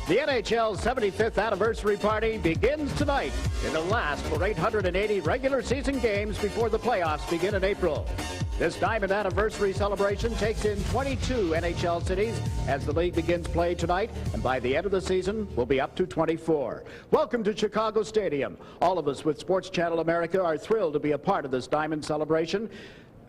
The NHL's 75th anniversary party begins tonight. It'll last for 880 regular season games before the playoffs begin in April. This diamond anniversary celebration takes in 22 NHL cities as the league begins play tonight, and by the end of the season, we'll be up to 24. Welcome to Chicago Stadium. All of us with Sports Channel America are thrilled to be a part of this diamond celebration.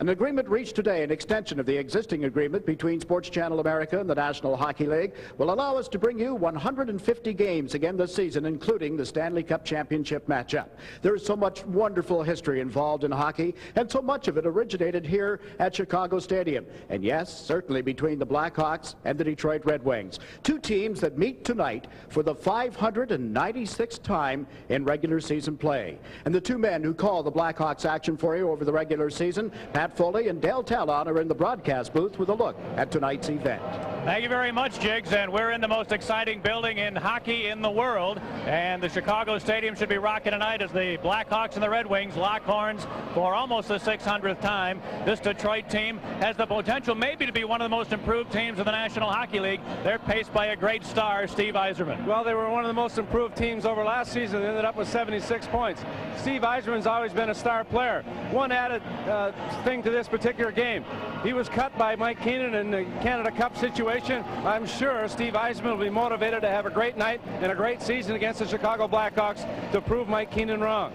An agreement reached today, an extension of the existing agreement between Sports Channel America and the National Hockey League, will allow us to bring you 150 games again this season, including the Stanley Cup Championship matchup. There is so much wonderful history involved in hockey, and so much of it originated here at Chicago Stadium. And yes, certainly between the Blackhawks and the Detroit Red Wings. Two teams that meet tonight for the 596th time in regular season play. And the two men who call the Blackhawks action for you over the regular season, Pat Foley and Dale Talon, are in the broadcast booth with a look at tonight's event. Thank you very much, Jiggs, and we're in the most exciting building in hockey in the world, and the Chicago Stadium should be rocking tonight as the Blackhawks and the Red Wings lock horns for almost the 600th time. This Detroit team has the potential maybe to be one of the most improved teams in the National Hockey League. They're paced by a great star, Steve Yzerman. Well, they were one of the most improved teams over last season. They ended up with 76 points. Steve Yzerman's always been a star player. One added thing to this particular game. He was cut by Mike Keenan in the Canada Cup situation. I'm sure Steve Yzerman will be motivated to have a great night and a great season against the Chicago Blackhawks to prove Mike Keenan wrong.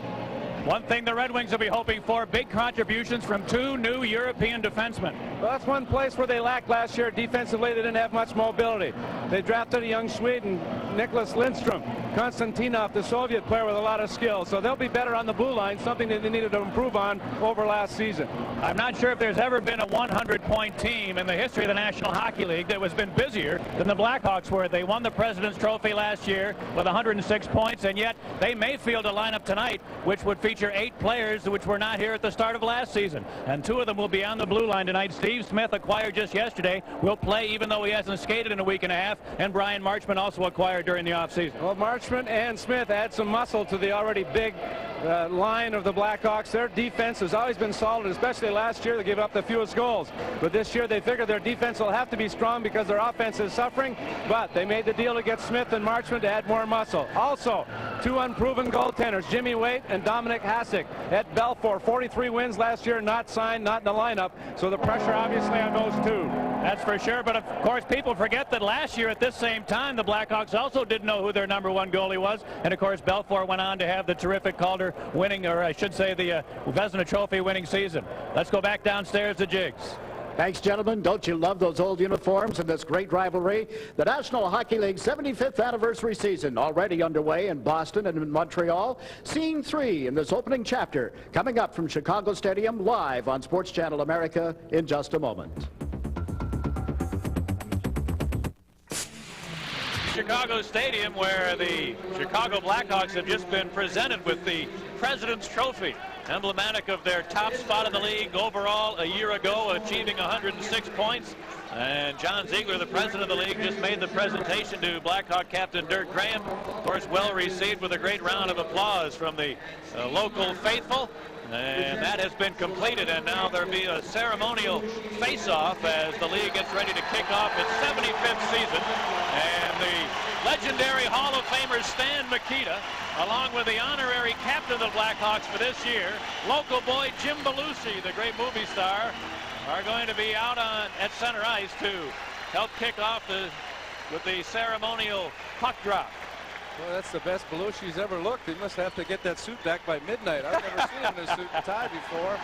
One thing the Red Wings will be hoping for, big contributions from two new European defensemen. Well, that's one place where they lacked last year. Defensively, they didn't have much mobility. They drafted a young Swede, Nicholas Lindstrom, Konstantinov, the Soviet player with a lot of skill. So they'll be better on the blue line, something that they needed to improve on over last season. I'm not sure if there's ever been a 100-point team in the history of the National Hockey League that has been busier than the Blackhawks were. They won the President's Trophy last year with 106 points, and yet they may field a lineup tonight which would feature 8 players which were not here at the start of last season. And 2 of them will be on the blue line tonight. Steve Smith, acquired just yesterday, will play even though he hasn't skated in a week and a half, and Brian Marchment, also acquired during the offseason. Well, Marchment and Smith add some muscle to the already big line of the Blackhawks. Their defense has always been solid, especially last year. They gave up the fewest goals. But this year they figured their defense will have to be strong because their offense is suffering. But they made the deal to get Smith and Marchment to add more muscle. Also, 2 unproven goaltenders, Jimmy Waite and Dominic Hasek at Belfort. 43 wins last year, not signed, not in the lineup. So the pressure obviously on those 2. That's for sure, but of course people forget that last year at this same time the Blackhawks also didn't know who their #1 goalie was, and of course Belfort went on to have the terrific Calder winning, or I should say the Vezina Trophy winning season. Let's go back downstairs to Jiggs. Thanks, gentlemen. Don't you love those old uniforms and this great rivalry? The National Hockey League's 75th anniversary season already underway in Boston and in Montreal. Scene 3 in this opening chapter coming up from Chicago Stadium live on Sports Channel America in just a moment. Chicago Stadium, where the Chicago Blackhawks have just been presented with the President's Trophy, emblematic of their top spot in the league overall a year ago, achieving 106 points. And John Ziegler, the president of the league, just made the presentation to Blackhawk captain Dirk Graham. Of course, well received with a great round of applause from the local faithful. And that has been completed, and now there'll be a ceremonial face-off as the league gets ready to kick off its 75th season. And the legendary Hall of Famer Stan Mikita, along with the honorary captain of the Blackhawks for this year, local boy Jim Belushi, the great movie star, are going to be out at center ice to help kick off with the ceremonial puck drop. Well, that's the best Belushi's ever looked. He must have to get that suit back by midnight. I've never seen him in a suit and tie before.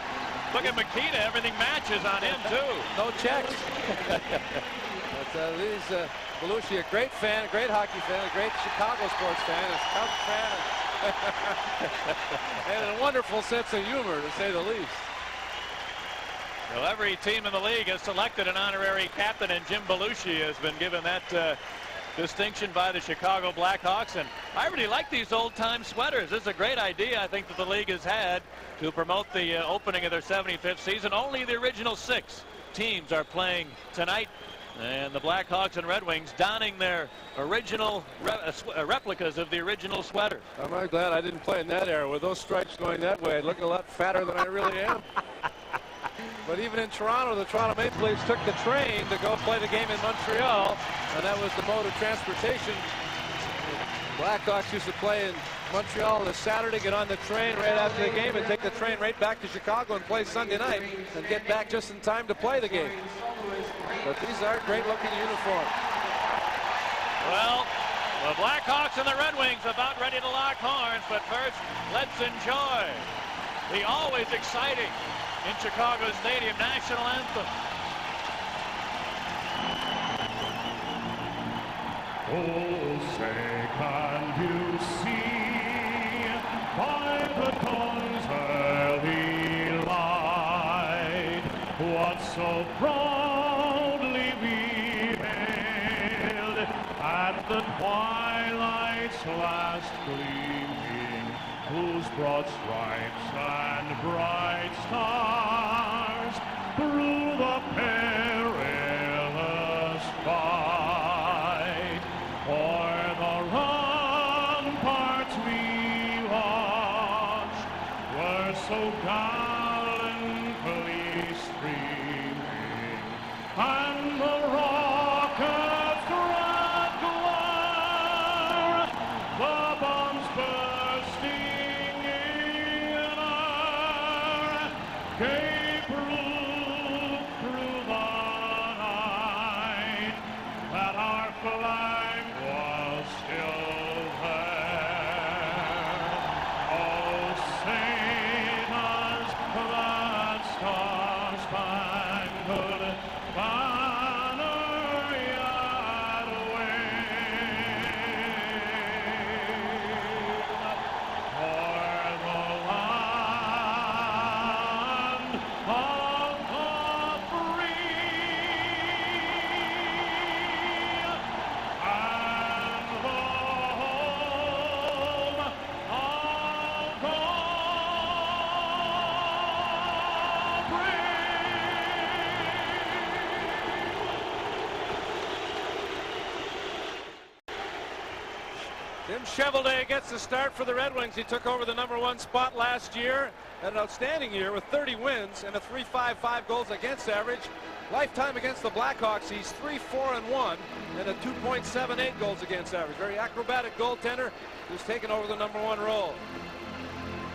Look at Mikita. Everything matches on him, too. No checks. But Belushi, a great fan, a great hockey fan, a great Chicago sports fan, a Cubs fan, and a wonderful sense of humor, to say the least. Well, every team in the league has selected an honorary captain, and Jim Belushi has been given that distinction by the Chicago Blackhawks. And I really like these old-time sweaters. This is a great idea, I think, that the league has had to promote the opening of their 75th season. Only the original 6 teams are playing tonight, and the Blackhawks and Red Wings donning their original replicas of the original sweater. I'm glad I didn't play in that era. With those stripes going that way, I'd look a lot fatter than I really am. But even in Toronto, the Toronto Maple Leafs took the train to go play the game in Montreal, and that was the mode of transportation Blackhawks used to play in Montreal this Saturday, get on the train right after the game and take the train right back to Chicago and play Sunday night and get back just in time to play the game. But these are great looking uniforms. Well, the Blackhawks and the Red Wings about ready to lock horns, but first, let's enjoy the always exciting in Chicago Stadium national anthem. Oh, say, can you see by the dawn's early light what so proudly we hailed at the twilight's last gleaming, whose broad stripes and bright stars through the perilous fight o'er the ramparts we watched were so gallantly streaming, and the rockets red glare, the bombs bursting in air, gave proof through the night that our flag was still there. Oh, sing us that star-spangled banner yet wave, for the land of the free and the home of the Tim Cheveldae gets the start for the Red Wings. He took over the #1 spot last year. Had an outstanding year with 30 wins and a .355 goals against average. Lifetime against the Blackhawks, he's 3-4-1 and a 2.78 goals against average. Very acrobatic goaltender who's taken over the #1 role.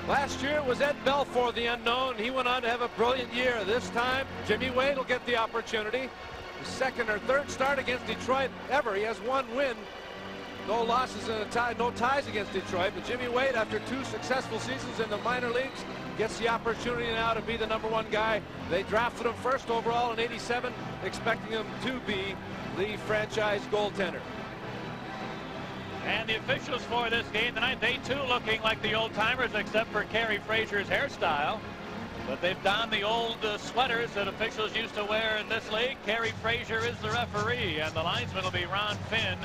Last year it was Ed Belfour, the unknown. He went on to have a brilliant year. This time, Jimmy Wade will get the opportunity. His second or third start against Detroit ever. He has one win. No losses and no ties against Detroit, but Jimmy Wade, after 2 successful seasons in the minor leagues, gets the opportunity now to be the #1 guy. They drafted him first overall in '87, expecting him to be the franchise goaltender. And the officials for this game tonight, they too looking like the old-timers, except for Kerry Frazier's hairstyle. But they've donned the old sweaters that officials used to wear in this league. Kerry Frazier is the referee, and the linesman will be Ron Finn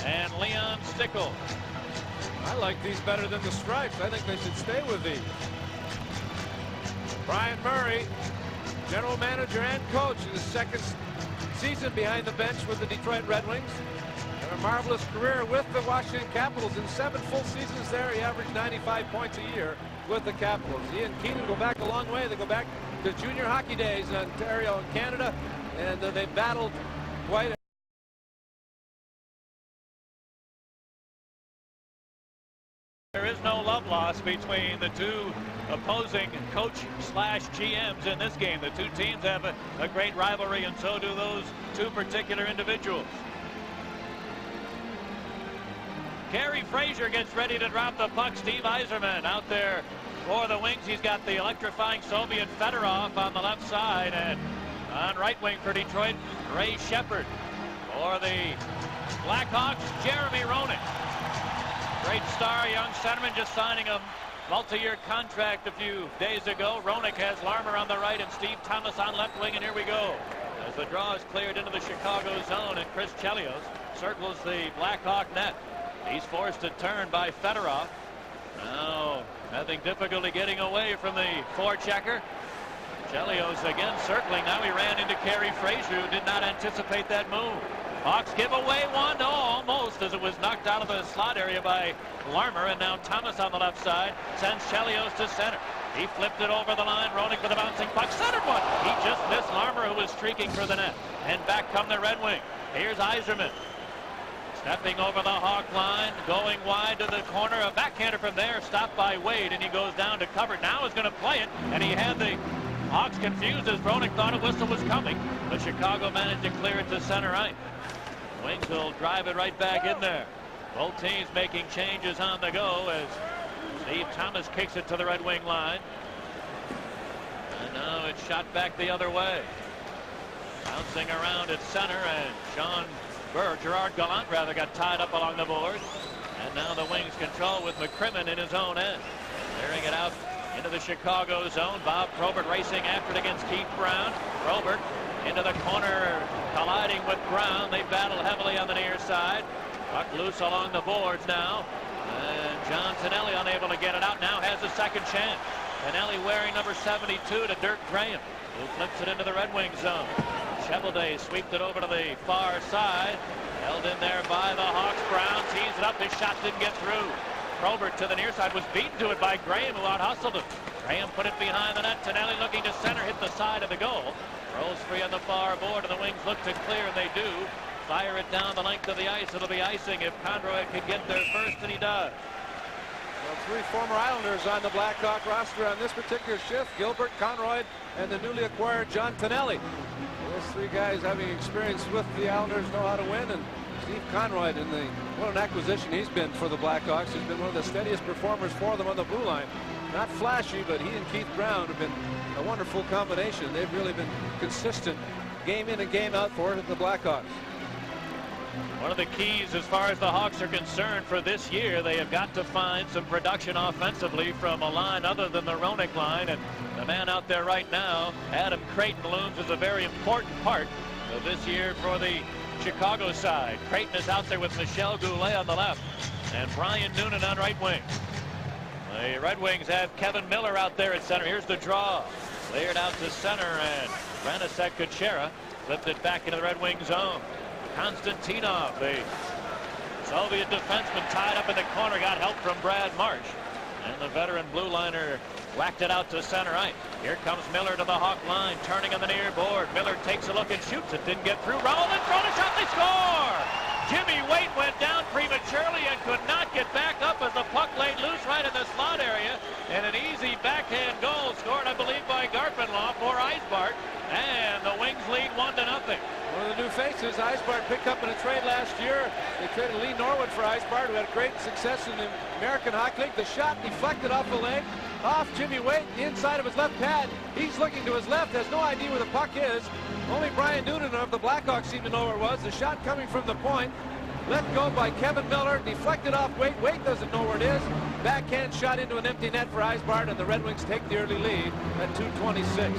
and Leon Stickle. I like these better than the stripes. I think they should stay with these. Brian Murray, general manager and coach, in his second season behind the bench with the Detroit Red Wings. And a marvelous career with the Washington Capitals. In 7 full seasons there, he averaged 95 points a year with the Capitals. He and Keenan go back a long way. They go back to junior hockey days in Ontario and Canada, and they battled quite. There is no love lost between the two opposing coach/GMs in this game. The two teams have a great rivalry, and so do those two particular individuals. Kerry Frazier gets ready to drop the puck. Steve Yzerman out there for the Wings. He's got the electrifying Soviet Fedorov on the left side, and on right wing for Detroit, Ray Shepard. For the Blackhawks, Jeremy Roenick. Great star, young centerman, just signing a multi-year contract a few days ago. Roenick has Larmer on the right and Steve Thomas on left wing, and here we go. As the draw is cleared into the Chicago zone, and Chris Chelios circles the Blackhawk net. He's forced to turn by Fedorov. Now, having difficulty getting away from the forechecker. Chelios again circling. Now he ran into Kerry Frazier, who did not anticipate that move. Hawks give away one, no, almost, as it was knocked out of the slot area by Larmer, and now Thomas on the left side sends Chelios to center. He flipped it over the line. Roenick with a bouncing puck, centered one. He just missed Larmer, who was streaking for the net. And back come the Red Wings. Here's Yzerman. Stepping over the Hawk line, going wide to the corner, a backhander from there, stopped by Wade, and he goes down to cover. Now is going to play it, and he had the Hawks confused as Roenick thought a whistle was coming, but Chicago managed to clear it to center ice. Wings will drive it right back in there. Both teams making changes on the go as Steve Thomas kicks it to the Red Wing line. And now it's shot back the other way. Bouncing around at center, and Gerard Gallant rather got tied up along the boards. And now the Wings control with McCrimmon in his own end. Clearing it out into the Chicago zone. Bob Probert racing after it against Keith Brown. Probert into the corner, colliding with Brown. They battle heavily on the near side. Puck loose along the boards now. And John Tonelli unable to get it out. Now has a second chance. Tonelli wearing number 72 to Dirk Graham, who flips it into the Red Wing zone. Cheveldae sweeps it over to the far side. Held in there by the Hawks. Brown tees it up. His shot didn't get through. Probert to the near side was beaten to it by Graham, who out-hustled him. Graham put it behind the net. Tonelli looking to center, hit the side of the goal. Rolls free on the far board, and the Wings look to clear, and they do. Fire it down the length of the ice. It'll be icing if Conroy could get there first, and he does. Well, 3 former Islanders on the Blackhawk roster on this particular shift: Gilbert, Conroy, and the newly acquired John Tonelli. Those 3 guys, having experience with the Islanders, know how to win. And Steve Conroy, what an acquisition he's been for the Blackhawks. He's been one of the steadiest performers for them on the blue line. Not flashy, but he and Keith Brown have been a wonderful combination. They've really been consistent game in and game out for the Blackhawks. One of the keys as far as the Hawks are concerned for this year, they have got to find some production offensively from a line other than the Roenick line. And the man out there right now, Adam Creighton, looms as a very important part of this year for the Chicago side. Creighton is out there with Michel Goulet on the left and Brian Noonan on right wing. The Red Wings have Kevin Miller out there at center. Here's the draw. Cleared out to center, and Ranasek Kuchera flipped it back into the Red Wing zone. Konstantinov, the Soviet defenseman, tied up in the corner, got help from Brad Marsh. And the veteran blue liner whacked it out to center ice. Here comes Miller to the Hawk line, turning on the near board. Miller takes a look and shoots it. Didn't get through. Raul in front, a shot, they score! Jimmy Waite went down prematurely and could not get back up as the puck laid loose right in the slot area. And an easy backhand goal scored, I believe, by Garpenlaw for Eisbart. And the Wings lead 1-0. One of the new faces, Eisbart, picked up in a trade last year. They traded Lee Norwood for Eisbart, who had great success in the American Hockey League. The shot deflected off the leg, off Jimmy Waite, the inside of his left pad. He's looking to his left, has no idea where the puck is. Only Brian Noonan of the Blackhawks seemed to know where it was. The shot coming from the point, let go by Kevin Miller, deflected off Waite. Waite doesn't know where it is. Backhand shot into an empty net for Eisbart, and the Red Wings take the early lead at 2:26.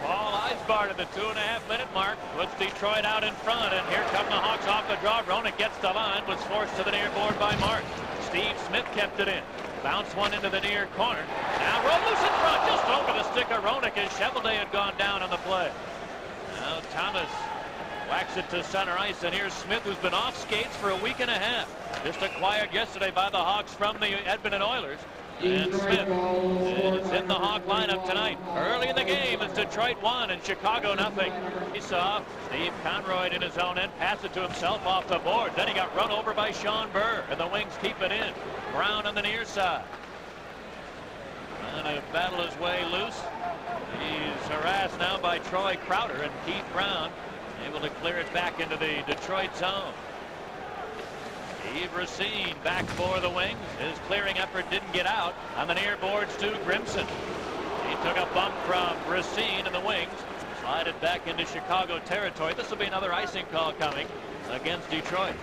Paul Eisbart at the 2.5-minute mark puts Detroit out in front, and here come the Hawks off the draw. Roenick gets the line, was forced to the near board by Marsh. Steve Smith kept it in. Bounce one into the near corner. Now roll loose in front, just over the stick of Roenick as Cheveldae had gone down on the play. Now Thomas whacks it to center ice, and here's Smith, who's been off skates for a week and a half. Just acquired yesterday by the Hawks from the Edmonton Oilers. And Smith is in the Hawk lineup tonight. Early in the game, it's Detroit 1 and Chicago nothing. He saw Steve Conroy in his own end, pass it to himself off the board. Then he got run over by Sean Burr, and the Wings keep it in. Brown on the near side. Trying to battle his way loose. He's harassed now by Troy Crowder, and Keith Brown able to clear it back into the Detroit zone. Steve Racine back for the Wings. His clearing effort didn't get out on the near boards to Grimson. He took a bump from Racine, and the Wings slide it back into Chicago territory. This will be another icing call coming against Detroit.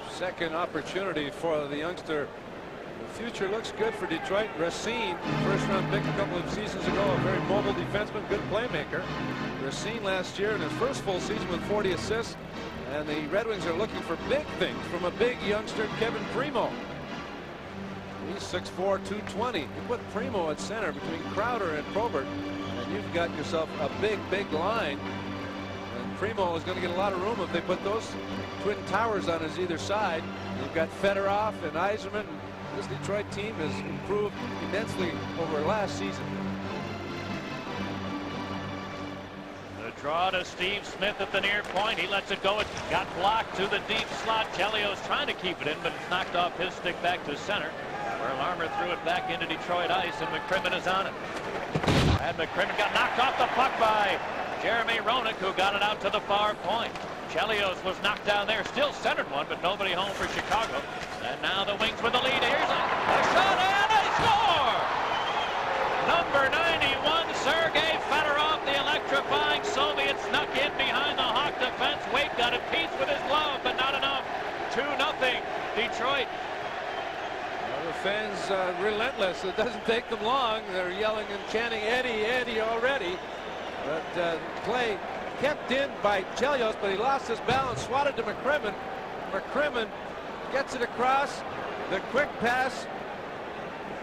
Second opportunity for the youngster. The future looks good for Detroit. Racine, first round pick a couple of seasons ago, a very mobile defenseman, good playmaker. Racine last year in his first full season with 40 assists. And the Red Wings are looking for big things from a big youngster, Kevin Primo. He's 6'4", 220. You put Primo at center between Crowder and Probert, and you've got yourself a big line. And Primo is going to get a lot of room if they put those twin towers on his either side. You've got Fedorov and Yzerman. This Detroit team has improved immensely over last season. The Draw to Steve Smith at the near point. He lets it go. It got blocked to the deep slot. Chelios trying to keep it in, but it's knocked off his stick back to center, where Larmer threw it back into Detroit ice, and McCrimmon is on it. And McCrimmon got knocked off the puck by Jeremy Roenick, who got it out to the far point. Chelios was knocked down there, still centered one, but nobody home for Chicago. And now the Wings with the lead. Here's a shot, and they score! Number 91, Sergei Fedorov, the electrifying Soviet, snuck in behind the Hawk defense. Wade got a piece with his glove, but not enough. 2-0 Detroit. Well, the fans relentless. It doesn't take them long. They're yelling and chanting Eddie, Eddie already. But play kept in by Chelios, but he lost his balance, swatted to McCrimmon. McCrimmon gets it across. The quick pass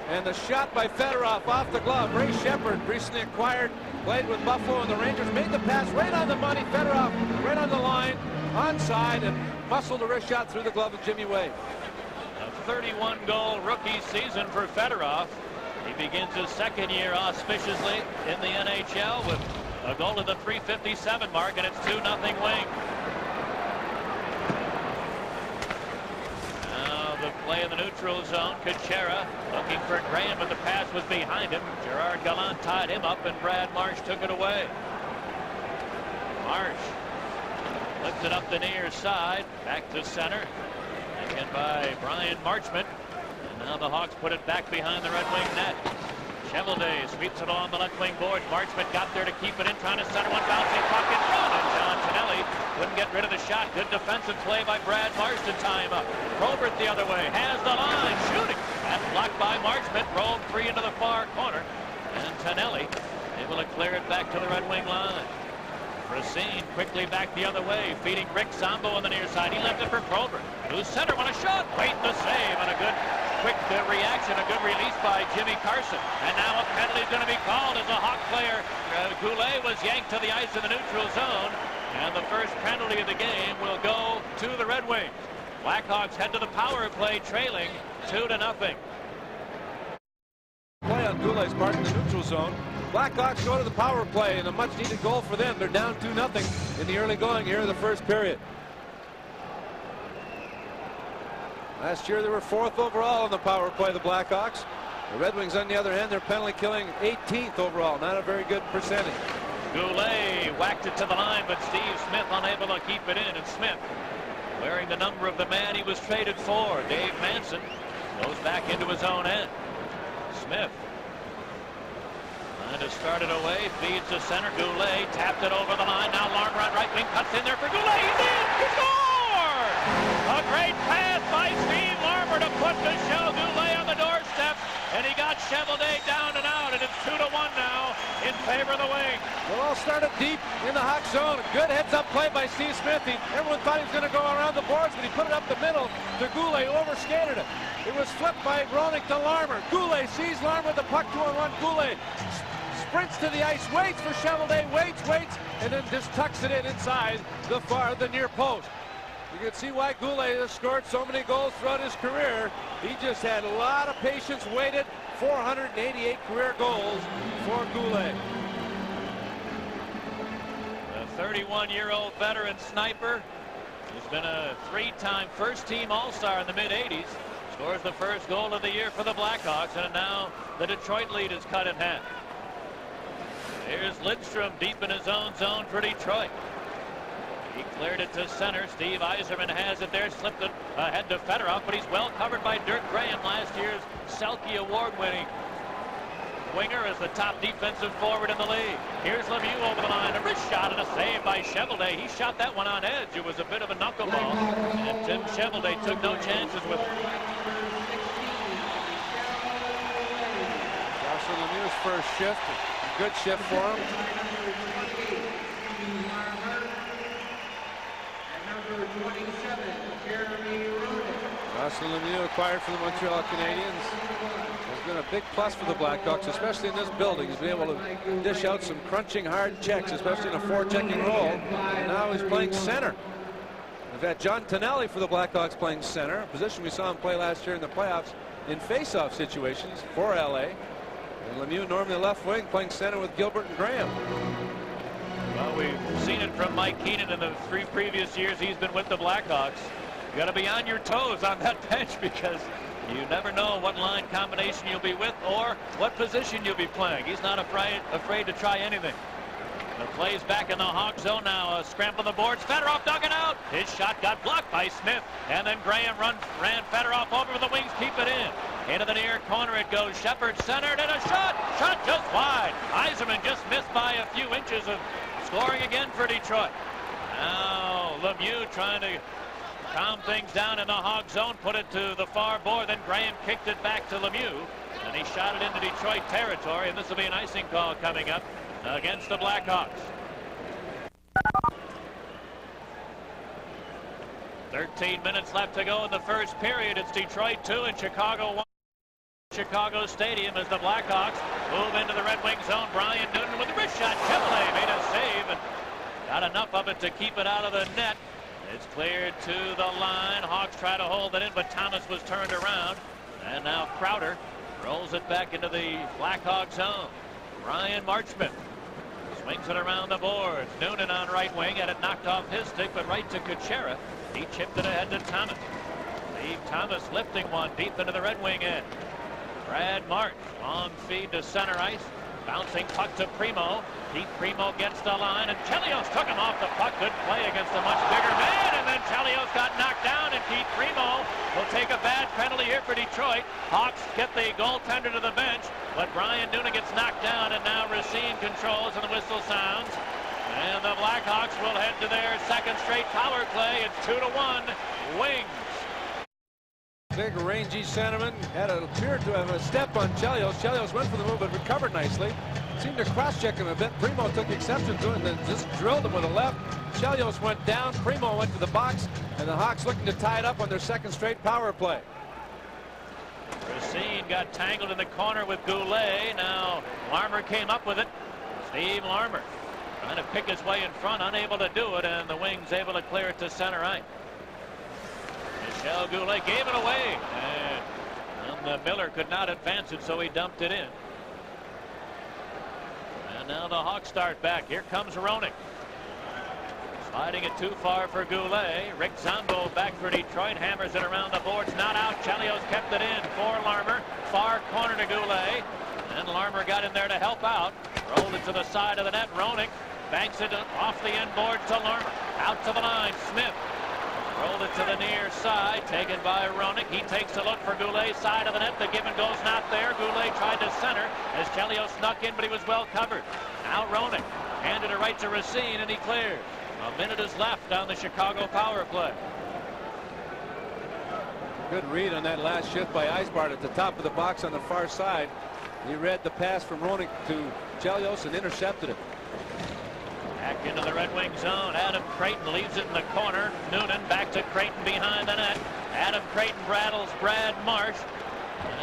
and the shot by Fedorov off the glove. Ray Shepard, recently acquired, played with Buffalo and the Rangers, made the pass right on the money. Fedorov right on the line, onside, and muscled a wrist shot through the glove of Jimmy Wade. A 31-goal rookie season for Fedorov. He begins his second year auspiciously in the NHL with a goal at the .357 mark, and it's 2-0 Wing. Now the play in the neutral zone. Kuchera looking for Graham, but the pass was behind him. Gerard Gallant tied him up, and Brad Marsh took it away. Marsh lifts it up the near side, back to center. Taken by Brian Marchment. And now the Hawks put it back behind the Red Wing net. Cheveldae sweeps it along the left wing board. Marchment got there to keep it in, trying to center one, bouncing puck in front, and John Tonelli couldn't get rid of the shot. Good defensive play by Brad Marsh to tie him up. Probert the other way, has the line, shooting. That's blocked by Marchment. Rolled free into the far corner, and Tonelli able to clear it back to the Red Wing line. Racine quickly back the other way, feeding Rick Sambo on the near side. He left it for Probert. Loose center, want a shot, waiting the save, and a good quick reaction, a good release by Jimmy Carson. And now a penalty is going to be called as a Hawk player. Goulet was yanked to the ice in the neutral zone, and the first penalty of the game will go to the Red Wings. Blackhawks head to the power play, trailing 2-0. Play on Goulet's part in the neutral zone. Blackhawks go to the power play, and a much-needed goal for them. They're down 2-0 in the early going here of the first period. Last year they were 4th overall in the power play, the Blackhawks. The Red Wings, on the other hand, they're penalty killing 18th overall. Not a very good percentage. Goulet whacked it to the line, but Steve Smith unable to keep it in. And Smith, wearing the number of the man he was traded for, Dave Manson, goes back into his own end. Smith trying to start it away, feeds to center. Goulet tapped it over the line. Now Larmer on right wing, cuts in there for Goulet. He's in! He scored! A great pass by Steve Larmer to put Michel Goulet on the doorstep, and he got Cheveldae down and out, and it's 2-1 now in favor of the Wings. Well, all started deep in the Hawk zone. A good heads-up play by Steve Smith. Everyone thought he was going to go around the boards, but he put it up the middle to Goulet, overskated it. It was flipped by Roenick to Larmer. Goulet sees Larmer with the puck, 2-on-1. Goulet sprints to the ice, waits for Cheveldae, waits, and then just tucks it in inside the near post. You can see why Goulet has scored so many goals throughout his career. He just had a lot of patience, waited. 488 career goals for Goulet. The 31-year-old veteran sniper who's been a 3-time first-team All-Star in the mid-'80s. Scores the first goal of the year for the Blackhawks, and now the Detroit lead is cut in half. Here's Lidstrom deep in his own zone for Detroit. He cleared it to center. Steve Yzerman has it there, slipped it ahead to Fedorov, but he's well covered by Dirk Graham, last year's Selke award-winning winger, as the top defensive forward in the league. Here's Lemieux over the line, a wrist shot and a save by Cheveldae. He shot that one on edge. It was a bit of a knuckleball, and Tim Cheveldae took no chances with it. Joshua Lemieux's first shift, a good shift for him. Joshua Lemieux, acquired from the Montreal Canadiens, has been a big plus for the Blackhawks, especially in this building. He's been able to dish out some crunching hard checks, especially in a forechecking role. And now he's playing center. We've had John Tonelli for the Blackhawks playing center, a position we saw him play last year in the playoffs in face-off situations for LA. And Lemieux, normally left wing, playing center with Gilbert and Graham. Well, we've seen it from Mike Keenan in the 3 previous years he's been with the Blackhawks. You got to be on your toes on that bench because you never know what line combination you'll be with or what position you'll be playing. He's not afraid to try anything. The play's back in the Hawk zone now. A scramble on the boards. Fedorov dug it out. His shot got blocked by Smith. And then Graham ran Fedorov over with the wings. Keep it in. Into the near corner it goes. Shepard centered and a shot. Shot just wide. Yzerman just missed by a few inches of scoring again for Detroit. Now Lemieux trying to calm things down in the Hawk zone. Put it to the far board. Then Graham kicked it back to Lemieux. And he shot it into Detroit territory. And this will be an icing call coming up against the Blackhawks. 13 minutes left to go in the first period. It's Detroit 2 and Chicago 1. Chicago Stadium as the Blackhawks move into the Red Wing zone. Brian Newton with a wrist shot. Chevrolet made a save and got enough of it to keep it out of the net. It's cleared to the line. Hawks try to hold it in, but Thomas was turned around. And now Crowder rolls it back into the Blackhawks zone. Ryan Marchment swings it around the boards. Noonan on right wing, had it knocked off his stick, but right to Kuchera. He chipped it ahead to Thomas. Steve Thomas lifting one deep into the Red Wing end. Brad March, long feed to center ice. Bouncing puck to Primo. Keith Primo gets the line, and Chelios took him off the puck. Good play against a much bigger man, and then Chelios got knocked down, and Keith Primo will take a bad penalty here for Detroit. Hawks get the goaltender to the bench, but Brian Noonan gets knocked down, and now Racine controls, and the whistle sounds. And the Blackhawks will head to their second straight power play. It's 2-1 Wings. Big rangy centerman appeared to have a step on Chelios. Chelios went for the move but recovered nicely. Seemed to cross-check him a bit. Primo took exception to it and then just drilled him with a left. Chelios went down. Primo went to the box, and the Hawks looking to tie it up on their second straight power play. Racine got tangled in the corner with Goulet. Now Larmer came up with it. Steve Larmer trying to pick his way in front, unable to do it, and the Wings able to clear it to center ice. Michel Goulet gave it away, and Miller could not advance it, so he dumped it in. And now the Hawks start back. Here comes Roenick. Sliding it too far for Goulet. Rick Zombo back for Detroit. Hammers it around the boards. Not out. Chelios kept it in for Larmer. Far corner to Goulet. And Larmer got in there to help out. Rolled it to the side of the net. Roenick banks it off the end board to Larmer. Out to the line. Smith. Rolled it to the near side, taken by Roenick. He takes a look for Goulet, side of the net. The give and go's not there. Goulet tried to center as Chelios snuck in, but he was well covered. Now Roenick handed it right to Racine, and he clears. A minute is left on the Chicago power play. Good read on that last shift by Eisbart at the top of the box on the far side. He read the pass from Roenick to Chelios and intercepted it. Back into the Red Wing zone. Adam Creighton leaves it in the corner. Noonan back to Creighton behind the net. Adam Creighton rattles Brad Marsh.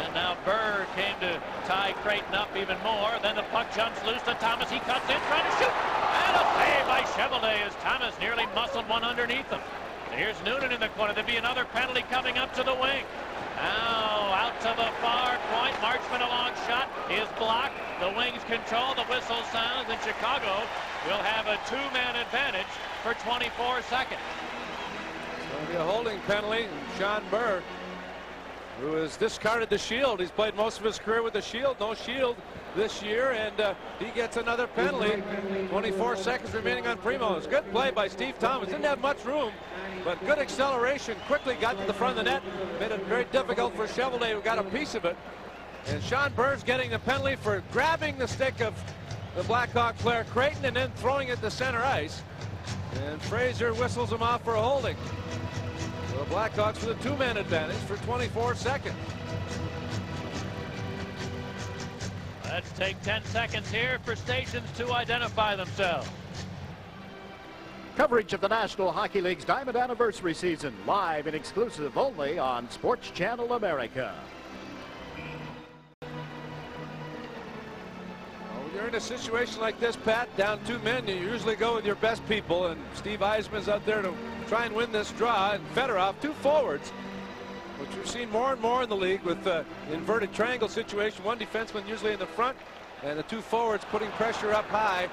And now Burr came to tie Creighton up even more. Then the puck jumps loose to Thomas. He cuts in, trying to shoot. And a save by Chevrolet as Thomas nearly muscled one underneath him. Here's Noonan in the corner. There'll be another penalty coming up to the wing. Now out to the far point. Marchman a long shot is blocked. The Wings control. The whistle sounds, and Chicago will have a two-man advantage for 24 seconds. It'll be a holding penalty. Sean Burr, who has discarded the shield. He's played most of his career with the shield. No shield this year, and he gets another penalty. 24 seconds remaining on Primo. It's good play by Steve Thomas. Didn't have much room, but good acceleration. Quickly got to the front of the net. Made it very difficult for Chevrolet, who got a piece of it. And Sean Burr's getting the penalty for grabbing the stick of the Blackhawk player Creighton and then throwing it to center ice. And Fraser whistles him off for a holding. So the Blackhawks with a two-man advantage for 24 seconds. Let's take 10 seconds here for stations to identify themselves. Coverage of the National Hockey League's Diamond Anniversary season, live and exclusive only on Sports Channel America. You're in a situation like this, Pat, down two men, you usually go with your best people, and Steve Yzerman's out there to try and win this draw, and Fedorov, two forwards, which we've seen more and more in the league with the inverted triangle situation. One defenseman usually in the front, and the two forwards putting pressure up high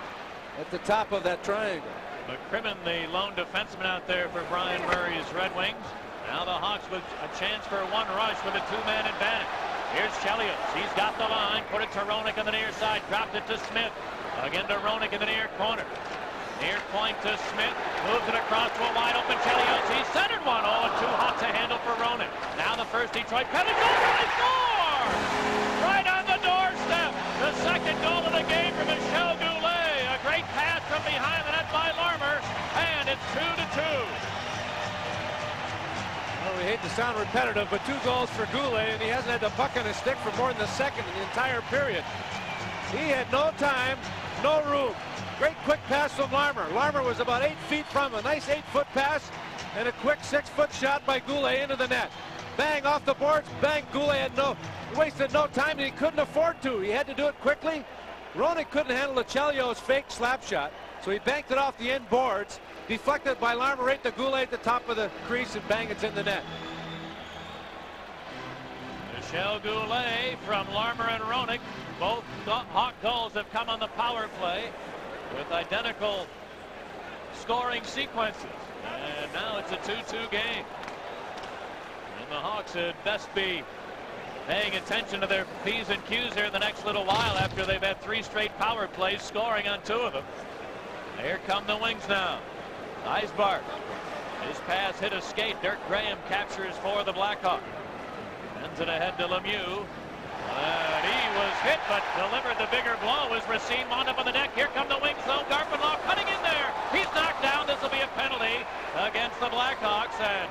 at the top of that triangle. McCrimmon, the lone defenseman out there for Brian Murray's Red Wings. Now the Hawks with a chance for one rush with a two-man advantage. Here's Chelios. He's got the line. Put it to Roenick on the near side. Dropped it to Smith. Again to Roenick in the near corner. Near point to Smith. Moves it across to a wide open Chelios. He centered one. Oh, too hot to handle for Roenick. Now the first Detroit penalty goal. They score! Right on the doorstep. The second goal of the game for Michel Goulet. A great pass from behind the net by Larmer. And it's 2-2. Well, we hate to sound repetitive, but 2 goals for Goulet, and he hasn't had the puck on his stick for more than a second in the entire period. He had no time, no room. Great quick pass from Larmer. Larmer was about 8 feet from him. A nice 8-foot pass and a quick 6-foot shot by Goulet into the net. Bang off the boards. Bang. Goulet had wasted no time, and he couldn't afford to. He had to do it quickly. Roenick couldn't handle the Chelios fake slap shot, so he banked it off the end boards. Deflected by Larmer right to Goulet at the top of the crease, and bang, it's in the net. Michel Goulet from Larmer and Roenick. Both Hawk goals have come on the power play with identical scoring sequences. And now it's a 2-2 game. And the Hawks had best be paying attention to their P's and Q's here in the next little while after they've had 3 straight power plays, scoring on 2 of them. Here come the Wings now. Eisbart. His pass hit a skate. Dirk Graham captures for the Blackhawks. Sends it ahead to Lemieux. And he was hit but delivered the bigger blow as Racine wound up on the deck. Here come the Wings though. Garpenlaw cutting in there. He's knocked down. This will be a penalty against the Blackhawks. And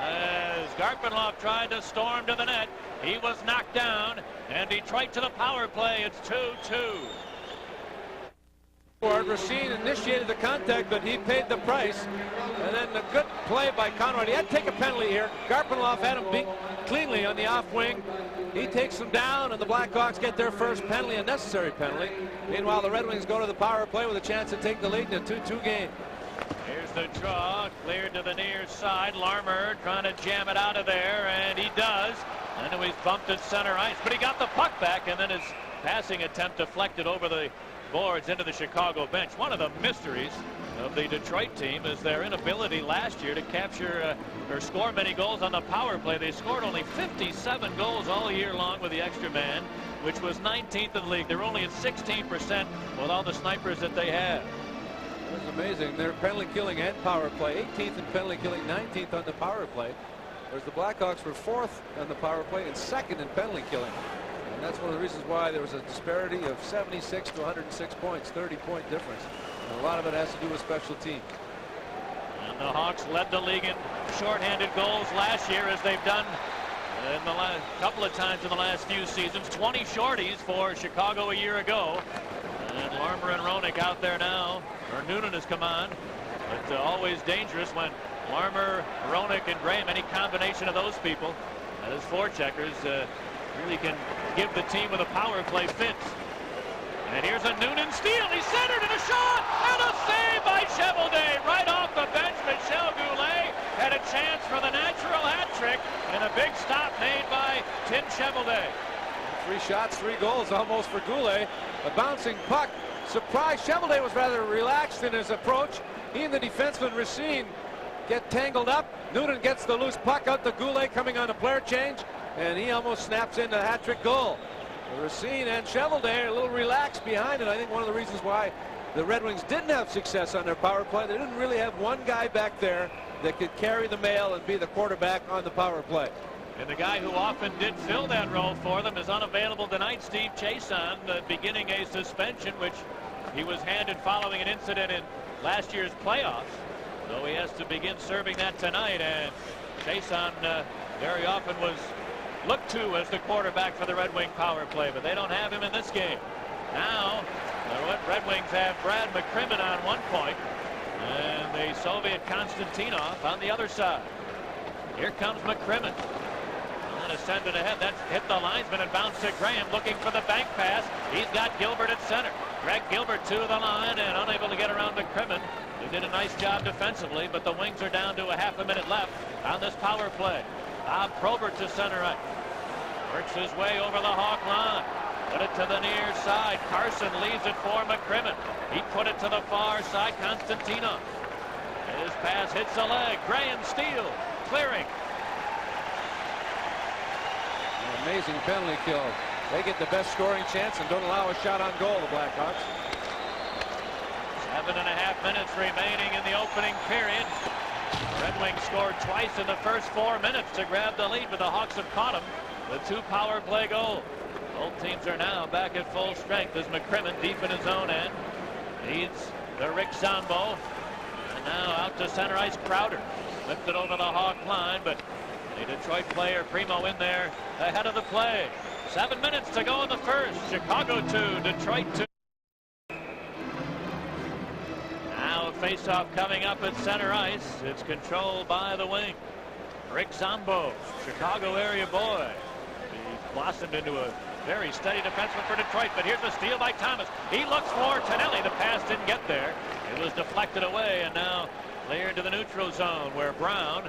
as Garpenlaw tried to storm to the net, he was knocked down. And Detroit to the power play. It's 2-2. Racine initiated the contact, but he paid the price. And then a good play by Conrad. He had to take a penalty here. Garpenlaw had him beat cleanly on the off wing. He takes him down, and the Blackhawks get their first penalty, a necessary penalty. Meanwhile, the Red Wings go to the power play with a chance to take the lead in a 2-2 game. Here's the draw, cleared to the near side. Larmer trying to jam it out of there, and he does. And he's bumped at center ice, but he got the puck back, and then his passing attempt deflected over the boards into the Chicago bench. One of the mysteries of the Detroit team is their inability last year to capture or score many goals on the power play. They scored only 57 goals all year long with the extra man, which was 19th in the league. They're only at 16% with all the snipers that they have. That's amazing. They're penalty killing and power play. 18th in penalty killing, 19th on the power play. Whereas the Blackhawks were 4th on the power play and 2nd in penalty killing. And that's one of the reasons why there was a disparity of 76 to 106 points, 30-point difference. And a lot of it has to do with special teams. And the Hawks led the league in shorthanded goals last year, as they've done in the last couple of times in the last few seasons. 20 shorties for Chicago a year ago. And Larmer and Roenick out there now. Or Noonan has come on. But always dangerous when Larmer, Roenick, and Graham, any combination of those people as forecheckers, really can give the team with a power play fits. And here's a Noonan steal. He centered and a shot and a save by Cheveldae. Right off the bench, Michel Goulet had a chance for the natural hat trick, and a big stop made by Tim Cheveldae. 3 shots, 3 goals almost for Goulet. A bouncing puck. Surprise. Cheveldae was rather relaxed in his approach. He and the defenseman Racine get tangled up. Noonan gets the loose puck out to Goulet coming on a player change, and he almost snaps in the hat trick goal. Racine and Cheveldae are a little relaxed behind it. I think one of the reasons why the Red Wings didn't have success on their power play, they didn't really have one guy back there that could carry the mail and be the quarterback on the power play. And the guy who often did fill that role for them is unavailable tonight, Steve Chason, beginning a suspension, which he was handed following an incident in last year's playoffs. So he has to begin serving that tonight, and Chason very often was looked to as the quarterback for the Red Wing power play, but they don't have him in this game. Now the Red Wings have Brad McCrimmon on one point and the Soviet Konstantinov on the other side. Here comes McCrimmon. And send it ahead. That's hit the linesman and bounced to Graham, looking for the bank pass. He's got Gilbert at center. Greg Gilbert to the line and unable to get around McCrimmon. He did a nice job defensively, but the Wings are down to a half a minute left on this power play. Bob Probert to center ice. Works his way over the Hawk line. Put it to the near side. Carson leaves it for McCrimmon. He put it to the far side. Konstantinov. His pass hits the leg. Graham steal. Clearing. An amazing penalty kill. They get the best scoring chance and don't allow a shot on goal, the Blackhawks. 7.5 minutes remaining in the opening period. Red Wings scored twice in the first 4 minutes to grab the lead, but the Hawks have caught them with 2 power play goals. Both teams are now back at full strength as McCrimmon deep in his own end. Leads the Rick Zombo. And now out to center ice. Crowder lifted over the Hawk line, but the Detroit player Primo in there ahead of the play. 7 minutes to go in the first. Chicago 2, Detroit 2. Now a face-off coming up at center ice. It's controlled by the wing. Rick Zombo, Chicago area boy. He blossomed into a very steady defenseman for Detroit, but here's the steal by Thomas. He looks for Tonelli. The pass didn't get there. It was deflected away and now cleared to the neutral zone where Brown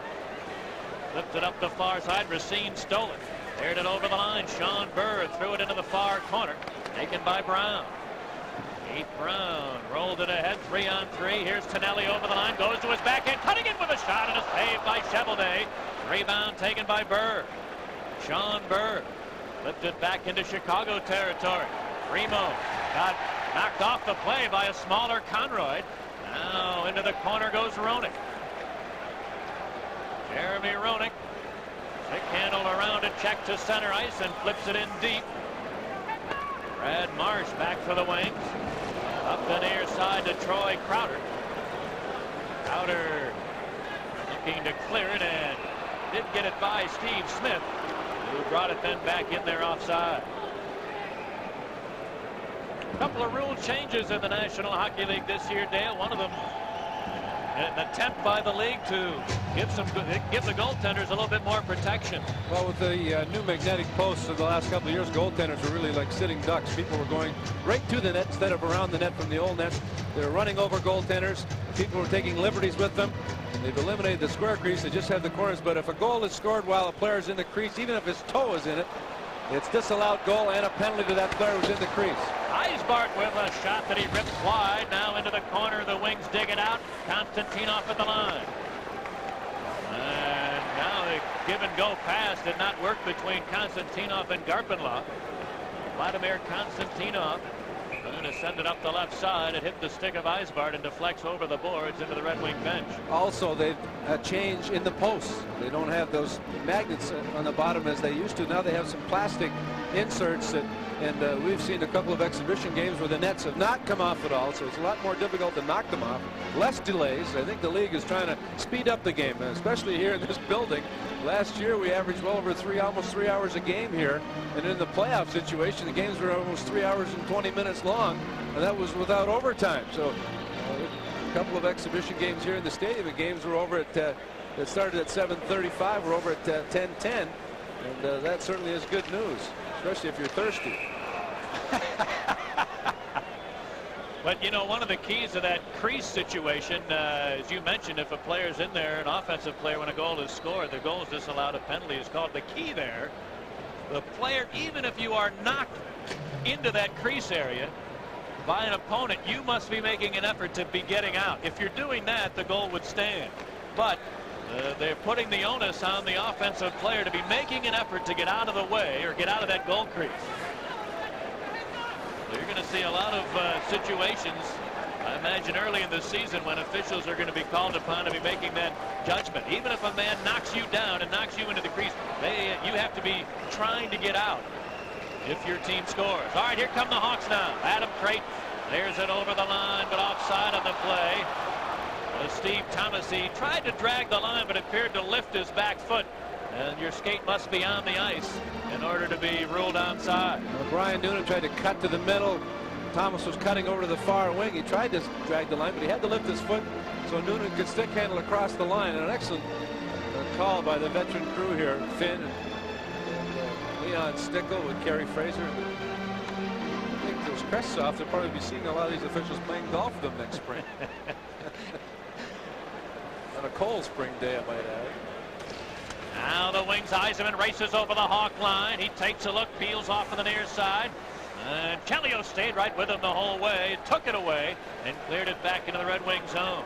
lifted up the far side. Racine stole it. Aired it over the line. Sean Burr threw it into the far corner. Taken by Brown. Keith Brown rolled it ahead. 3-on-3. Here's Tonelli over the line. Goes to his backhand. Cutting in with a shot and a save by Cheveldae. Rebound taken by Burr. Sean Burr lifted back into Chicago territory. Primo got knocked off the play by a smaller Conroy. Now into the corner goes Roenick. Jeremy Roenick. Stick handle around it, check to center ice and flips it in deep. Brad Marsh back for the Wings. Up the near side to Troy Crowder. Crowder looking to clear it and did get it by Steve Smith, who brought it then back in there offside. A couple of rule changes in the National Hockey League this year, Dale. One of them, an attempt by the league to give the goaltenders a little bit more protection. Well, with the new magnetic posts of the last couple of years, goaltenders were really like sitting ducks. People were going right to the net instead of around the net from the old nets. They were running over goaltenders. People were taking liberties with them. They've eliminated the square crease. They just have the corners. But if a goal is scored while a player is in the crease, even if his toe is in it, it's disallowed goal and a penalty to that player who's in the crease. Eisbart with a shot that he rips wide. Now into the corner. The Wings dig it out. Konstantinov at the line. And now the give and go pass did not work between Konstantinov and Garpenlov. Vladimir Konstantinov going to send it up the left side. It hit the stick of Eisbart and deflects over the boards into the Red Wing bench. Also, they've changed in the posts. They don't have those magnets on the bottom as they used to. Now they have some plastic inserts and we've seen a couple of exhibition games where the nets have not come off at all, so it's a lot more difficult to knock them off. Less delays. I think the league is trying to speed up the game, especially here in this building. Last year we averaged well over almost 3 hours a game here, and in the playoff situation the games were almost 3 hours and 20 minutes long, and that was without overtime. So a couple of exhibition games here in the stadium. The games were over at that started at 7:35. We're over at 10:10, and that certainly is good news, especially if you're thirsty. But you know, one of the keys to that crease situation, as you mentioned, if a player's in there, an offensive player, when a goal is scored, the goal is disallowed, a penalty is called. The key there, the player, even if you are knocked into that crease area by an opponent, you must be making an effort to be getting out. If you're doing that, the goal would stand. But they're putting the onus on the offensive player to be making an effort to get out of the way or get out of that goal crease. You're going to see a lot of situations, I imagine, early in the season when officials are going to be called upon to be making that judgment. Even if a man knocks you down and knocks you into the crease, you have to be trying to get out if your team scores. All right, here come the Hawks now. Adam Creighton clears it over the line, but offside on the play. Steve Thomas, he tried to drag the line, but appeared to lift his back foot. And your skate must be on the ice in order to be ruled onside. Well, Brian Noonan tried to cut to the middle. Thomas was cutting over to the far wing. He tried to drag the line, but he had to lift his foot so Noonan could stick handle across the line. And an excellent call by the veteran crew here, Finn and Leon Stickle with Kerry Fraser. I think those crests off. They'll probably be seeing a lot of these officials playing golf with them next spring. On a cold spring day, I might add. Now the Wings Yzerman races over the Hawk line. He takes a look, peels off to the near side. And Chelios stayed right with him the whole way, took it away, and cleared it back into the Red Wings zone.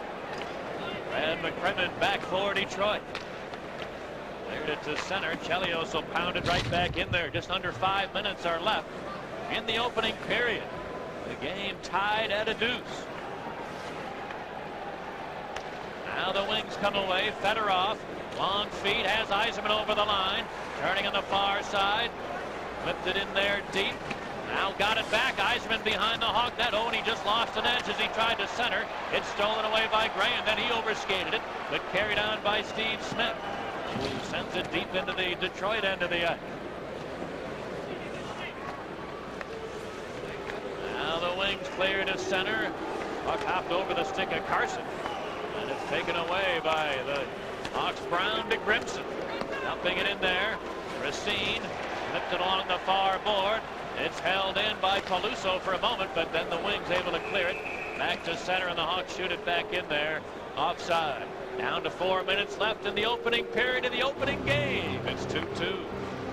Brad McCrimmon back for Detroit. Cleared it to center. Chelios will pound it right back in there. Just under 5 minutes are left in the opening period. The game tied at a deuce. Now the Wings come away. Fedorov, long feet, has Yzerman over the line. Turning on the far side. Whipped it in there deep. Now got it back. Yzerman behind the Hawk net. Oh, and he just lost an edge as he tried to center. It's stolen away by Gray, and then he overskated it, but carried on by Steve Smith, who sends it deep into the Detroit end of the ice. Now the Wings clear to center. Puck hopped over the stick of Carson, and it's taken away by the Hawks. Brown to Grimson, dumping it in there. Racine lifted along the far board. It's held in by Peluso for a moment, but then the Wings able to clear it back to center, and the Hawks shoot it back in there offside. Down to 4 minutes left in the opening period of the opening game. It's 2-2.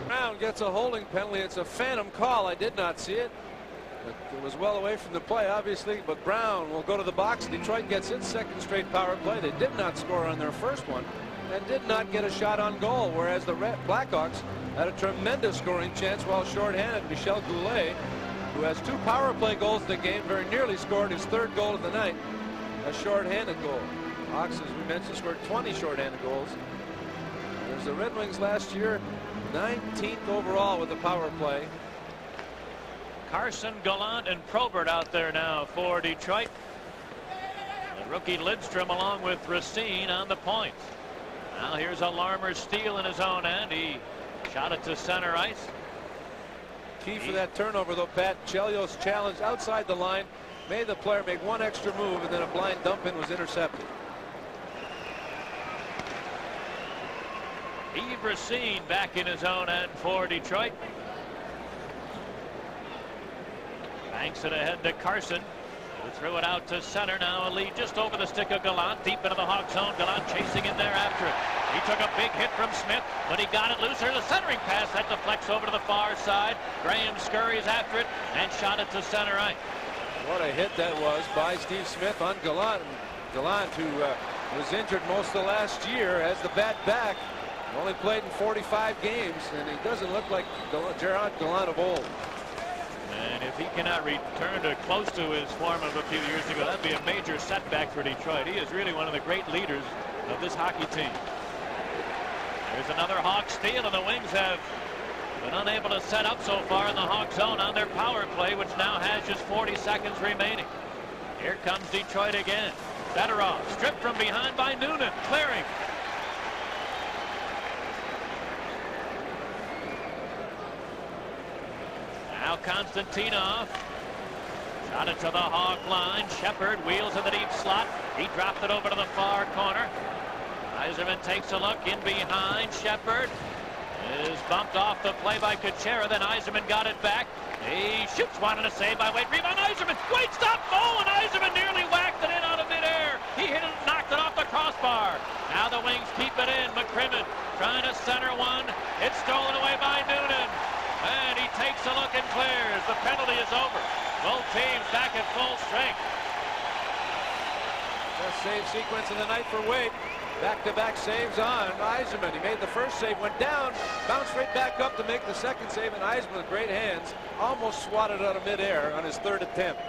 Brown gets a holding penalty. It's a phantom call. I did not see it. It was well away from the play, obviously, but Brown will go to the box. Detroit gets its second straight power play. They did not score on their first one and did not get a shot on goal, whereas the Blackhawks had a tremendous scoring chance while shorthanded. Michel Goulet, who has 2 power play goals in the game, very nearly scored his 3rd goal of the night, a shorthanded goal. Hawks, as we mentioned, scored 20 shorthanded goals. There's the Red Wings last year, 19th overall with the power play. Carson, Gallant, and Probert out there now for Detroit. The rookie Lidstrom along with Racine on the points. Now here's a Larmer steal in his own end. He shot it to center ice. Key for that turnover, though, Pat. Chelios challenged outside the line, made the player make one extra move, and then a blind dump in was intercepted. Yves Racine back in his own end for Detroit. Banks it ahead to Carson, who threw it out to center. Now a lead just over the stick of Gallant, deep into the Hawk zone. Gallant chasing in there after it. He took a big hit from Smith, but he got it loose. There's a centering pass that deflects over to the far side. Graham scurries after it and shot it to center ice. What a hit that was by Steve Smith on Gallant. Gallant, who was injured most of last year, has the bat back. Only played in 45 games, and he doesn't look like Gerard Gallant of old. And if he cannot return to close to his form of a few years ago, that'd be a major setback for Detroit. He is really one of the great leaders of this hockey team. There's another Hawk steal, and the Wings have been unable to set up so far in the Hawk zone on their power play, which now has just 40 seconds remaining. Here comes Detroit again. Fedorov stripped from behind by Noonan, clearing. Now Konstantinov shot it to the Hawk line. Shepard wheels in the deep slot. He dropped it over to the far corner. Yzerman takes a look in behind. Shepard is bumped off the play by Kuchera. Then Yzerman got it back. He shoots one and a save by Wade. Rebound Yzerman. Wade stop. Oh, and Yzerman nearly whacked it in out of midair. He hit it, knocked it off the crossbar. Now the Wings keep it in. McCrimmon trying to center one. It's stolen away by Noonan. And he takes a look and clears. The penalty is over. Both teams back at full strength. Best save sequence of the night for Wade. Back-to-back saves on Yzerman. He made the first save, went down, bounced right back up to make the second save, and Yzerman with great hands almost swatted out of midair on his 3rd attempt.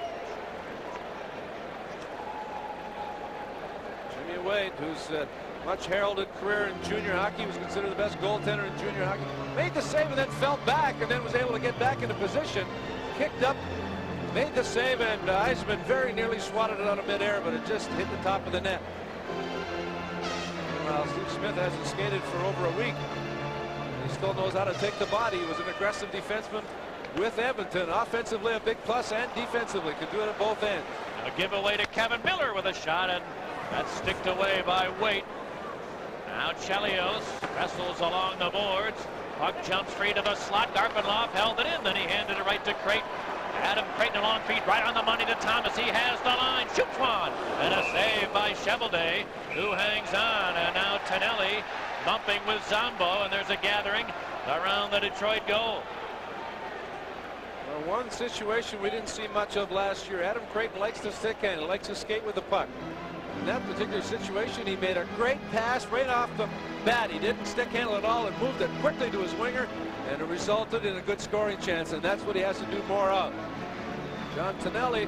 Jimmy Wade, who's much heralded career in junior hockey, was considered the best goaltender in junior hockey, made the save and then fell back and then was able to get back into position, kicked up, made the save, and Yzerman very nearly swatted it out of midair, but it just hit the top of the net. Well, Steve Smith hasn't skated for over a week. He still knows how to take the body. He was an aggressive defenseman with Edmonton. Offensively a big plus, and defensively could do it at both ends. A giveaway to Kevin Miller with a shot, and that's sticked away by Waite. Now Chelios wrestles along the boards. Puck jumps free to the slot. Garpenloff held it in. Then he handed it right to Creighton. Adam Creighton, a long feed right on the money to Thomas. He has the line. Shoots one. And a save by Chevelday, who hangs on. And now Tonelli bumping with Zombo. And there's a gathering around the Detroit goal. One situation we didn't see much of last year. Adam Creighton likes to stick handle, likes to skate with the puck. In that particular situation, he made a great pass right off the bat. He didn't stick handle at all and moved it quickly to his winger, and it resulted in a good scoring chance, and that's what he has to do more of. John Tonelli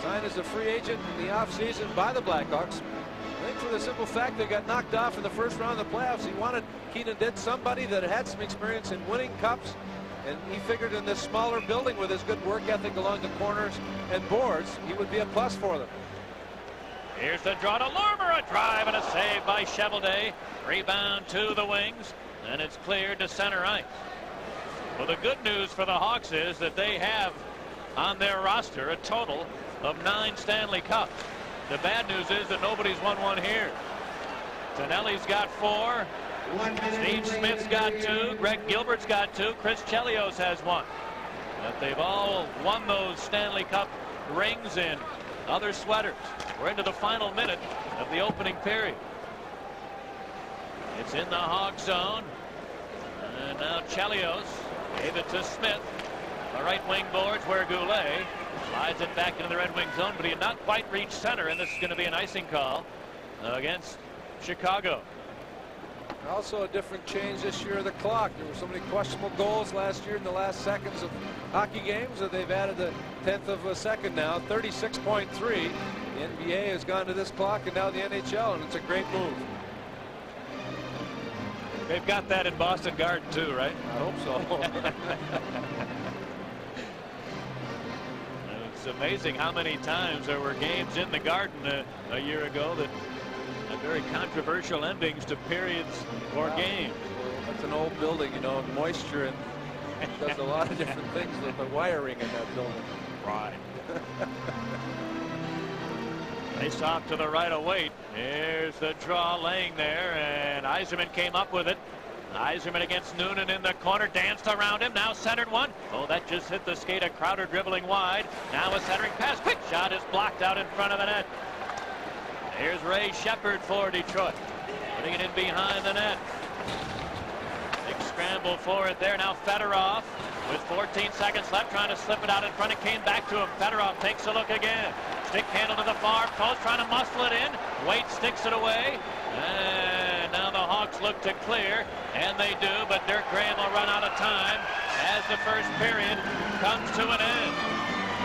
signed as a free agent in the offseason by the Blackhawks. I think for the simple fact they got knocked off in the first round of the playoffs. He wanted, Keenan did, somebody that had some experience in winning cups, and he figured in this smaller building with his good work ethic along the corners and boards, he would be a plus for them. Here's the draw to Larmer, a drive and a save by Cheveldae. Rebound to the wings, and it's cleared to center ice. Well, the good news for the Hawks is that they have on their roster a total of 9 Stanley Cups. The bad news is that nobody's won one here. Tonelli's got 4. Steve Smith's got 2. Greg Gilbert's got 2. Chris Chelios has 1. But they've all won those Stanley Cup rings in other sweaters. We're into the final minute of the opening period. It's in the Hawk zone. And now Chelios gave it to Smith. The right wing boards where Goulet slides it back into the Red Wing zone, but he had not quite reached center, and this is going to be an icing call against Chicago. Also a different change this year of the clock. There were so many questionable goals last year in the last seconds of hockey games that they've added a 1/10 of a second now. 36.3. The NBA has gone to this clock, and now the NHL, and it's a great move. They've got that in Boston Garden too, right? I hope so. It's amazing how many times there were games in the Garden a year ago that had very controversial endings to periods or games. That's an old building, you know, moisture and does a lot of different things with the wiring in that building. Right. Face off to the right of Waite. Here's the draw laying there, and Yzerman came up with it. Yzerman against Noonan in the corner, danced around him, now centered one. Oh, that just hit the skate of Crowder dribbling wide. Now a centering pass, quick shot is blocked out in front of the net. Here's Ray Shepard for Detroit, putting it in behind the net. Big scramble for it there. Now Fedorov with 14 seconds left, trying to slip it out in front. It came back to him. Fedorov takes a look again. Stick handle to the far post, trying to muscle it in. Waite sticks it away. And now the Hawks look to clear, and they do, but Dirk Graham will run out of time as the first period comes to an end.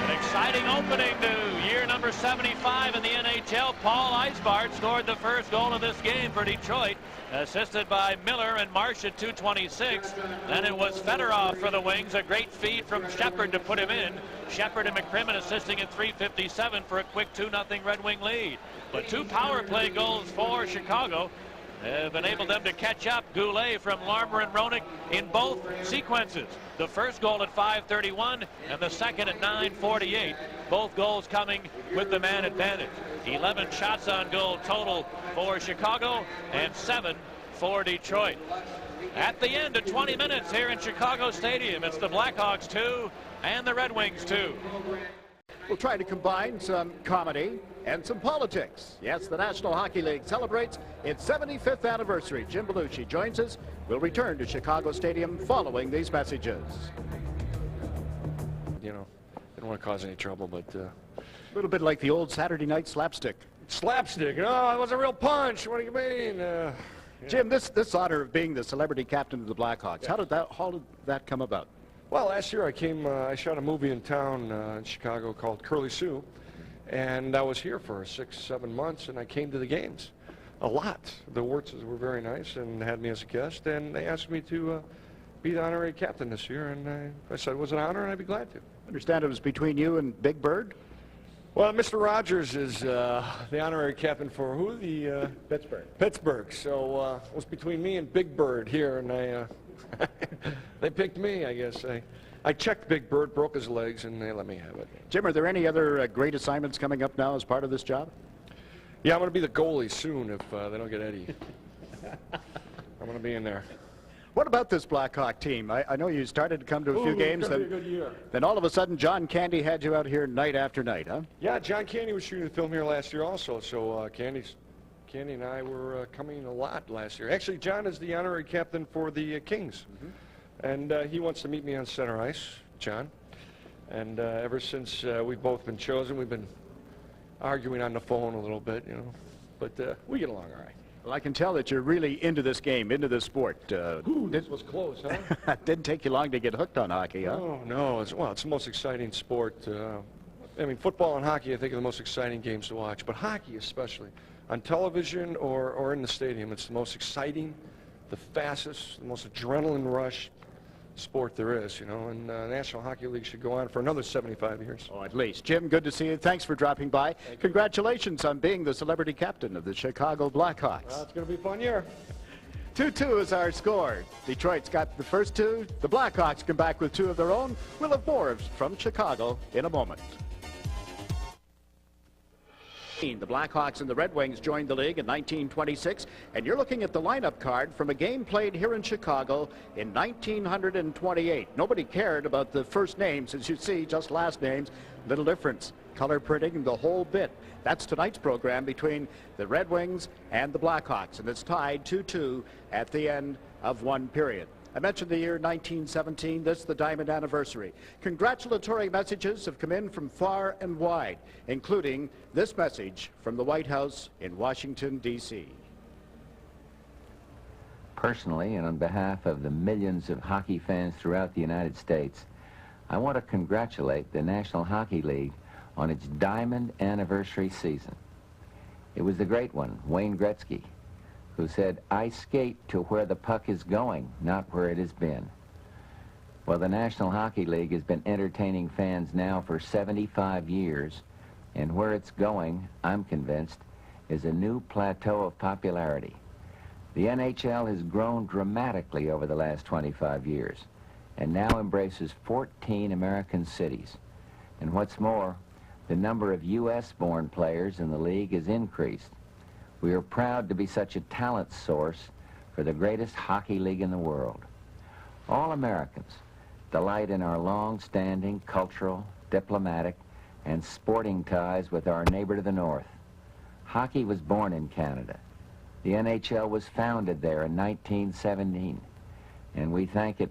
An exciting opening to year number 75 in the NHL. Paul Eisbart scored the first goal of this game for Detroit, assisted by Miller and Marsh at 2:26. Then it was Fedorov for the Wings. A great feed from Shepard to put him in. Shepard and McCrimmon assisting at 3:57 for a quick 2-0 Red Wing lead. But 2 power play goals for Chicago have enabled them to catch up. Goulet from Larmer and Roenick in both sequences. The first goal at 5:31 and the second at 9:48. Both goals coming with the man advantage. 11 shots on goal total for Chicago and 7 for Detroit. At the end of 20 minutes here in Chicago Stadium, it's the Blackhawks 2 and the Red Wings 2. We'll try to combine some comedy and some politics. Yes, the National Hockey League celebrates its 75th anniversary. Jim Belushi joins us. We'll return to Chicago Stadium following these messages. You know, didn't want to cause any trouble, but A little bit like the old Saturday night slapstick. slapstick. Oh, it was a real punch. What do you mean? Jim, this honor of being the celebrity captain of the Blackhawks, Yeah. how did that come about? Well, last year I shot a movie in town in Chicago called Curly Sue, and I was here for 6-7 months, and I came to the games a lot. The Wirtzes were very nice and had me as a guest, and they asked me to be the honorary captain this year, and I said it was an honor, and I'd be glad to. I understand it was between you and Big Bird? Well, Mr. Rogers is the honorary captain for who? The Pittsburgh. Pittsburgh. So it was between me and Big Bird here, and they picked me, I guess. I checked Big Bird, broke his legs, and they let me have it. Jim, are there any other great assignments coming up now as part of this job? Yeah, I'm going to be the goalie soon if they don't get Eddie. I'm going to be in there. What about this Blackhawk team? I know you started to come to a few games. It's going to be a good year. Then all of a sudden, John Candy had you out here night after night, huh? Yeah, John Candy was shooting the film here last year also, so Candy and I were coming a lot last year. Actually, John is the honorary captain for the Kings, and he wants to meet me on center ice, John. And ever since we've both been chosen, we've been arguing on the phone a little bit, you know. But we get along all right. Well, I can tell that you're really into this game, into this sport. This was close, huh? Didn't take you long to get hooked on hockey, huh? Oh, no. It's the most exciting sport. I mean, football and hockey, I think, are the most exciting games to watch. But hockey especially. On television or in the stadium, it's the most exciting, the fastest, the most adrenaline rush sport there is, you know, and the National Hockey League should go on for another 75 years. Oh, at least. Jim, good to see you. Thanks for dropping by. Congratulations on being the celebrity captain of the Chicago Blackhawks. It's going to be a fun year. 2-2 is our score. Detroit's got the first two. The Blackhawks come back with two of their own. We'll have more from Chicago in a moment. The Blackhawks and the Red Wings joined the league in 1926, and you're looking at the lineup card from a game played here in Chicago in 1928. Nobody cared about the first names, as you see, just last names. Little difference. Color printing, the whole bit. That's tonight's program between the Red Wings and the Blackhawks, and it's tied 2-2 at the end of one period. I mentioned the year 1917, this the Diamond Anniversary. Congratulatory messages have come in from far and wide, including this message from the White House in Washington, D.C. Personally, and on behalf of the millions of hockey fans throughout the United States, I want to congratulate the National Hockey League on its Diamond Anniversary season. It was the great one, Wayne Gretzky, who said, "I skate to where the puck is going, not where it has been." Well, the National Hockey League has been entertaining fans now for 75 years, and where it's going, I'm convinced, is a new plateau of popularity. The NHL has grown dramatically over the last 25 years, and now embraces 14 American cities. And what's more, the number of U.S.-born players in the league has increased. We are proud to be such a talent source for the greatest hockey league in the world. All Americans delight in our long-standing cultural, diplomatic, and sporting ties with our neighbor to the north. Hockey was born in Canada. The NHL was founded there in 1917, and we thank it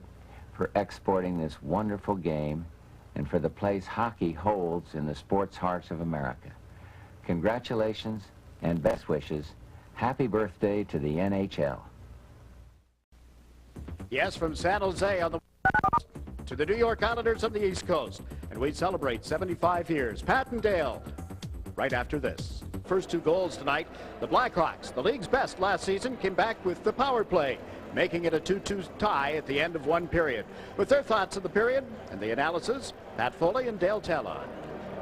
for exporting this wonderful game and for the place hockey holds in the sports hearts of America. Congratulations and best wishes. Happy birthday to the NHL. Yes, from San Jose on the to the New York Islanders on the East Coast. And we celebrate 75 years. Pat and Dale, right after this. First two goals tonight. The Blackhawks, the league's best last season, came back with the power play, making it a 2-2 tie at the end of one period. With their thoughts of the period and the analysis, Pat Foley and Dale Talon.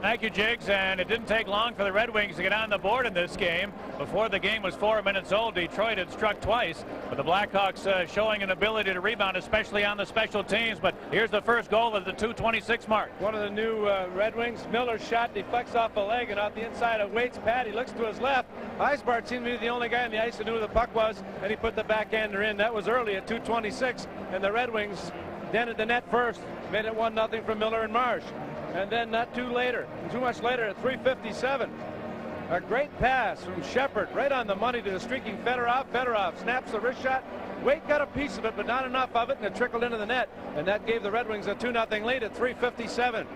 Thank you, Jiggs, and it didn't take long for the Red Wings to get on the board in this game. Before the game was 4 minutes old, Detroit had struck twice, but the Blackhawks showing an ability to rebound, especially on the special teams. But here's the first goal at the 2:26 mark. One of the new Red Wings, Miller's shot deflects off a leg and out the inside of Waite's pad. He looks to his left. Eisbart seemed to be the only guy on the ice who knew who the puck was, and he put the backhander in. That was early at 2:26, and the Red Wings dented the net first, made it 1-0 from Miller and Marsh. And then not too much later at 3:57, a great pass from Shepard right on the money to the streaking Fedorov. Fedorov snaps the wrist shot. Waite got a piece of it, but not enough of it, and it trickled into the net. And that gave the Red Wings a 2-0 lead at 3:57.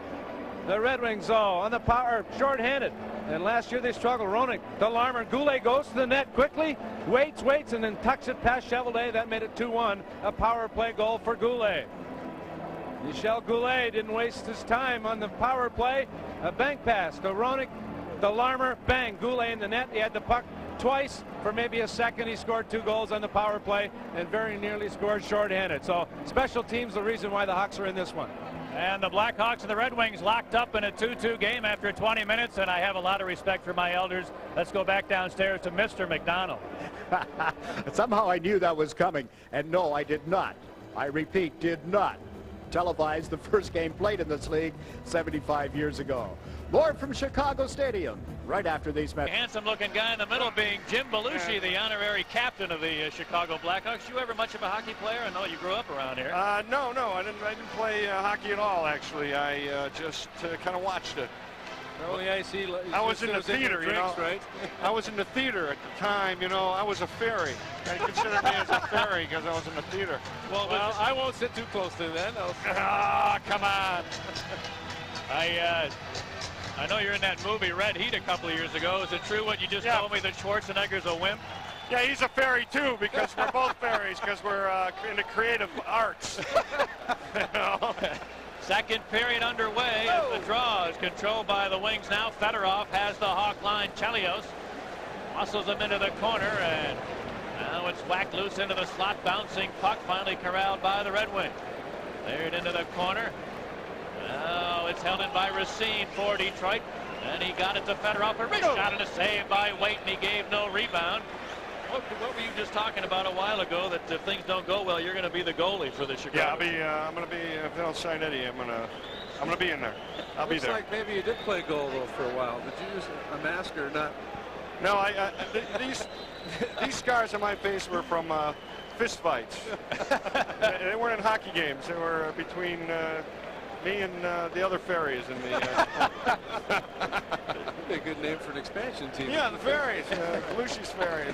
The Red Wings, on the power, short-handed. And last year they struggled. Roenick, Delarmer, Goulet goes to the net quickly, waits, and then tucks it past Chevalier. That made it 2-1, a power play goal for Goulet. Michel Goulet didn't waste his time on the power play. A bank pass to Roenick, Delarmer, bang, Goulet in the net. He had the puck twice for maybe a second. He scored 2 goals on the power play and very nearly scored shorthanded. So special teams the reason why the Hawks are in this one. And the Blackhawks and the Red Wings locked up in a 2-2 game after 20 minutes, and I have a lot of respect for my elders. Let's go back downstairs to Mr. McDonald. Somehow I knew that was coming, and no, I did not. I repeat, did not televised the first game played in this league 75 years ago. More from Chicago Stadium right after these matches. Handsome-looking guy in the middle being Jim Belushi, the honorary captain of the Chicago Blackhawks. You ever much of a hockey player? I know you grew up around here. No, I didn't play hockey at all, actually. I just kind of watched it. I was in the theater, you know. Right? I was in the theater at the time, you know. I was a fairy. They consider me as a fairy because I was in the theater. Well, I won't sit too close to then. Ah, come on. I know you're in that movie Red Heat a couple of years ago. Is it true what you just told me that Schwarzenegger's a wimp? Yeah, he's a fairy too, because we're both fairies, because we're into creative arts. You know? Second period underway as the draw is controlled by the Wings now. Fedorov has the Hawk line. Chelios muscles him into the corner, and now it's whacked loose into the slot. Bouncing puck finally corralled by the Red Wings. Cleared into the corner. Now it's held in by Racine for Detroit. And he got it to Fedorov. A wrist shot and a save by Waite, and he gave no rebound. What were you just talking about a while ago, that if things don't go well, you're going to be the goalie for the Chicago? Yeah, I'm going to be, if they don't sign Eddie, I'm going to be in there. I'll be there. Looks like maybe you did play goal, though, for a while. Did you use a mask or not? No, these scars on my face were from fist fights. They weren't in hockey games. They were between me and the other fairies in the. That'd be a good name for an expansion team. Yeah, the fairies, Belushi's fairies.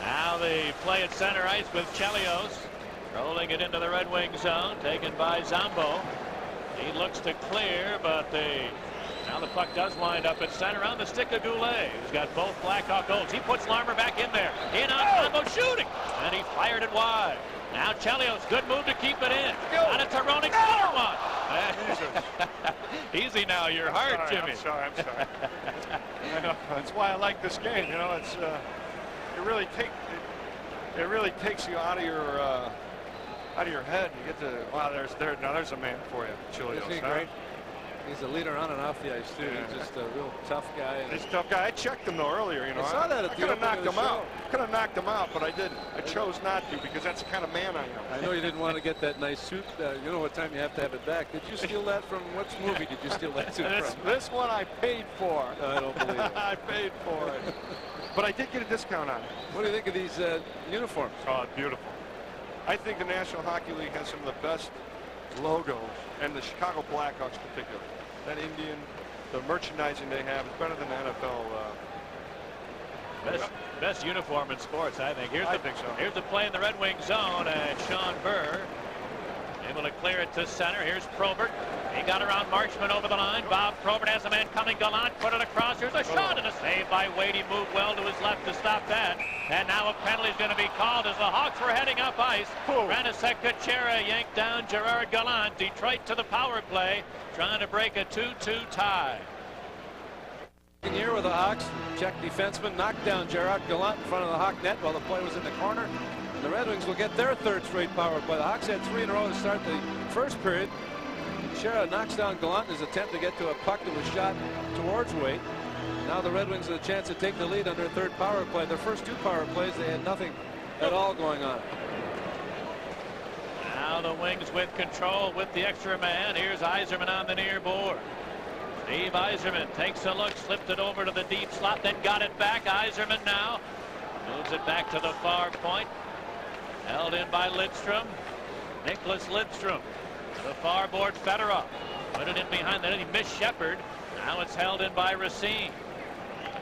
Now they play at center ice with Chelios, rolling it into the Red Wing zone, taken by Zombo. He looks to clear, but now the puck does wind up at center on the stick of Goulet, who's got both Blackhawk goals. He puts Larmer back in there. In on Zombo, shooting, and he fired it wide. Now Chelios, good move to keep it in. On a Tyrone, another one. Easy now, you're hard, Jimmy. I'm sorry. I know, that's why I like this game. You know, it's it really takes you out of your head. You get to, wow, there's a man for you, Chelios. Isn't he great? He's a leader on and off the ice too. Yeah. He's just a real tough guy. He's a tough guy. I checked him though earlier. You know, I saw that at I the could have opening knocked of the him out. show. Could have knocked him out, but I didn't. I chose not to because that's the kind of man I am. I know you didn't want to get that nice suit. You know what time you have to have it back. Did you steal that from which movie did you steal that suit from? This one I paid for. No, I don't believe it. I paid for it. But I did get a discount on it. What do you think of these uniforms? Oh, beautiful. I think the National Hockey League has some of the best logos, and the Chicago Blackhawks in particular. That Indian, the merchandising they have is better than the NFL. Best uniform in sports, I think. I think so. Here's the play in the Red Wing zone, and Sean Burr able to clear it to center. Here's Probert. He got around Marchman over the line. Bob Probert has a man coming. Gallant put it across. Here's a shot and a save by Wade. He moved well to his left to stop that. And now a penalty is going to be called as the Hawks were heading up ice. Ranasek Kuchera yanked down Gerard Gallant. Detroit to the power play, trying to break a 2-2 tie. Year with the Hawks, Czech defenseman knocked down Gerard Gallant in front of the Hawk net while the play was in the corner. The Red Wings will get their third straight power play. The Hawks had 3 in a row to start the first period. Kuchera knocks down Gallant in his attempt to get to a puck that was shot towards Waite. Now the Red Wings have a chance to take the lead under a third power play. Their first 2 power plays, they had nothing at all going on. Now the Wings with control with the extra man. Here's Yzerman on the near board. Steve Yzerman takes a look, slipped it over to the deep slot, then got it back. Yzerman now moves it back to the far point. Held in by Lidstrom. Nicholas Lidstrom to the far board. Fedorov put it in behind that. He missed Shepard. Now it's held in by Racine.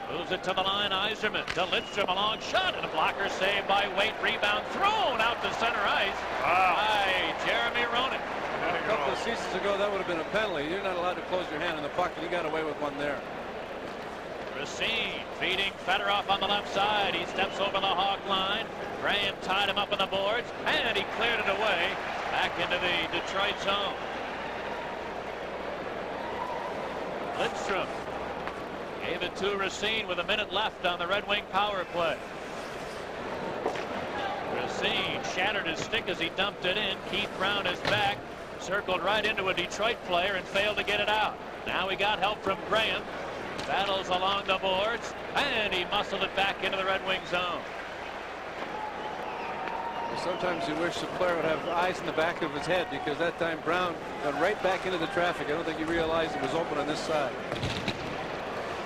Moves it to the line. Yzerman to Lidstrom. A long shot and a blocker save by Waite. Rebound thrown out to center ice by Jeremy Roenick. A couple of seasons ago, that would have been a penalty. You're not allowed to close your hand on the puck, and he got away with one there. Racine feeding Fedorov on the left side. He steps over the Hawk line. Graham tied him up on the boards, and he cleared it away back into the Detroit zone. Lidstrom gave it to Racine with a minute left on the Red Wing power play. Racine shattered his stick as he dumped it in. Keith Brown is back, circled right into a Detroit player and failed to get it out. Now he got help from Graham. Battles along the boards, and he muscled it back into the Red Wing zone. Sometimes you wish the player would have eyes in the back of his head, because that time Brown went right back into the traffic. I don't think he realized it was open on this side.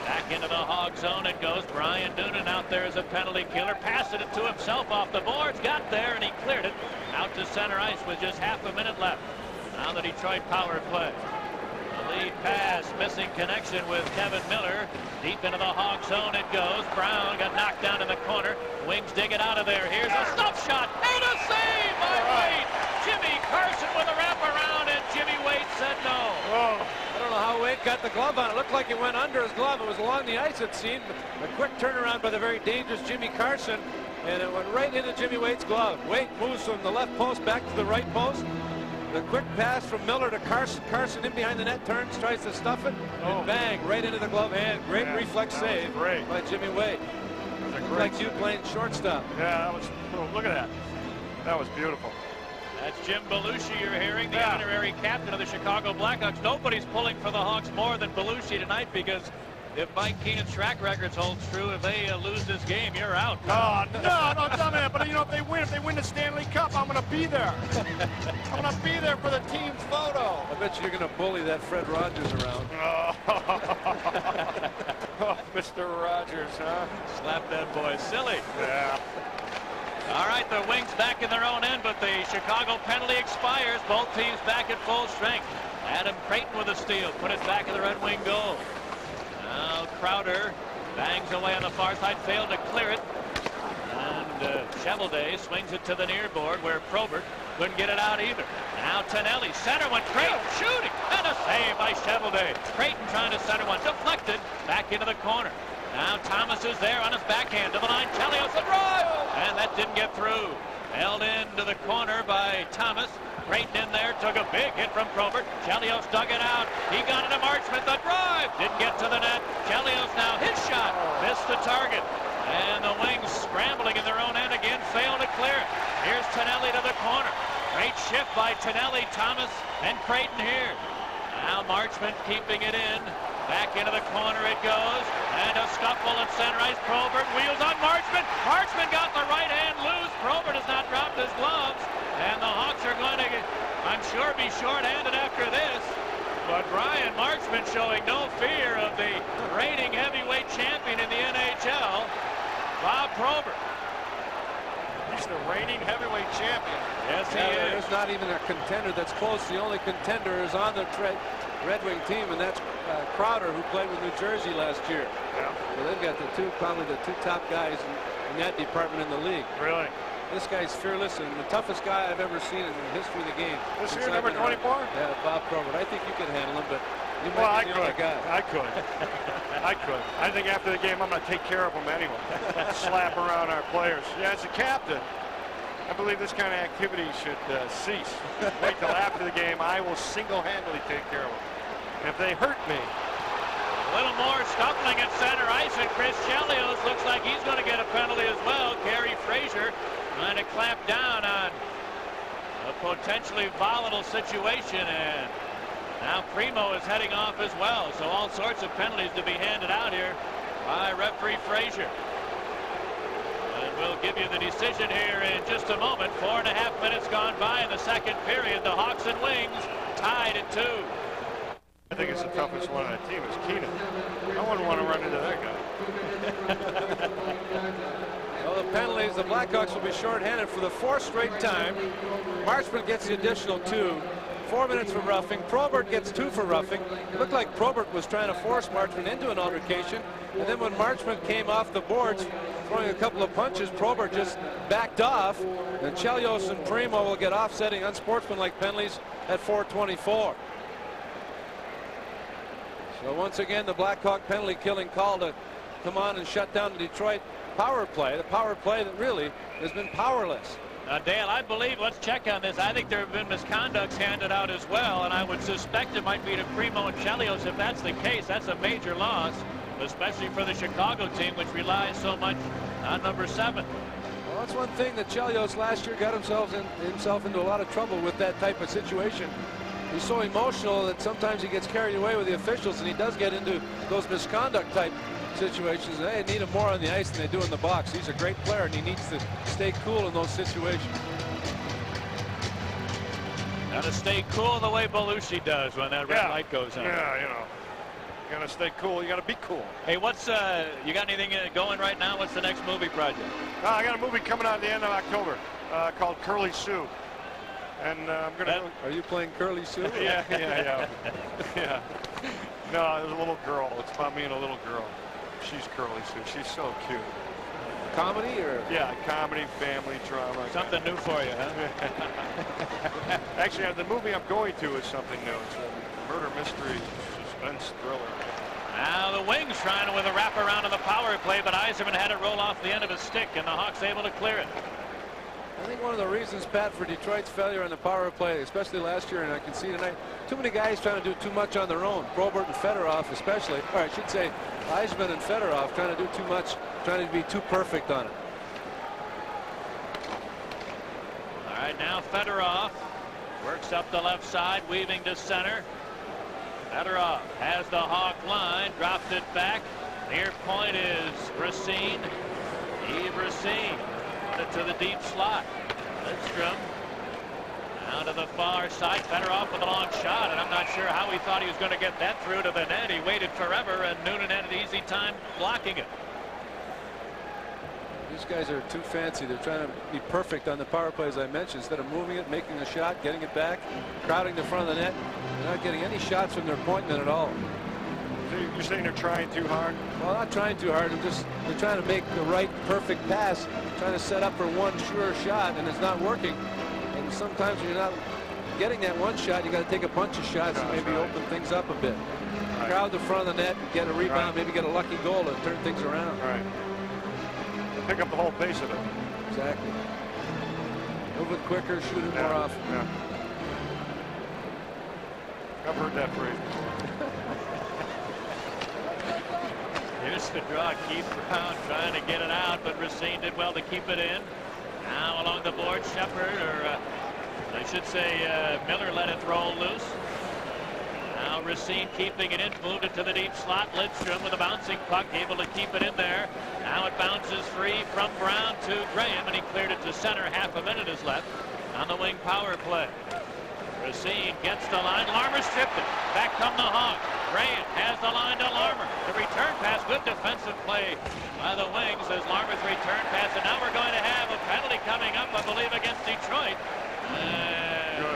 Back into the Hog zone it goes. Brian Noonan out there as a penalty killer. Passing it to himself off the boards. Got there, and he cleared it out to center ice with just half a minute left. Now the Detroit power play. Lead pass, missing connection with Kevin Miller. Deep into the Hawk zone it goes. Brown got knocked down in the corner. Wings dig it out of there. Here's a stop shot and a save by Waite. Jimmy Carson with a wraparound, and Jimmy Waite said no. Oh, I don't know how Wade got the glove on. It looked like it went under his glove. It was along the ice, it seemed. A quick turnaround by the very dangerous Jimmy Carson, and it went right into Jimmy Wade's glove. Wade moves from the left post back to the right post. The quick pass from Miller to Carson. Carson in behind the net, turns, tries to stuff it, and bang, right into the glove hand. Great reflex save by Jimmy Wade. Like you playing shortstop. Yeah, that was, look at that. That was beautiful. That's Jim Belushi you're hearing, the honorary captain of the Chicago Blackhawks. Nobody's pulling for the Hawks more than Belushi tonight, because if Mike Keenan's track records holds true, if they lose this game, you're out. Oh, no, dumbass. But, you know, if they win the Stanley Cup, I'm going to be there. I'm going to be there for the team's photo. I bet you're going to bully that Fred Rogers around. Oh, Mr. Rogers, huh? Slap that boy silly. Yeah. All right, the Wings back in their own end, but the Chicago penalty expires. Both teams back at full strength. Adam Creighton with a steal. Put it back in the Red Wing goal. Now Crowder bangs away on the far side, failed to clear it. And Cheveldae swings it to the near board where Probert couldn't get it out either. Now Tonelli, center one, Creighton shooting, and a save by Cheveldae. Creighton trying to center one, deflected, back into the corner. Now Thomas is there on his backhand to the line. Chelios a drive, and that didn't get through. Held into the corner by Thomas. Creighton in there, took a big hit from Probert. Chelios dug it out. He got it to Marchment. The drive didn't get to the net. Chelios now, his shot missed the target. And the Wings scrambling in their own end again, failed to clear it. Here's Tonelli to the corner. Great shift by Tonelli, Thomas, and Creighton here. Now Marchment keeping it in. Back into the corner it goes. And a scuffle at center ice. Probert wheels on Marchment. Marchment got the right hand loose. Probert has not dropped his gloves. And the Hawks are going to, I'm sure, be short-handed after this. But Brian Marchment showing no fear of the reigning heavyweight champion in the NHL, Bob Probert. He's the reigning heavyweight champion. Yes, he is. There's not even a contender that's close. The only contender is on the Red Wing team, and that's Crowder, who played with New Jersey last year. Yeah. So they've got probably the two top guys in that department in the league. Really? This guy's fearless and the toughest guy I've ever seen in the history of the game. This year, number 24? Yeah, Bob Probert. I think you could handle him, but you Well, might be the other guy. I could. I could. I think after the game, I'm going to take care of him anyway. Slap around our players. Yeah, as a captain, I believe this kind of activity should cease. Wait till after the game. I will single-handedly take care of them. And if they hurt me. A little more scuffling at center ice, and Chris Chelios looks like he's going to get a penalty as well. Gary Frazier trying to clamp down on a potentially volatile situation, and now Primo is heading off as well. So all sorts of penalties to be handed out here by referee Frazier. And we'll give you the decision here in just a moment. 4.5 minutes gone by in the second period. The Hawks and Wings tied at 2. I think it's the toughest one on the team is Keenan. I wouldn't want to run into that guy. Well, the penalties, the Blackhawks will be shorthanded for the 4th straight time. Marchment gets the additional 2. 4 minutes for roughing. Probert gets 2 for roughing. It looked like Probert was trying to force Marchment into an altercation. And then when Marchment came off the boards, throwing a couple of punches, Probert just backed off. And Chelios and Primo will get offsetting unsportsmanlike penalties at 4:24. So once again, the Blackhawk penalty killing call to come on and shut down the Detroit power play. The power play that really has been powerless. Dale, I believe, let's check on this. I think there have been misconducts handed out as well, and I would suspect it might be to Primo and Chelios. If that's the case, that's a major loss, especially for the Chicago team, which relies so much on number 7. Well, that's one thing that Chelios last year got himself into a lot of trouble with that type of situation. He's so emotional that sometimes he gets carried away with the officials, and he does get into those misconduct type situations. They need him more on the ice than they do in the box. He's a great player, and he needs to stay cool in those situations. Got to stay cool the way Belushi does when that red light goes on. Yeah, you know. You got to stay cool. You got to be cool. Hey, what's you got anything going right now? What's the next movie project? I got a movie coming out at the end of October called Curly Sue. And I'm gonna. Are you playing Curly Sue? Yeah. Yeah. No, there's a little girl. It's about me and a little girl. She's Curly Sue. She's so cute. comedy or? Yeah, comedy, family, drama. Something new for you, huh? Actually, the movie I'm going to is something new. It's a murder mystery suspense thriller. Now the Wings trying with a wraparound on the power play, but Yzerman had it roll off the end of his stick, and the Hawks able to clear it. I think one of the reasons, Pat, for Detroit's failure on the power play, especially last year, and I can see tonight, too many guys trying to do too much on their own. Probert and Fedorov especially, or I should say Yzerman and Fedorov trying to do too much, trying to be too perfect on it. All right, now Fedorov works up the left side, weaving to center. Fedorov has the Hawk line, dropped it back. Near point is Racine. Yves Racine put it to the deep slot. Lidstrom down to the far side. Fedorov with a long shot, and I'm not sure how he thought he was going to get that through to the net. He waited forever, and Noonan had an easy time blocking it. These guys are too fancy. They're trying to be perfect on the power play, as I mentioned. Instead of moving it, making a shot, getting it back, crowding the front of the net, they're not getting any shots from their point net at all. So you're saying they're trying too hard? Well, not trying too hard. They're trying to make the right, perfect pass, trying to set up for one sure shot, and it's not working. And sometimes when you're not getting that one shot, you got to take a bunch of shots and maybe open things up a bit. Right. Crowd the front of the net, get a rebound, maybe get a lucky goal to turn things around. Right. Pick up the whole pace of it. Exactly. Move it quicker, shoot it more often. Yeah. I've heard that phrase. Here's the draw. Keith Brown trying to get it out, but Racine did well to keep it in. Now along the board, Shepard, or I should say Miller, let it roll loose. Now Racine keeping it in, moved it to the deep slot. Lidstrom with a bouncing puck, able to keep it in there. Now it bounces free from Brown to Graham, and he cleared it to center. Half a minute is left on the wing power play. Racine gets the line. Larmer stripped it. Back come the Hawks. Graham has the line to Larmer. The return pass, good defensive play by the Wings as Larmer's return pass. And now we're going to have a penalty coming up, I believe, against Detroit.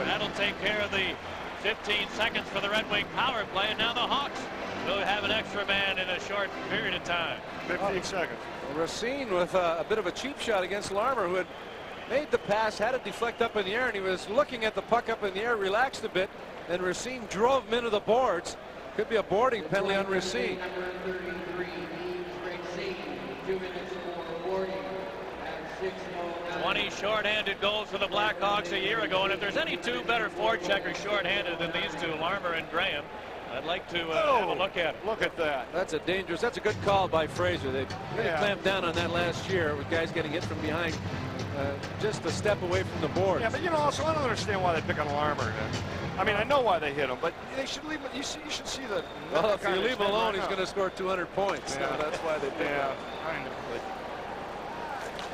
That'll take care of the 15 seconds for the Red Wing power play, and now the Hawks will have an extra man in a short period of time. 15 seconds. Racine with a bit of a cheap shot against Larmer, who had made the pass, had it deflect up in the air, and he was looking at the puck up in the air, relaxed a bit, and Racine drove him into the boards. Could be a boarding penalty on Racine. 20 shorthanded goals for the Blackhawks a year ago, and if there's any two better forecheckers shorthanded than these two, Larmer and Graham, I'd like to have a look at it. Look at that. That's a good call by Fraser. They really clamped down on that last year with guys getting hit from behind, just a step away from the board. Yeah, but you know, also I don't understand why they pick on Larmer. I mean, I know why they hit him, but they should leave him. You should see the. Well, if you leave him alone, he's going to score 200 points. Yeah. So that's why they pick him. I know.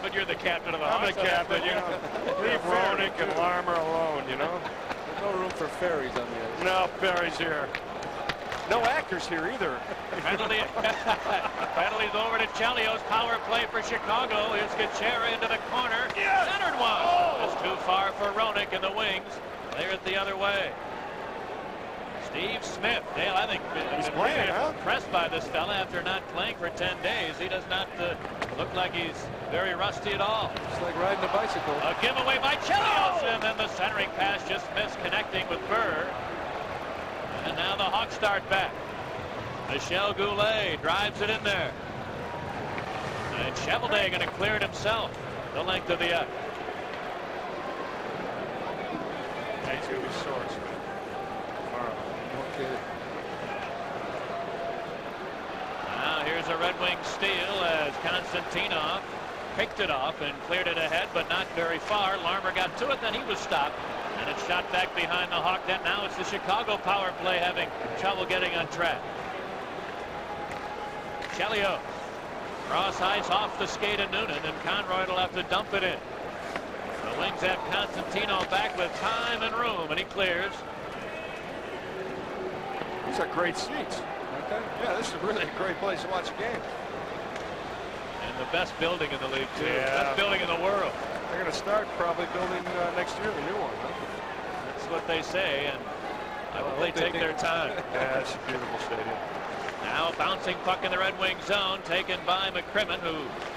But you're the captain of the I'm Hawks. the captain. You know, leave Ronick and Larmer alone. You know. There's no room for fairies on the ice. No fairies here. No actors here either. Penalty's over to Chelios. Power play for Chicago. Here's Gachera into the corner. Yes! Centered one. That's too far for Ronick and the Wings. Clear it the other way. Steve Smith. Dale, I think he's playing, impressed by this fella after not playing for 10 days. He does not look like he's very rusty at all. It's like riding a bicycle. A giveaway by Chelios, and then the centering pass just missed connecting with Burr. And now the Hawks start back. Michel Goulet drives it in there. And Cheveldae going to clear it himself the length of the ice. He's going to be sore. Okay. Now here's a Red Wing steal as Konstantinov picked it off and cleared it ahead, but not very far. Larmer got to it, then he was stopped. And it's shot back behind the Hawk net. Now it's the Chicago power play having trouble getting on track. Chelios. Cross ice off the skate of Noonan, and Conroy will have to dump it in. The Wings have Konstantinov back with time and room, and he clears. These are great seats. Okay. Yeah, this is really a great place to watch a game. And the best building in the league, too. Yeah. Best building in the world. They're going to start probably building next year, the new one. Huh? That's what they say, and I hope they take their time. Yeah, it's a beautiful stadium. Now bouncing puck in the Red Wing zone, taken by McCrimmon, who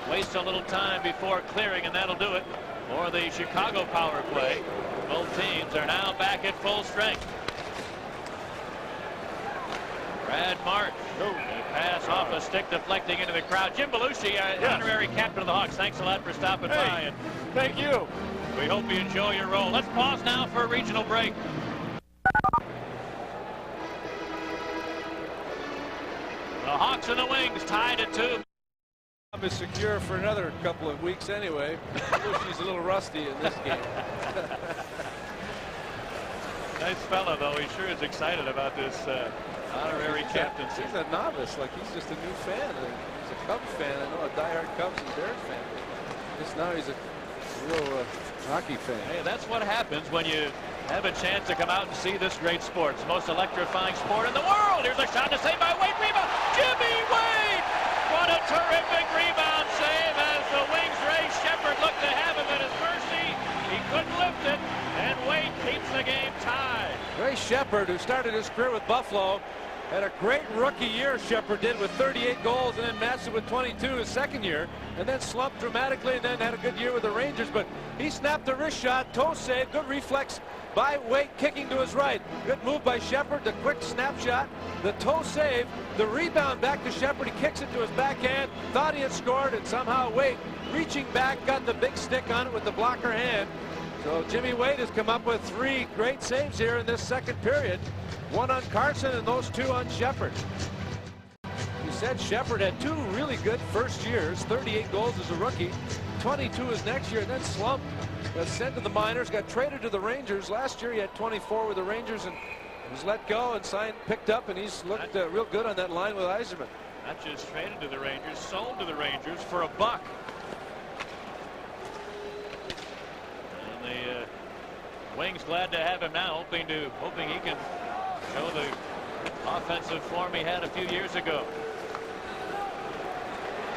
wastes a little time before clearing, and that'll do it for the Chicago power play. Both teams are now back at full strength. Brad March, pass off a stick deflecting into the crowd. Jim Belushi, honorary captain of the Hawks, thanks a lot for stopping by. And thank you. We hope you enjoy your role. Let's pause now for a regional break. The Hawks and the Wings tied at 2. Is secure for another couple of weeks anyway. Belushi's a little rusty in this game. Nice fella, though. He sure is excited about this honorary captaincy. He's a novice, like he's just a new fan. He's a Cubs fan. I know, a diehard Cubs and Bears fan. Just now he's a real hockey fan. Hey, that's what happens when you have a chance to come out and see this great sport. It's the most electrifying sport in the world. Here's a shot to save by Wade. Rebound. Jimmy Wade! What a terrific rebound save as the Wings' Ray Shepherd looked to have him at his mercy. He couldn't lift it, and Wade keeps the game tied. Ray Shepherd, who started his career with Buffalo, had a great rookie year. Shepherd did with 38 goals, and then matched it with 22 his second year, and then slumped dramatically, and then had a good year with the Rangers. But he snapped the wrist shot, toe save, good reflex by Wade, kicking to his right. Good move by Shepherd, the quick snapshot, the toe save, the rebound back to Shepherd. He kicks it to his backhand, thought he had scored, and somehow Wade, reaching back, got the big stick on it with the blocker hand. So Jimmy Wade has come up with 3 great saves here in this second period. 1 on Carson and those 2 on Shepherd. You said Shepherd had 2 really good first years, 38 goals as a rookie, 22 his next year, and then slumped. Got sent to the minors, got traded to the Rangers. Last year he had 24 with the Rangers and was let go and signed, picked up, and he's looked real good on that line with Yzerman. Not just traded to the Rangers, sold to the Rangers for $1. And the Wings glad to have him now, hoping he can show the offensive form he had a few years ago.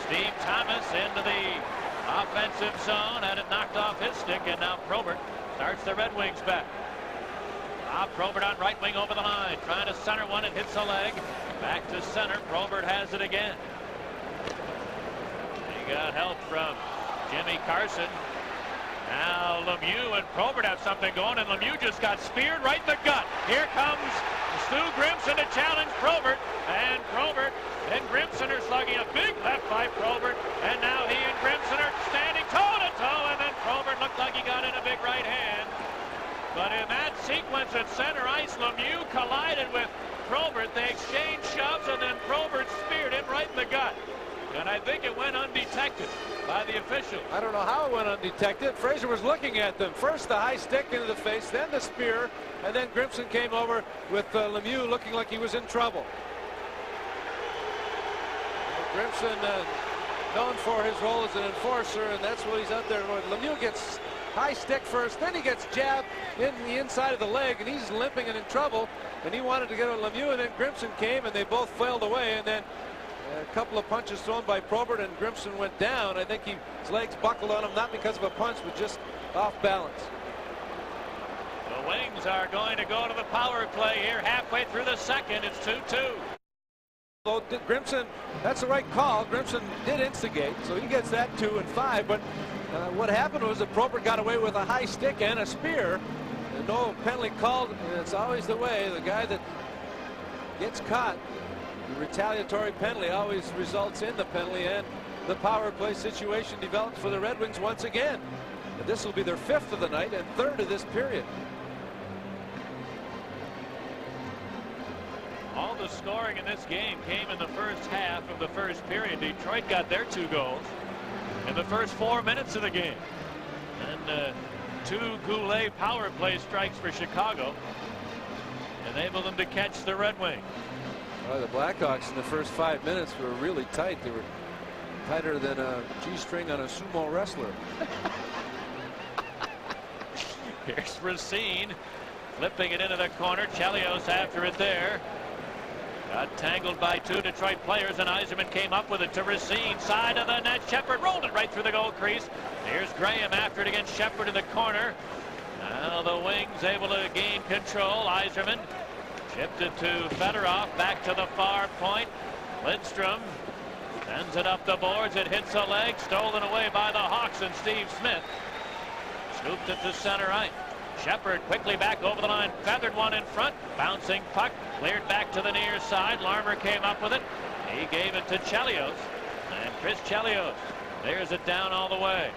Steve Thomas into the offensive zone, had it knocked off his stick, and now Probert starts the Red Wings back. Probert on right wing over the line, trying to center one, it hits the leg. Back to center, Probert has it again. He got help from Jimmy Carson. Now Lemieux and Probert have something going, and Lemieux just got speared right in the gut. Here comes Stu Grimson to challenge Probert, and Probert and Grimson are slugging a big left by Probert, and now he and Grimson are standing toe-to-toe, and then Probert looked like he got in a big right hand. But in that sequence at center ice, Lemieux collided with Probert. They exchanged shoves, and then Probert speared him right in the gut. And I think it went undetected by the official. I don't know how it went undetected. Fraser was looking at them. First the high stick into the face, then the spear, and then Grimson came over with Lemieux looking like he was in trouble. Grimson known for his role as an enforcer, and that's what he's out there. Lemieux gets high stick first, then he gets jabbed in the inside of the leg, and he's limping and in trouble, and he wanted to get at Lemieux, and then Grimson came, and they both flailed away, and then a couple of punches thrown by Probert, and Grimson went down. I think his legs buckled on him, not because of a punch, but just off balance. The Wings are going to go to the power play here halfway through the second. It's 2-2. Well, Grimson, that's the right call. Grimson did instigate, so he gets that 2 and 5. But what happened was that Probert got away with a high stick and a spear. And no penalty called. And it's always the way. The guy that gets caught, the retaliatory penalty always results in the penalty, and the power play situation develops for the Red Wings once again. And this will be their 5th of the night and 3rd of this period. All the scoring in this game came in the first half of the first period. Detroit got their 2 goals in the first 4 minutes of the game. And 2 Goulet power play strikes for Chicago enabled them to catch the Red Wings. Well, the Blackhawks in the first 5 minutes were really tight. They were tighter than a G-string on a sumo wrestler. Here's Racine flipping it into the corner. Chelios after it there. Got tangled by 2 Detroit players, and Yzerman came up with it to Racine. Side of the net. Shepherd rolled it right through the goal crease. Here's Graham after it against Shepherd in the corner. Now the Wings able to gain control. Yzerman chipped it to Fedorov, back to the far point. Lidstrom sends it up the boards. It hits a leg. Stolen away by the Hawks and Steve Smith. Scooped it to center right. Shepard quickly back over the line. Feathered one in front. Bouncing puck. Cleared back to the near side. Larmer came up with it. He gave it to Chelios. And Chris Chelios there's it down all the way.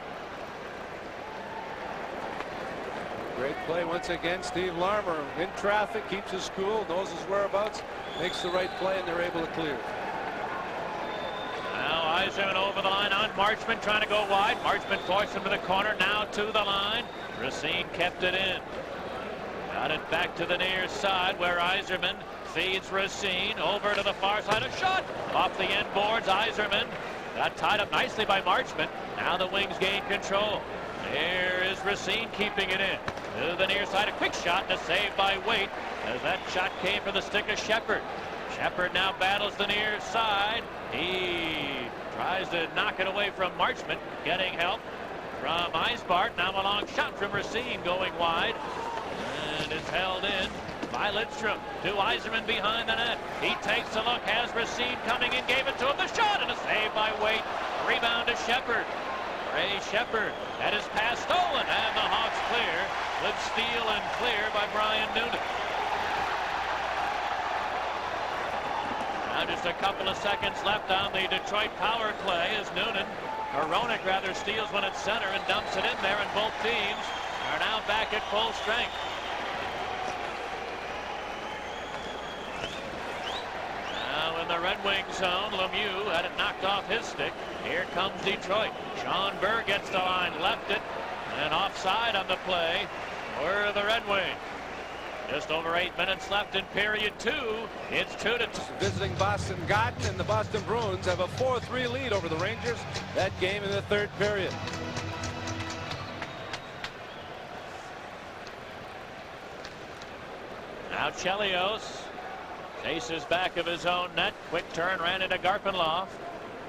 Great play once again. Steve Larmer in traffic, keeps his cool, knows his whereabouts, makes the right play, and they're able to clear. Now Yzerman over the line on Marchment, trying to go wide. Marchment forced him to the corner. Now to the line. Racine kept it in. Got it back to the near side where Yzerman feeds Racine over to the far side. A shot off the end boards. Yzerman got tied up nicely by Marchment. Now the Wings gain control. Here is Racine keeping it in. To the near side, a quick shot and a save by Waite as that shot came for the stick of Shepard. Shepard now battles the near side. He tries to knock it away from Marchment, getting help from Eisbart. Now a long shot from Racine going wide, and it's held in by Lidstrom. To Yzerman behind the net. He takes a look, has Racine coming in, gave it to him. The shot and a save by Waite. Rebound to Shepard. Ray Shepard had his pass stolen, and the Hawks clear. Good steal and clear by Brian Noonan. Now just a couple of seconds left on the Detroit power play as Noonan, or Roenick rather, steals one at center and dumps it in there, and both teams are now back at full strength. Now in the Red Wing zone, Lemieux had it knocked off his stick. Here comes Detroit. Sean Burr gets the line, left it, and offside on the play for the Red Wings. Just over 8 minutes left in period 2. It's 2-2. Visiting Boston Garden, and the Boston Bruins have a 4-3 lead over the Rangers. That game in the third period. Now Chelios chases back of his own net. Quick turn, ran into Garpenloff.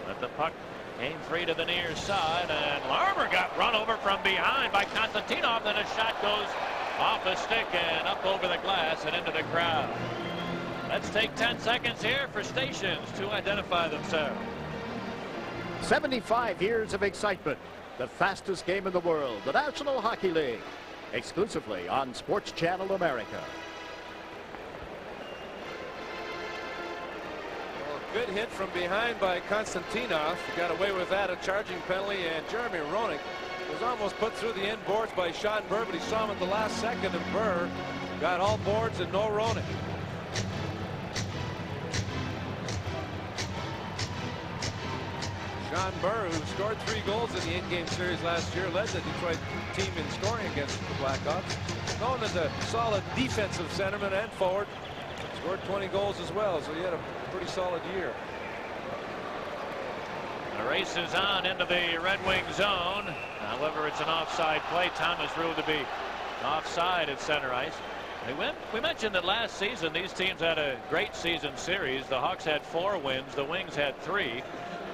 But the puck came free to the near side, and Larmer got run over from behind by Konstantinov. Then a shot goes off a stick and up over the glass and into the crowd. Let's take 10 seconds here for stations to identify themselves. 75 years of excitement. The fastest game in the world, the National Hockey League. Exclusively on Sports Channel America. Good hit from behind by Konstantinov. Got away with that, a charging penalty, and Jeremy Roenick was almost put through the end boards by Sean Burr, but he saw him at the last second, and Burr got all boards and no Roenick. Sean Burr, who scored 3 goals in the 8-game series last year, led the Detroit team in scoring against the Blackhawks. Known as a solid defensive centerman and forward. Scored 20 goals as well, so he had a pretty solid year. The race is on into the Red Wing zone. However, it's an offside play. Thomas ruled to be offside at center ice. We mentioned that last season these teams had a great season series. The Hawks had 4 wins. The Wings had 3.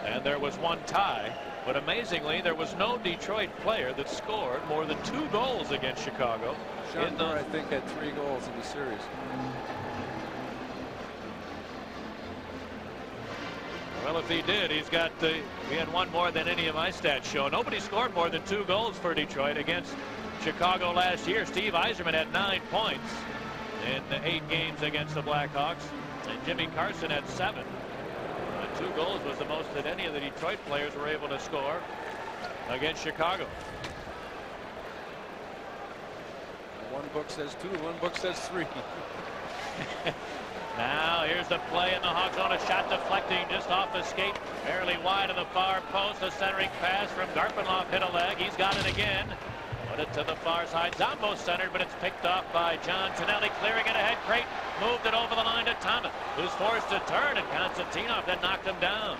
And there was 1 tie. But amazingly, there was no Detroit player that scored more than 2 goals against Chicago. Sean Burr, I think, had 3 goals in the series. Well, if he did, he had 1 more than any of my stats show. Nobody scored more than 2 goals for Detroit against Chicago last year. Steve Yzerman had 9 points in the 8 games against the Blackhawks, and Jimmy Carson had 7. 2 goals was the most that any of the Detroit players were able to score against Chicago. One book says 2, one book says 3. Now here's the play in the Hawks on a shot deflecting just off the skate, fairly wide of the far post. A centering pass from Garpenloff hit a leg. He's got it again. Put it to the far side. Zombo centered, but it's picked off by John Tonelli, clearing it ahead. Crate moved it over the line to Thomas, who's forced to turn, and Konstantinov then knocked him down.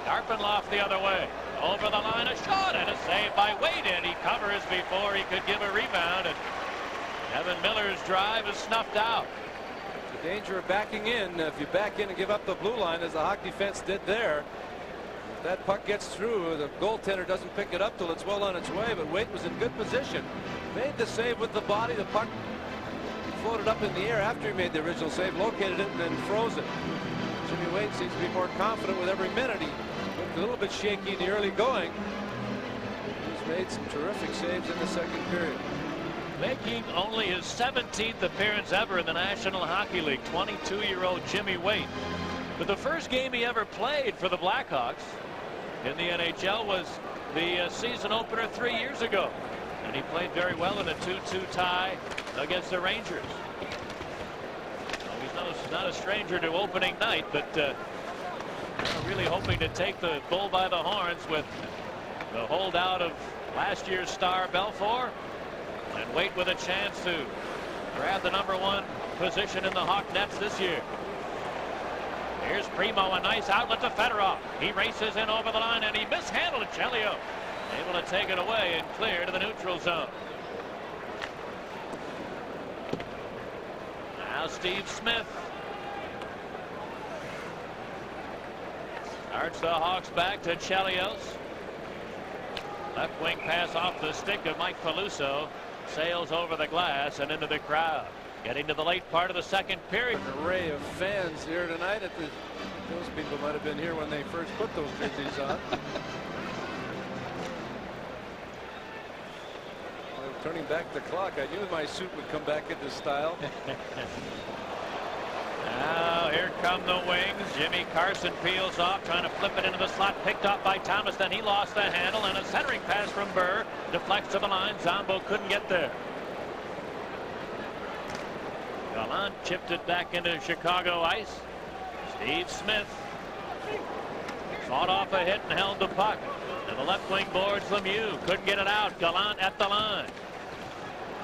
Garpenloff the other way. Over the line, a shot and a save by Waite, and he covers before he could give a rebound, and Evan Miller's drive is snuffed out. The danger of backing in. If you back in and give up the blue line, as the Hawk defense did there, if that puck gets through, the goaltender doesn't pick it up till it's well on its way, but Waite was in good position. Made the save with the body. The puck floated up in the air after he made the original save, located it, and then froze it. Jimmy Waite seems to be more confident with every minute. He looked a little bit shaky in the early going. He's made some terrific saves in the second period. Making only his 17th appearance ever in the National Hockey League, 22-year-old Jimmy Waite. But the first game he ever played for the Blackhawks in the NHL was the season opener 3 years ago. And he played very well in a 2-2 tie against the Rangers. Well, he's not a stranger to opening night, but really hoping to take the bull by the horns with the holdout of last year's star Belfour, and Waite with a chance to grab the #1 position in the Hawk nets this year. Here's Primo, a nice outlet to Fedorov. He races in over the line, and he mishandled Chelios. Able to take it away and clear to the neutral zone. Now Steve Smith starts the Hawks back to Chelios. Left wing pass off the stick of Mike Peluso. Sails over the glass and into the crowd. Getting to the late part of the second period. An array of fans here tonight. Those people might have been here when they first put those jerseys on. Turning back the clock, I knew my suit would come back into style. Now here come the wings. Jimmy Carson peels off, trying to flip it into the slot, picked up by Thomas. Then he lost the handle, and a centering pass from Burr deflects to the line. Zombo couldn't get there. Gallant chipped it back into Chicago ice. Steve Smith fought off a hit and held the puck. And the left wing boards Lemieux. Couldn't get it out. Gallant at the line.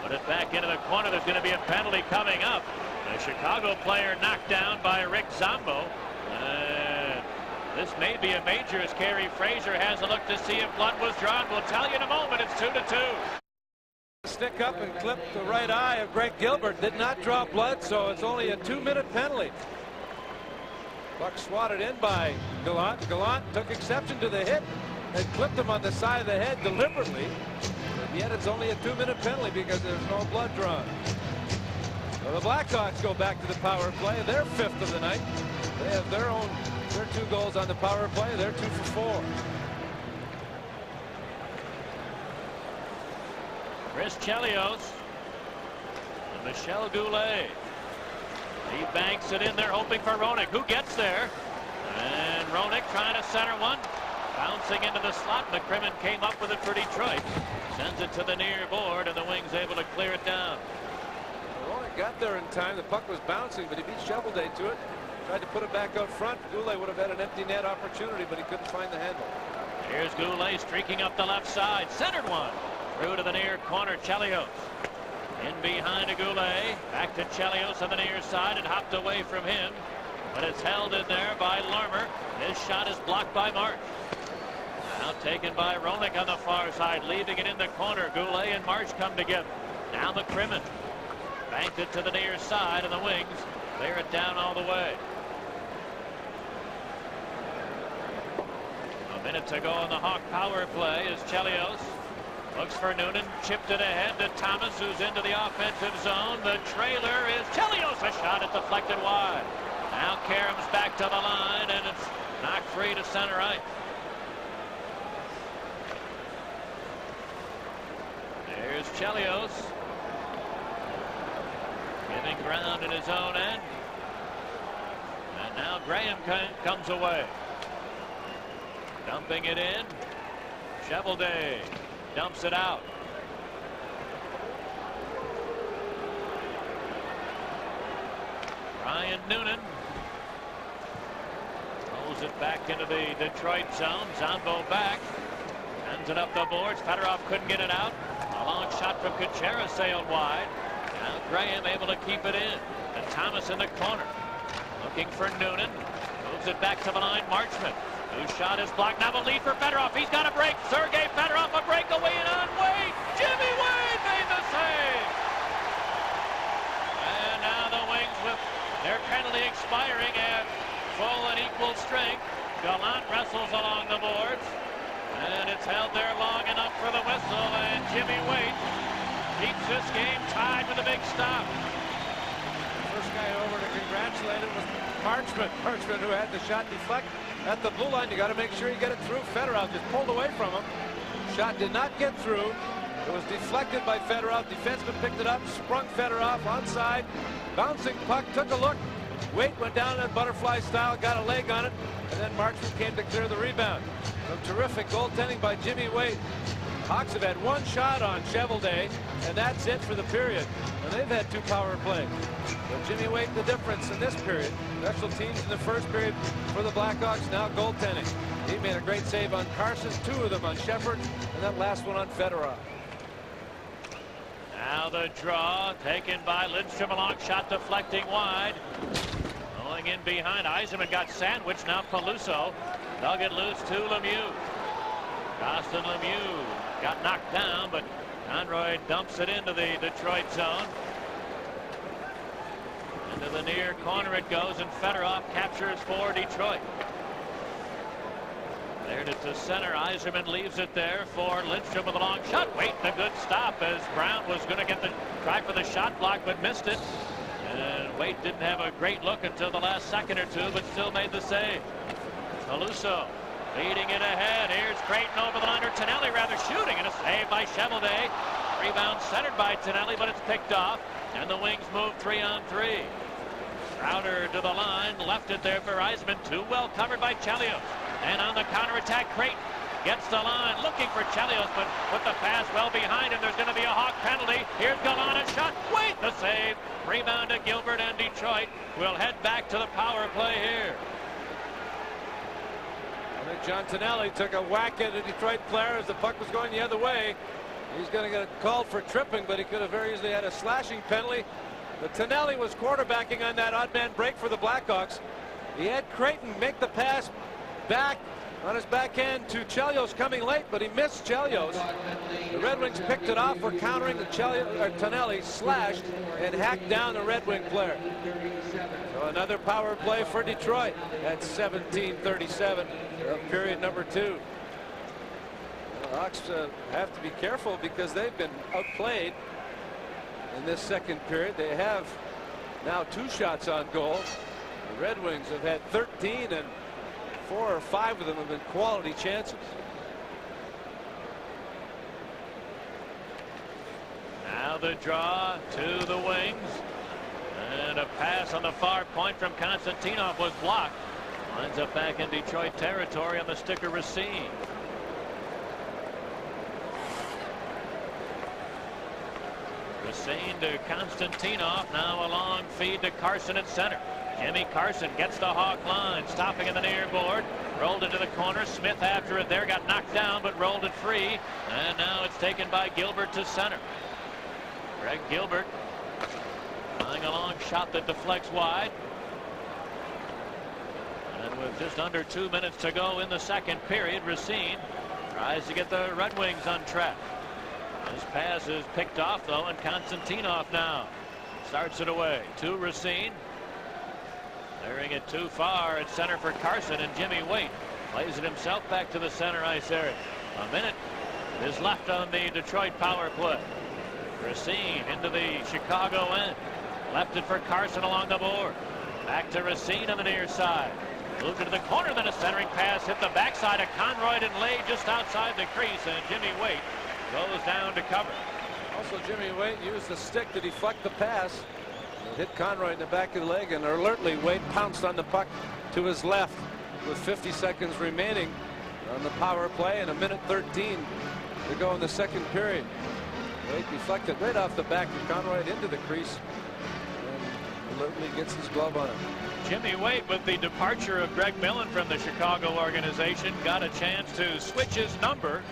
Put it back into the corner. There's going to be a penalty coming up. A Chicago player knocked down by Rick Zombo. This may be a major as Kerry Fraser has a look to see if blood was drawn. We'll tell you in a moment. It's 2-2. Stick up and clip the right eye of Greg Gilbert. Did not draw blood, so it's only a 2-minute penalty. Puck swatted in by Gallant. Gallant took exception to the hit and clipped him on the side of the head deliberately. But yet it's only a 2-minute penalty because there's no blood drawn. So the Blackhawks go back to the power play. They're 5th of the night. They have their 2 goals on the power play. They're 2 for 4. Chris Chelios and Michel Goulet. He banks it in there, hoping for Roenick, who gets there. And Roenick trying to center one. Bouncing into the slot. McCrimmon came up with it for Detroit. Sends it to the near board, and the Wings able to clear it down. Roenick got there in time. The puck was bouncing, but he beat Shovelday to it. Tried to put it back out front. Goulet would have had an empty net opportunity, but he couldn't find the handle. Here's Goulet streaking up the left side. Centered one. Through to the near corner. Chelios. In behind to Goulet. Back to Chelios on the near side, and hopped away from him. But it's held in there by Larmer. His shot is blocked by March. Now taken by Roenick on the far side, leaving it in the corner. Goulet and March come together. Now McCrimmon banked it to the near side, and the Wings clear it down all the way. A minute to go on the Hawk power play as Chelios looks for Noonan, chipped it ahead to Thomas, who's into the offensive zone. The trailer is Chelios. A shot is deflected wide. Now Karam's back to the line, and it's knocked free to center ice. There's Chelios giving ground in his own end. And now Graham comes away. Dumping it in. Shovelday dumps it out. Ryan Noonan throws it back into the Detroit zone. Zombo back. Sends it up the boards. Fedorov couldn't get it out. A long shot from Kuchera sailed wide. Now Graham able to keep it in. And Thomas in the corner. Looking for Noonan. Moves it back to the line. Marchment, whose shot is blocked. Now the lead for Fedorov. He's got a break. Sergei Fedorov, a breakaway and on Wade. Jimmy Wade made the save. And now the Wings with their penalty expiring at full and equal strength. Gallant wrestles along the boards. And it's held there long enough for the whistle, and Jimmy Waite keeps this game tied with a big stop. First guy over to congratulate him was Marchment. Marchment, who had the shot deflect at the blue line. You got to make sure you get it through. Fedorov just pulled away from him. Shot did not get through. It was deflected by Fedorov. Defenseman picked it up, sprung Fedorov onside. Bouncing puck, took a look. Waite went down in butterfly style, got a leg on it, and then Marchment came to clear the rebound. Some terrific goaltending by Jimmy Waite. Hawks have had one shot on Cheveldae, and that's it for the period. And they've had 2 power plays. But Jimmy Waite the difference in this period. Special teams in the first period for the Blackhawks, now goaltending. He made a great save on Carson, 2 of them on Shepard, and that last one on Fedorov. Now the draw taken by Lindstrom, a long shot deflecting wide. Going in behind, Yzerman got sandwiched. Now Peluso dug it loose to Lemieux. Austin Lemieux got knocked down, but Conroy dumps it into the Detroit zone. Into the near corner it goes, and Fedorov captures for Detroit. There to center. Yzerman leaves it there for Lindstrom with a long shot. Wait, a good stop as Brown was going to get the try for the shot block, but missed it. And Waite didn't have a great look until the last second or two, but still made the save. Peluso leading it ahead. Here's Creighton over the line, or Tonelli rather, shooting, and a save by Cheveldae. Rebound centered by Tonelli, but it's picked off, and the Wings move 3-on-3. Crowder to the line, left it there for Yzerman. Too well covered by Chelios. And on the counterattack, Creighton gets the line, looking for Chelios, but put the pass well behind him. There's going to be a Hawk penalty. Here's Galana's shot. Wait, the save. Rebound to Gilbert, and Detroit will head back to the power play here. I think John Tonelli took a whack at a Detroit player as the puck was going the other way. He's going to get called for tripping, but he could have very easily had a slashing penalty. But Tonelli was quarterbacking on that odd man break for the Blackhawks. He had Creighton make the pass back on his backhand to Chelios coming late, but he missed Chelios. The Red Wings picked it off for countering the Tonelli slashed and hacked down the Red Wing player. So another power play for Detroit at 17:37 of period number 2. The Hawks have to be careful because they've been outplayed in this second period. They have now 2 shots on goal. The Red Wings have had 13, and 4 or 5 of them have been quality chances. Now the draw to the Wings, and a pass on the far point from Konstantinov was blocked. Winds up back in Detroit territory on the stick of Racine. Racine to Konstantinov. Now a long feed to Carson at center. Jimmy Carson gets the Hawk line, stopping in the near board, rolled into the corner. Smith after it there, got knocked down, but rolled it free, and now it's taken by Gilbert to center. Greg Gilbert trying a long shot that deflects wide. And with just under 2 minutes to go in the second period, Racine tries to get the Red Wings on track. This pass is picked off though, and Konstantinov now starts it away to Racine. Clearing it too far at center for Carson, and Jimmy Waite plays it himself back to the center ice area. A minute is left on the Detroit power play. Racine into the Chicago end. Left it for Carson along the board. Back to Racine on the near side. Moved into the corner, then a centering pass hit the backside of Conroy and laid just outside the crease, and Jimmy Waite goes down to cover. Also, Jimmy Waite used the stick to deflect the pass. It hit Conroy in the back of the leg, and alertly Waite pounced on the puck to his left with 50 seconds remaining on the power play and 1:13 to go in the second period. Waite deflected right off the back of Conroy into the crease, and alertly gets his glove on it. Jimmy Waite, with the departure of Greg Millen from the Chicago organization, got a chance to switch his number,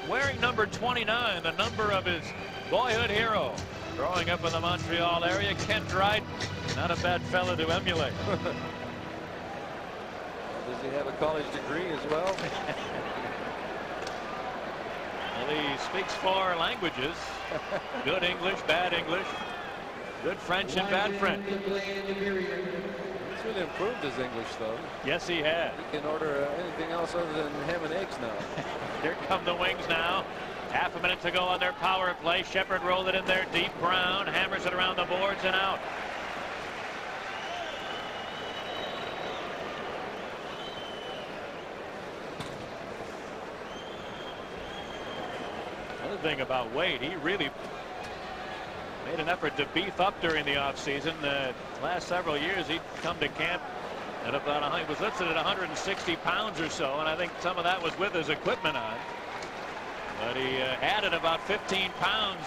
wearing number 29, the number of his boyhood hero. Growing up in the Montreal area, Kent Dryden, not a bad fella to emulate. Does he have a college degree as well? Well, he speaks 4 languages. Good English, bad English, good French, and bad French. He's really improved his English, though. Yes, he has. He can order anything else other than ham and eggs now. Here come the Wings now. Half a minute to go on their power play. Shepard rolled it in there deep. Brown hammers it around the boards and out. Another thing about Wade, he really made an effort to beef up during the offseason. Last several years, he'd come to camp at about he was listed at 160 pounds or so, and I think some of that was with his equipment on. But he added about 15 pounds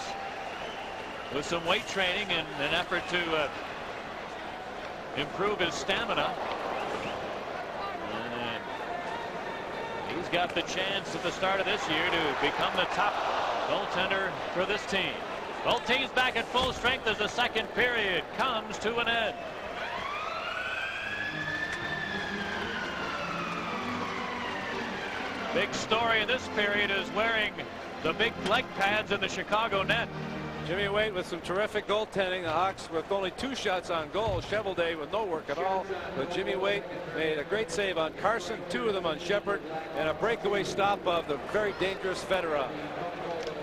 with some weight training and an effort to improve his stamina. And he's got the chance at the start of this year to become the top goaltender for this team. Both teams back at full strength as the second period comes to an end. Big story in this period is wearing the big leg pads in the Chicago net. Jimmy Waite with some terrific goaltending. The Hawks with only 2 shots on goal. Shovelday with no work at all. But Jimmy Waite made a great save on Carson, 2 of them on Shepard, and a breakaway stop of the very dangerous Fedorov.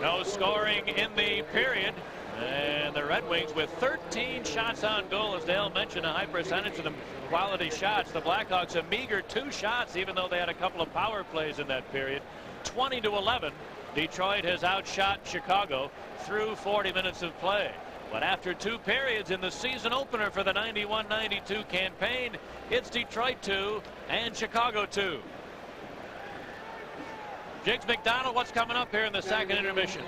No scoring in the period. And the Red Wings with 13 shots on goal, as Dale mentioned, a high percentage of them quality shots. The Blackhawks a meager 2 shots, even though they had a couple of power plays in that period. 20-11. Detroit has outshot Chicago through 40 minutes of play. But after 2 periods in the season opener for the 91-92 campaign, it's Detroit 2 and Chicago 2. Jiggs McDonald, what's coming up here in the second intermission?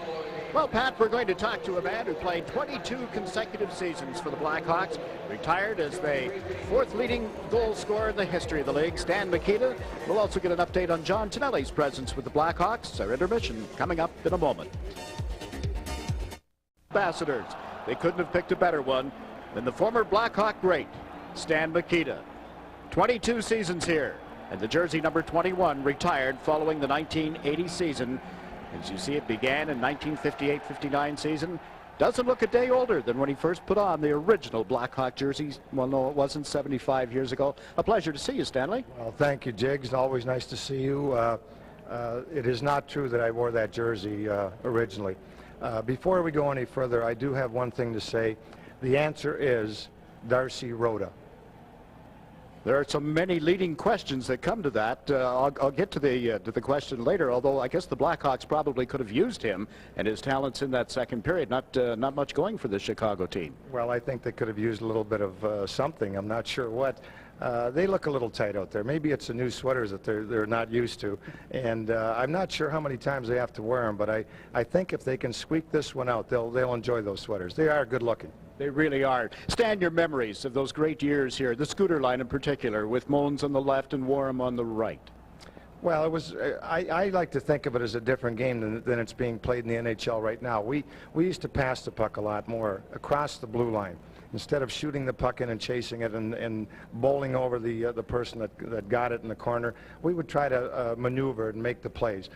Well, Pat, we're going to talk to a man who played 22 consecutive seasons for the Blackhawks, retired as the 4th leading goal scorer in the history of the league, Stan Mikita. We'll also get an update on John Tonelli's presence with the Blackhawks. Our intermission coming up in a moment. Ambassadors. They couldn't have picked a better one than the former Blackhawk great, Stan Mikita. 22 seasons here. And the jersey number 21 retired following the 1980 season. As you see, it began in 1958-59 season. Doesn't look a day older than when he first put on the original Blackhawk jerseys. Well, no, it wasn't 75 years ago. A pleasure to see you, Stanley. Well, thank you, Jiggs. Always nice to see you. It is not true that I wore that jersey originally. Before we go any further, I do have one thing to say. The answer is Darcy Rhoda. There are so many leading questions that come to that. I'll get to the question later, although I guess the Blackhawks probably could have used him and his talents in that second period. Not much going for the Chicago team. Well, I think they could have used a little bit of something. I'm not sure what. They look a little tight out there. Maybe it's the new sweaters that they're not used to. And I'm not sure how many times they have to wear them, but I think if they can squeak this one out, they'll enjoy those sweaters. They are good looking. They really are. Stan, your memories of those great years here, the scooter line in particular, with Moans on the left and Warham on the right. Well, it was. I like to think of it as a different game than it's being played in the NHL right now. We used to pass the puck a lot more across the blue line instead of shooting the puck in and chasing it and bowling over the person that got it in the corner. We would try to maneuver and make the plays.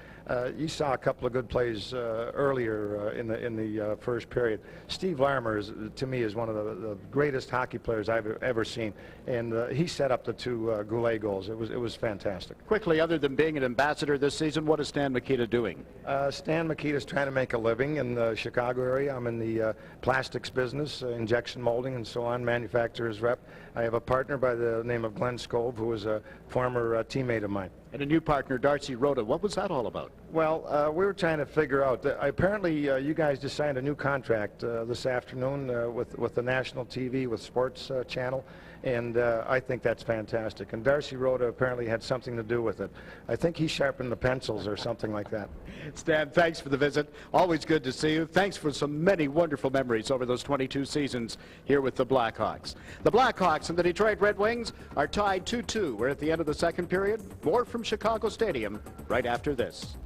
You saw a couple of good plays earlier in the first period. Steve Larmer, to me, is one of the greatest hockey players I've ever seen, and he set up the 2 Goulet goals. It was fantastic. Quickly, other than being an ambassador this season, what is Stan Mikita doing? Stan Mikita is trying to make a living in the Chicago area. I'm in the plastics business, injection molding and so on, manufacturer's rep. I have a partner by the name of Glenn Scove, who was a former teammate of mine. And a new partner, Darcy Rhoda. What was that all about? Well, we were trying to figure out. Apparently, you guys just signed a new contract this afternoon with the national TV, with Sports Channel, and I think that's fantastic. And Darcy Rhoda apparently had something to do with it. I think he sharpened the pencils or something like that. Stan, thanks for the visit. Always good to see you. Thanks for so many wonderful memories over those 22 seasons here with the Blackhawks. The Blackhawks and the Detroit Red Wings are tied 2-2. We're at the end of the second period. More from Chicago Stadium right after this.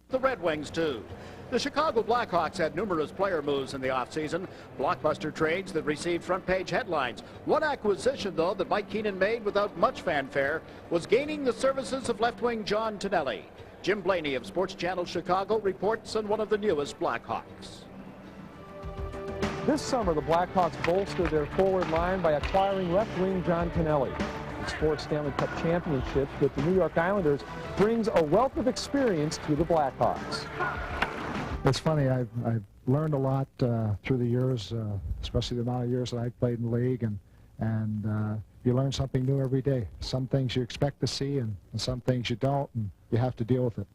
The Red Wings, too. The Chicago Blackhawks had numerous player moves in the offseason, blockbuster trades that received front-page headlines. One acquisition, though, that Mike Keenan made without much fanfare was gaining the services of left-wing John Tonelli. Jim Blaney of Sports Channel Chicago reports on one of the newest Blackhawks. This summer, the Blackhawks bolstered their forward line by acquiring left-wing John Tonelli. His 4th Stanley Cup championships with the New York Islanders brings a wealth of experience to the Blackhawks. It's funny, I've learned a lot through the years, especially the amount of years that I've played in the league, and you learn something new every day. Some things you expect to see and some things you don't, and you have to deal with it.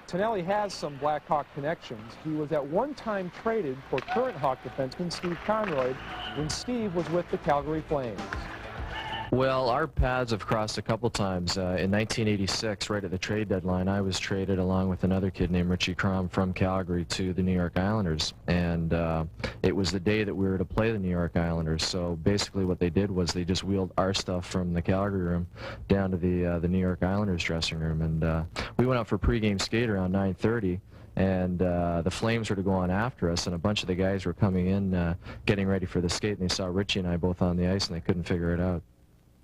Tonelli has some Blackhawk connections. He was at one time traded for current Hawk defenseman Steve Conroy when Steve was with the Calgary Flames. Well, our paths have crossed a couple times. In 1986, right at the trade deadline, I was traded along with another kid named Richie Crom from Calgary to the New York Islanders. And it was the day that we were to play the New York Islanders. So basically what they did was they just wheeled our stuff from the Calgary room down to the New York Islanders dressing room. And we went out for pregame skate around 9:30. And the Flames were to go on after us, and a bunch of the guys were coming in getting ready for the skate, and they saw Richie and I both on the ice, and they couldn't figure it out.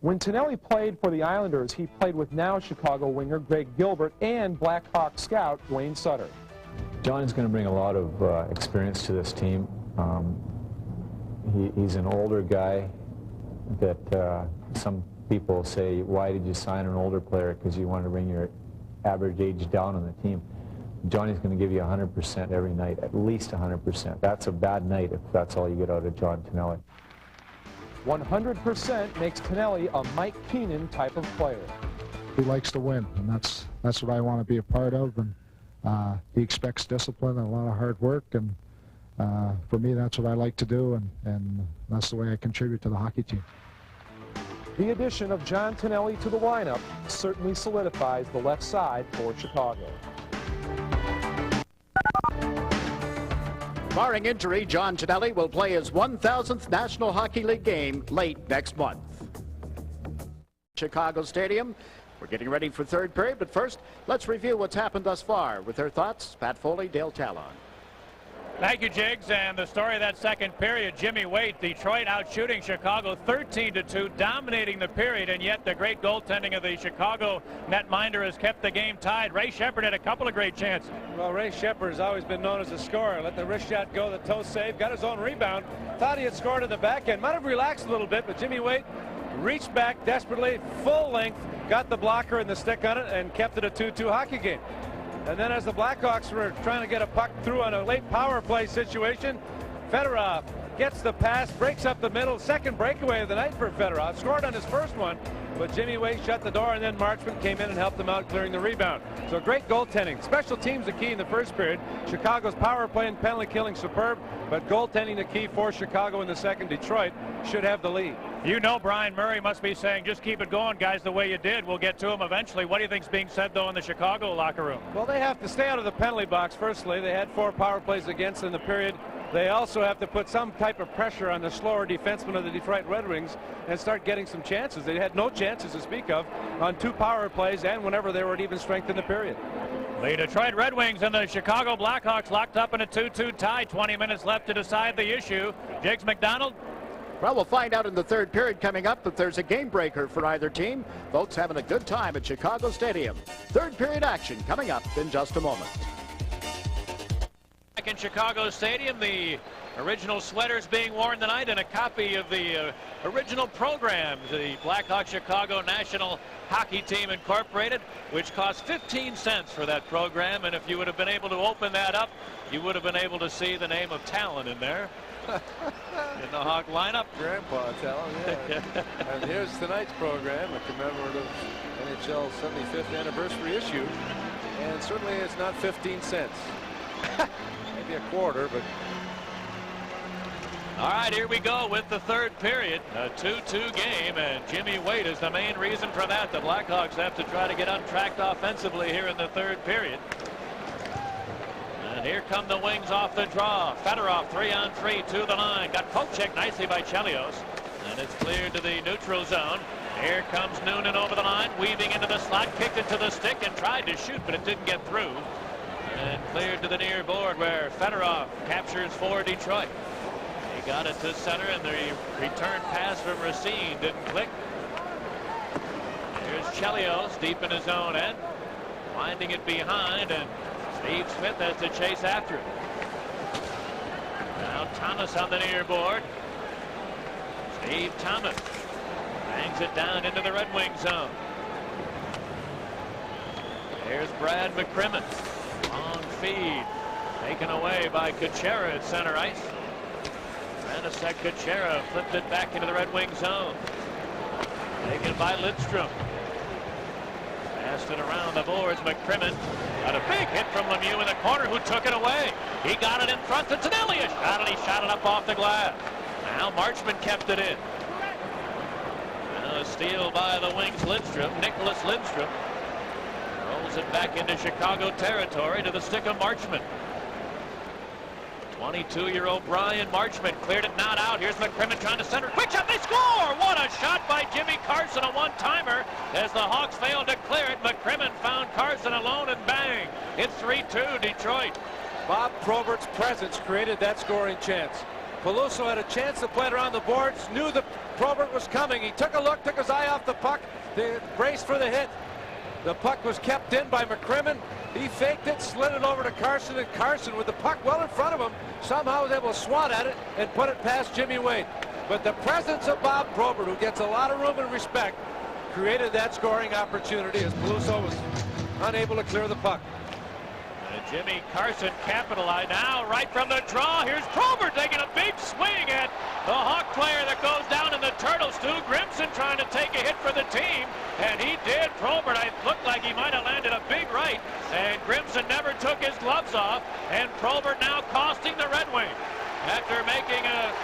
When Tonelli played for the Islanders, he played with now Chicago winger Greg Gilbert and Blackhawk scout Wayne Sutter. Johnny's going to bring a lot of experience to this team. He's an older guy that some people say, why did you sign an older player? Because you want to bring your average age down on the team. Johnny's going to give you 100% every night, at least 100%. That's a bad night if that's all you get out of John Tonelli. 100% makes Tonelli a Mike Keenan type of player. He likes to win, and that's what I want to be a part of. And he expects discipline and a lot of hard work, and for me, that's what I like to do, and that's the way I contribute to the hockey team. The addition of John Tonelli to the lineup certainly solidifies the left side for Chicago. Barring injury, John Tonelli will play his 1,000th National Hockey League game late next month. Chicago Stadium, we're getting ready for third period, but first, let's review what's happened thus far. With their thoughts, Pat Foley, Dale Talon. Thank you, Jiggs. And the story of that second period, Jimmy Waite, Detroit out shooting Chicago 13-2, dominating the period, and yet the great goaltending of the Chicago netminder has kept the game tied. Ray Shepherd had a couple of great chances. Well, Ray Shepherd has always been known as a scorer. Let the wrist shot go, the toe save, got his own rebound. Thought he had scored in the back end. Might have relaxed a little bit, but Jimmy Waite reached back desperately, full length, got the blocker and the stick on it, and kept it a 2-2 hockey game. And then as the Blackhawks were trying to get a puck through on a late power play situation, Fedorov gets the pass, breaks up the middle. Second breakaway of the night for Fedorov. Scored on his first one, but Jimmy Waite shut the door, and then Marchman came in and helped him out clearing the rebound. So great goaltending. Special teams the key in the first period. Chicago's power play and penalty killing superb, but goaltending the key for Chicago in the second. Detroit should have the lead. You know Brian Murray must be saying, just keep it going, guys, the way you did. We'll get to him eventually. What do you think's being said, though, in the Chicago locker room? Well, they have to stay out of the penalty box, firstly. They had 4 power plays against in the period. They also have to put some type of pressure on the slower defensemen of the Detroit Red Wings and start getting some chances. They had no chances to speak of on 2 power plays and whenever they were at even strength in the period. The Detroit Red Wings and the Chicago Blackhawks locked up in a 2-2 tie. 20 minutes left to decide the issue. Jiggs McDonald? Well, we'll find out in the third period coming up if there's a game breaker for either team. Folks having a good time at Chicago Stadium. Third period action coming up in just a moment. Back in Chicago Stadium, the original sweaters being worn tonight and a copy of the original program, the Blackhawks Chicago National Hockey Team Incorporated, which cost 15 cents for that program. And if you would have been able to open that up, you would have been able to see the name of Talon in there. In the Hawk lineup. Grandpa Talon, yeah. And here's tonight's program, a commemorative NHL 75th anniversary issue. And certainly it's not 15 cents. Maybe a quarter, but... All right, here we go with the third period. A 2-2 game, and Jimmy Waite is the main reason for that. The Blackhawks have to try to get untracked offensively here in the third period. And here come the Wings off the draw. Fedorov 3-on-3 to the line. Got poke checked nicely by Chelios. And it's cleared to the neutral zone. Here comes Noonan over the line, weaving into the slot, kicked it to the stick and tried to shoot, but it didn't get through. And cleared to the near board where Fedorov captures for Detroit. He got it to center, and the return pass from Racine didn't click. Here's Chelios deep in his own end, winding it behind, and Steve Smith has to chase after it. Now Thomas on the near board. Steve Thomas bangs it down into the Red Wing zone. Here's Brad McCrimmon. Long feed taken away by Kuchera at center ice. Ranasek Kuchera flipped it back into the Red Wing zone. Taken by Lidstrom. Pass Tossed it around the boards. McCrimmon got a big hit from Lemieux in the corner, who took it away. He got it in front to Tonelli. He shot it up off the glass. Now Marchman kept it in. Now a steal by the wings, Lindstrom. Nicholas Lindstrom rolls it back into Chicago territory to the stick of Marchman. 22-year-old Brian Marchman cleared it, not out. Here's McCrimmon trying to center. Quick shot, they score! What a shot by Jimmy Carson, a one-timer. As the Hawks failed to clear it, McCrimmon found Carson alone, and bang! It's 3-2 Detroit. Bob Probert's presence created that scoring chance. Peluso had a chance to play it around the boards, knew that Probert was coming. He took a look, took his eye off the puck. They braced for the hit. The puck was kept in by McCrimmon. He faked it, slid it over to Carson, and Carson, with the puck well in front of him, somehow was able to swat at it and put it past Jimmy Wade. But the presence of Bob Probert, who gets a lot of room and respect, created that scoring opportunity as Peluso was unable to clear the puck. And Jimmy Carson capitalized now right from the draw. Here's Probert taking a big swing at the Hawk player that goes down in the turtle. Stu Grimson trying to take a hit for the team, and he did. Probert, it looked like he might have landed a big right, and Grimson never took his gloves off, and Probert now costing the Red Wings. After making a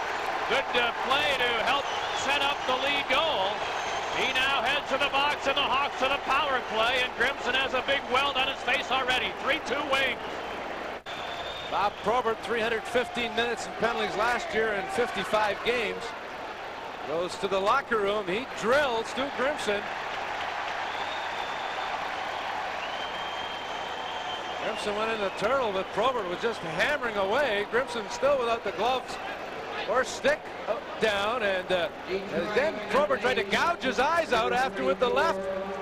good play to help set up the lead goal, he now heads to the box, and the Hawks to the power play, and Grimson has a big welt on his face already. 3-2 Wings. Bob Probert, 315 minutes in penalties last year in 55 games. Goes to the locker room. He drilled Stu Grimson. Grimson went in the turtle, but Probert was just hammering away. Grimson still without the gloves or stick down, and then Probert tried to gouge his eyes out after with the left,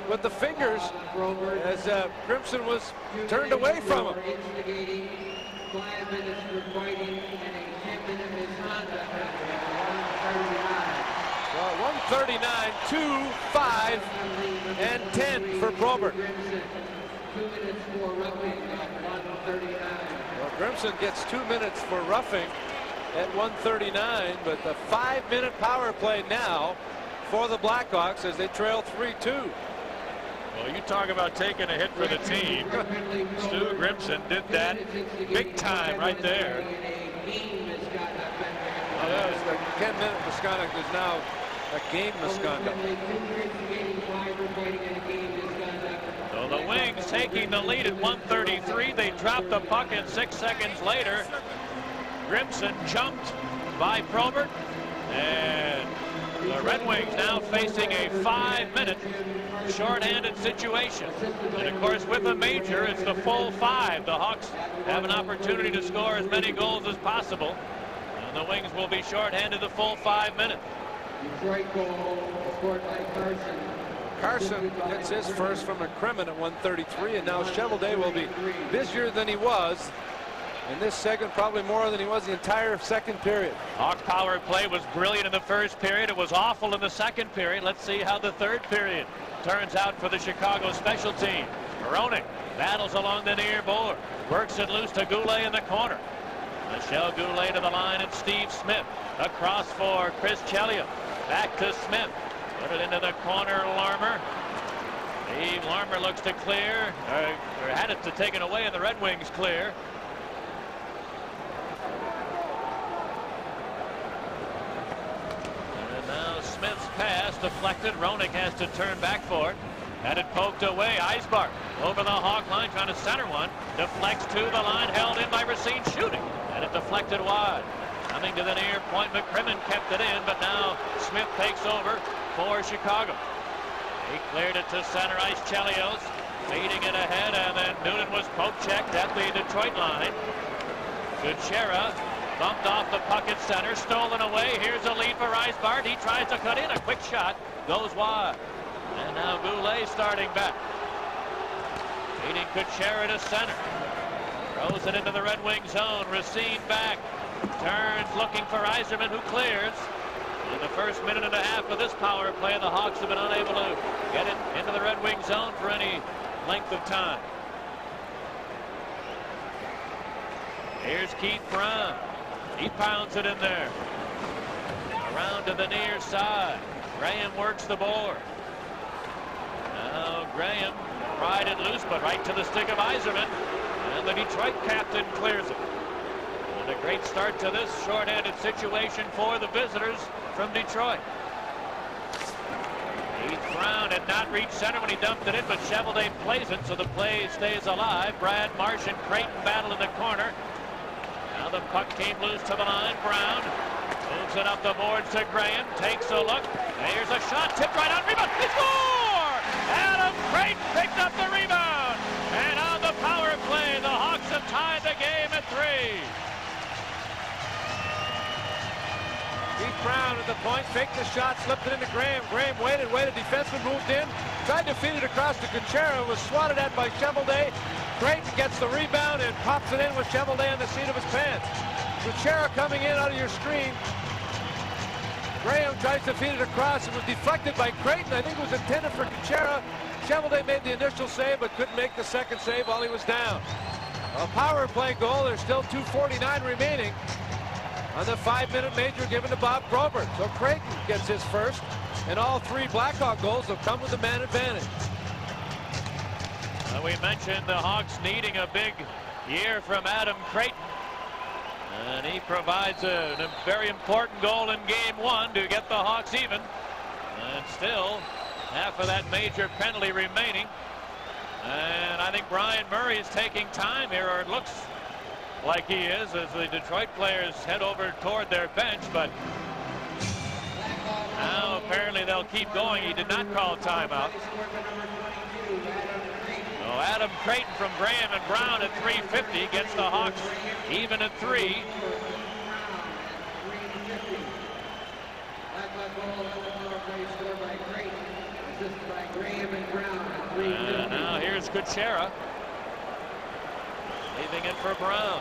with the fingers, as Grimson was turned away from him. 5 minutes for fighting and a 10-minute misconduct at 139, 2, 5, and 10 for Probert. 2 minutes for roughing at 139. Well, Grimson gets 2 minutes for roughing at 139, but the 5-minute power play now for the Blackhawks as they trail 3-2. Well, you talk about taking a hit for the team. Stu Grimson did that big time right there. Well, that was the 10-minute misconduct is now a game misconduct. So the Wings taking the lead at 1:33. They dropped the puck, and 6 seconds later, Grimson jumped by Probert, and the Red Wings now facing a 5-minute shorthanded situation. And of course, with a major, it's the full 5. The Hawks have an opportunity to score as many goals as possible, and the Wings will be shorthanded the full 5 minutes. Detroit goal scored by Carson. Carson gets his first from McCrimmon at 1:33, and now Cheveldae will be busier than he was in this segment, probably more than he was the entire second period. Hawk power play was brilliant in the first period. It was awful in the second period. Let's see how the third period turns out for the Chicago special team. Roenick battles along the near board, works it loose to Goulet in the corner. Michel Goulet to the line, and Steve Smith across for Chris Chelios. Back to Smith. Put it into the corner, Larmer. Steve Larmer looks to clear, or had it to taken away, and the Red Wings clear. And now Smith's pass deflected. Roenick has to turn back for it. Had it poked away. Eisbach over the Hawk line trying to center one. Deflects to the line, held in by Racine, shooting. And it deflected wide. Coming to the near point, McCrimmon kept it in, but now Smith takes over for Chicago. He cleared it to center ice. Chelios feeding it ahead, and then Noonan was poke checked at the Detroit line. Kuchera bumped off the puck at center, stolen away. Here's a lead for Eisbach. He tries to cut in. A quick shot goes wide. And now Goulet starting back. Feeding Kuchera to center. Throws it into the Red Wing zone. Racine back. Turns looking for Yzerman, who clears. In the first minute and a half of this power play, the Hawks have been unable to get it into the Red Wing zone for any length of time. Here's Keith Brown. He pounds it in there. Around to the near side. Graham works the board. Now Graham pried it loose, but right to the stick of Yzerman. And the Detroit captain clears it. And a great start to this short-handed situation for the visitors from Detroit. Heath Brown had not reached center when he dumped it in, but Cheveldae plays it, so the play stays alive. Brad Marsh and Creighton battle in the corner. Now the puck came loose to the line. Brown moves it up the boards to Graham. Takes a look. Here's a shot. Tipped right on. Rebound. They score! Adam Creighton picked up the rebound. And on the power play, the Hawks have tied the game at 3. Heath Brown at the point, faked the shot, slipped it into Graham. Graham waited. Defenseman moved in, tried to feed it across to Kuchera, was swatted at by Cheveldae. Creighton gets the rebound and pops it in with Cheveldae on the seat of his pants. Kuchera coming in out of your screen. Graham tries to feed it across. It was deflected by Creighton. I think it was intended for Kuchera. Cheveldae made the initial save, but couldn't make the second save while he was down. A power play goal. There's still 2:49 remaining on the 5-minute major given to Bob Probert. So Creighton gets his first, and all 3 Blackhawk goals have come with the man advantage. We mentioned the Hawks needing a big year from Adam Creighton. And he provides a very important goal in game 1 to get the Hawks even. And still, half of that major penalty remaining. And I think Brian Murray is taking time here, or it looks like he is, as the Detroit players head over toward their bench. But now apparently they'll keep going. He did not call a timeout. So Adam Creighton from Graham and Brown at 3:50 gets the Hawks even at 3. And now here's Kuchera, leaving it for Brown.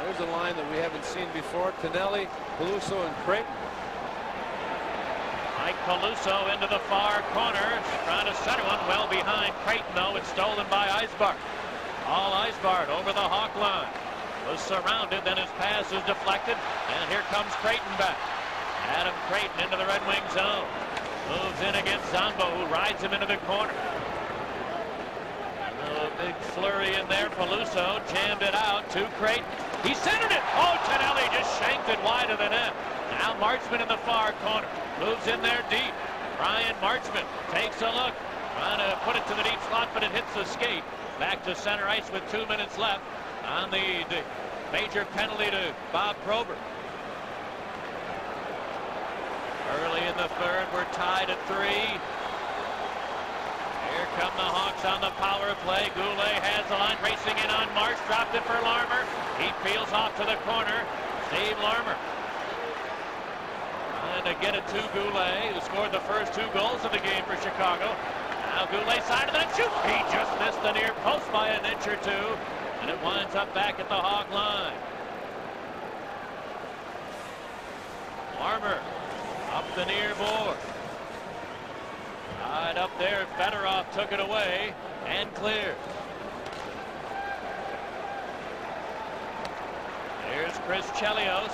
There's a line that we haven't seen before. Tonelli, Peluso, and Creighton. Mike Peluso into the far corner, trying to center one well behind Creighton, though. It's stolen by Eisbart. All Eisbart over the Hawk line. Was surrounded, then his pass is deflected, and here comes Creighton back. Adam Creighton into the Red Wing zone. Moves in against Zombo, who rides him into the corner. A big flurry in there. Peluso jammed it out to Creighton. He centered it. Oh, Tonelli just shanked it wide of the net. Now Marchman in the far corner. Moves in there deep. Brian Marchman takes a look. Trying to put it to the deep slot, but it hits the skate. Back to center ice with 2 minutes left on the major penalty to Bob Probert. Early in the third, we're tied at 3. Here come the Hawks on the power play. Goulet has the line, racing in on Marsh. Dropped it for Larmer. He peels off to the corner. Steve Larmer. Trying to get it to Goulet, who scored the first 2 goals of the game for Chicago. Now Goulet side of the net shoots. He just missed the near post by an inch or 2. And it winds up back at the Hawk line. Larmer up the near board. Tied up there. Fedorov took it away and cleared. Here's Chris Chelios.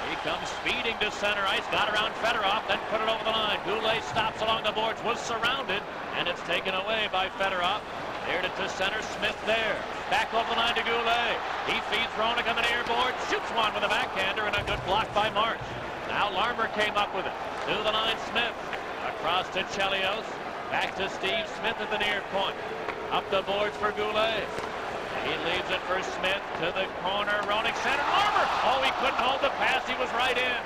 He comes speeding to center ice. Got around Fedorov, then put it over the line. Goulet stops along the boards. Was surrounded, and it's taken away by Fedorov. Aired it to center. Smith there. Back over the line to Goulet. He feeds Roenick on the near board. Shoots one with a backhander, and a good block by March. Now Larmer came up with it. To the line, Smith. Across to Chelios. Back to Steve Smith at the near point. Up the boards for Goulet. He leaves it for Smith to the corner. Roenick center. Larmer. Oh, he couldn't hold the pass. He was right in.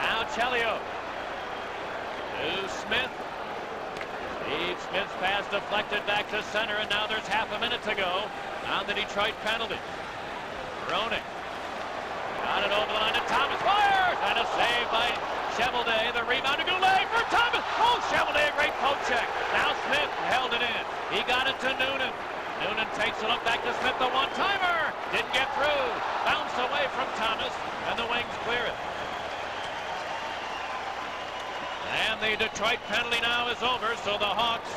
Now Chelios. To Smith. Steve Smith's pass deflected back to center, and now there's half a minute to go on the Detroit penalty. Roenick got it over the line to Thomas. Fires! And a save by Cheveldae. The rebound to Goulet for Thomas. Oh, Cheveldae, a great poke check. Now Smith held it in. He got it to Noonan. Noonan takes a look back to Smith. The one-timer. Didn't get through. Bounced away from Thomas, and the Wings clear it. And the Detroit penalty now is over, so the Hawks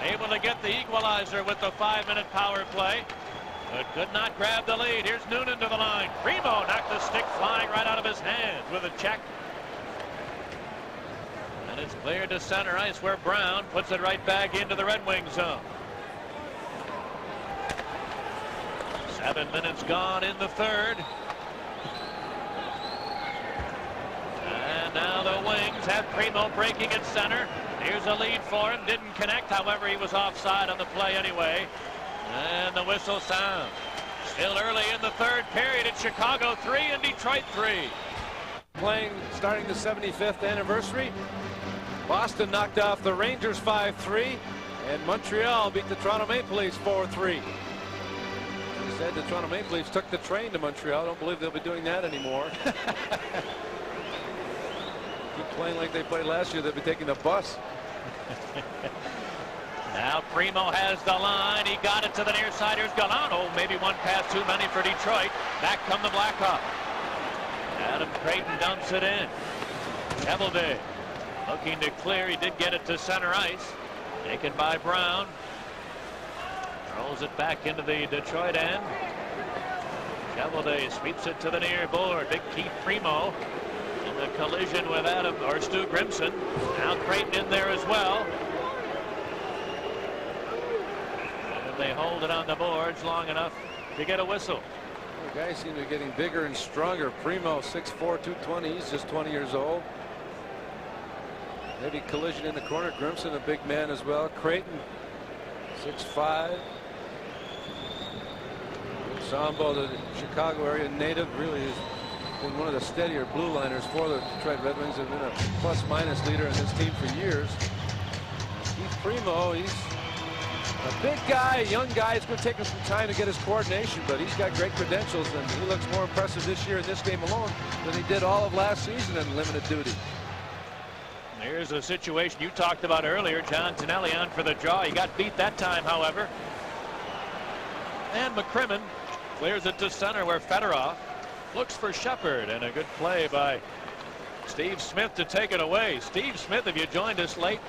able to get the equalizer with the 5-minute power play, but could not grab the lead. Here's Noonan to the line. Primo knocked the stick flying right out of his hands with a check. And it's cleared to center ice where Brown puts it right back into the Red Wings zone. 7 minutes gone in the third. And now the Wings have Primo breaking at center. Here's a lead for him. Didn't connect. However, he was offside on the play anyway. And the whistle sounds. Still early in the third period. It's Chicago 3 and Detroit 3. Playing starting the 75th anniversary. Boston knocked off the Rangers 5-3. And Montreal beat the Toronto Maple Leafs 4-3. Said the Toronto Maple Leafs took the train to Montreal. I don't believe they'll be doing that anymore. Keep playing like they played last year, they'll be taking the bus. Now Primo has the line. He got it to the near side. Here's Galano. Maybe one pass too many for Detroit. Back come the Blackhawks. Adam Creighton dumps it in. Cheveldae looking to clear. He did get it to center ice. Taken by Brown. Rolls it back into the Detroit end. Cheveldae sweeps it to the near board. Big Keith Primo in the collision with Stu Grimson. Now Creighton in there as well. And they hold it on the boards long enough to get a whistle. The guys seem to be getting bigger and stronger. Primo 6'4", 220. He's just 20 years old. Maybe collision in the corner. Grimson, a big man as well. Creighton 6'5". Sambo, the Chicago area native, really has been one of the steadier blue liners for the Detroit Red Wings. Have been a plus-minus leader in this team for years. Keith Primo, he's a big guy, young guy. It's going to take him some time to get his coordination, but he's got great credentials, and he looks more impressive this year in this game alone than he did all of last season in limited duty. Here's a situation you talked about earlier. John Tonelli on for the draw. He got beat that time, however. And McCrimmon clears it to center where Fedorov looks for Shepard, and a good play by Steve Smith to take it away. Steve Smith, if you joined us late,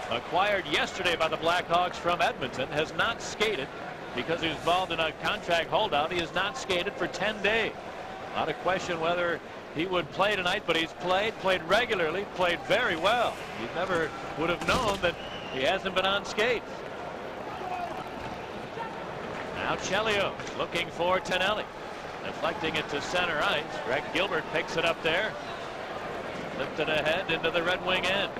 acquired yesterday by the Blackhawks from Edmonton, has not skated because he was involved in a contract holdout. He has not skated for 10 days. A lot of question whether he would play tonight, but he's played regularly, played very well. You never would have known that he hasn't been on skates. Now Chelios looking for Tonelli. Deflecting it to center ice. Greg Gilbert picks it up there. Lifted ahead into the Red Wing end.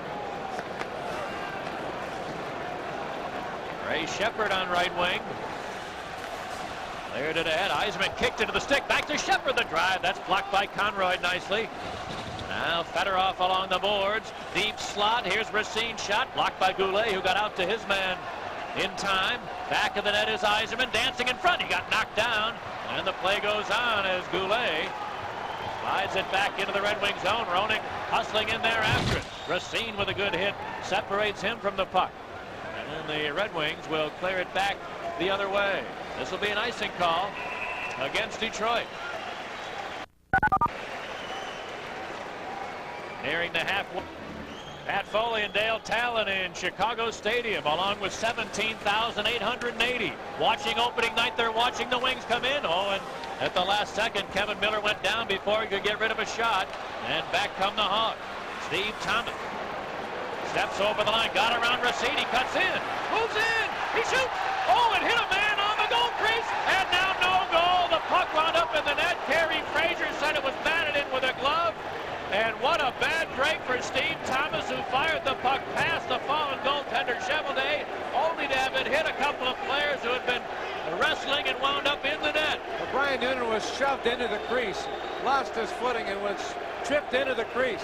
Ray Shepard on right wing. Cleared it ahead. Yzerman kicked into the stick. Back to Shepard. The drive. That's blocked by Conroy nicely. Now Fedorov along the boards. Deep slot. Here's Racine's shot. Blocked by Goulet, who got out to his man in time. Back of the net is Yzerman dancing in front. He got knocked down. And the play goes on as Goulet slides it back into the Red Wing zone. Roenick hustling in there after it. Racine with a good hit separates him from the puck. And then the Red Wings will clear it back the other way. This will be an icing call against Detroit. Nearing the halfway. Pat Foley and Dale Talon in Chicago Stadium, along with 17,880. Watching opening night, they're watching the Wings come in. Oh, and at the last second, Kevin Miller went down before he could get rid of a shot. And back come the Hawks. Steve Thomas steps over the line, got around Racine, he cuts in, moves in, he shoots. Oh, it hit a man on the goal crease, and now no goal. The puck wound up in the net. Kerry Fraser said it was batted in with a glove. And what a bad break for Steve Thomas, who fired the puck past the fallen goaltender Cheveldae, only to have it hit a couple of players who had been wrestling and wound up in the net. Well, Brian Noonan was shoved into the crease, lost his footing, and was tripped into the crease.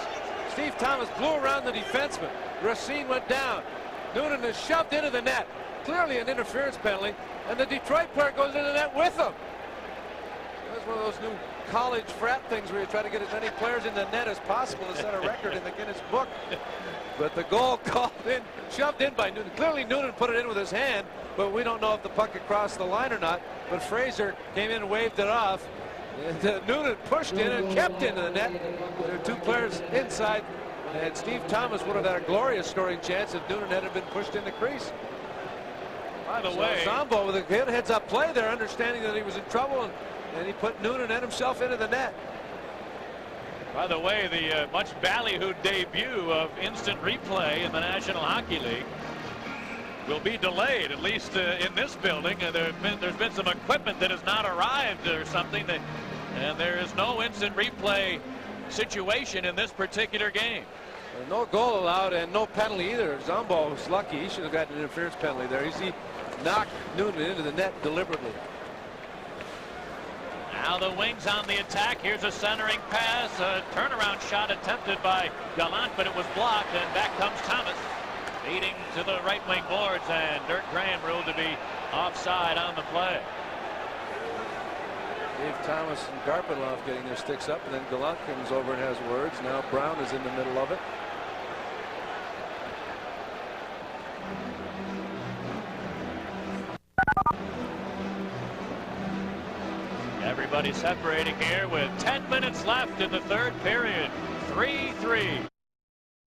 Steve Thomas blew around the defenseman. Racine went down. Noonan is shoved into the net. Clearly an interference penalty, and the Detroit player goes into the net with him. That's one of those new college frat things where you try to get as many players in the net as possible to set a record in the Guinness Book. But the goal called in, shoved in by Noonan. Clearly Noonan put it in with his hand, but we don't know if the puck had crossed the line or not. But Fraser came in and waved it off. And Noonan pushed in and kept into the net. There were two players inside, and Steve Thomas would have had a glorious scoring chance if Noonan hadn't been pushed in the crease. By the way, Zombo with a good heads-up play there, understanding that he was in trouble, and he put Noonan and himself into the net. By the way, the much ballyhooed debut of instant replay in the National Hockey League will be delayed, at least in this building. There's been some equipment that has not arrived or something, and there is no instant replay situation in this particular game. No goal allowed and no penalty either. Zombo was lucky. He should have gotten an interference penalty there. He knocked Noonan into the net deliberately. Now the Wings on the attack. Here's a centering pass. A turnaround shot attempted by Gallant, but it was blocked, and back comes Thomas. Feeding to the right wing boards, and Dirk Graham ruled to be offside on the play. Dave Thomas and Garpenloff getting their sticks up, and then Gallant comes over and has words. Now Brown is in the middle of it. Everybody separating here with 10 minutes left in the third period. 3-3.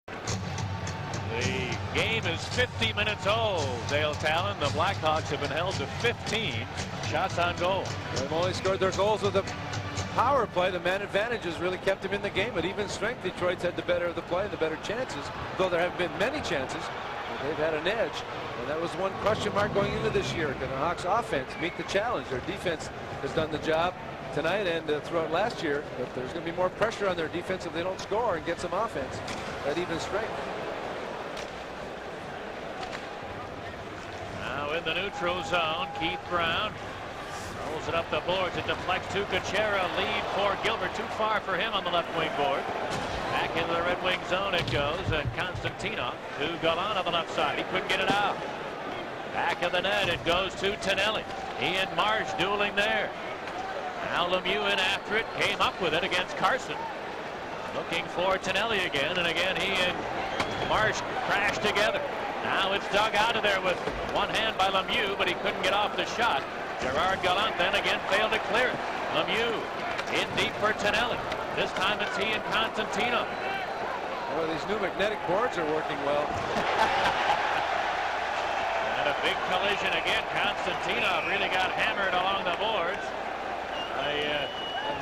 The game is 50 minutes old. Dale Talon, the Blackhawks have been held to 15 shots on goal. They've only scored their goals with a power play. The man advantage has really kept them in the game. At even strength, Detroit's had the better of the play, the better chances, though there haven't been many chances. They've had an edge, and that was one question mark going into this year. Can the Hawks offense meet the challenge? Their defense has done the job tonight and throughout last year, but there's going to be more pressure on their defense if they don't score and get some offense at even strength. Now in the neutral zone, Keith Brown rolls it up the boards. It deflects to Kuchera. Lead for Gilbert. Too far for him on the left wing board. Back into the red wing zone it goes, and Konstantinov to Gallant on the left side. He couldn't get it out. Back of the net it goes to Tonelli. He and Marsh dueling there. Now Lemieux in after it. Came up with it against Carson. Looking for Tonelli again, and again he and Marsh crashed together. Now it's dug out of there with one hand by Lemieux, but he couldn't get off the shot. Gerard Gallant then again failed to clear it. Lemieux in deep for Tonelli. This time it's he and Constantino. Well, these new magnetic boards are working well. And a big collision again. Constantino really got hammered along the boards. And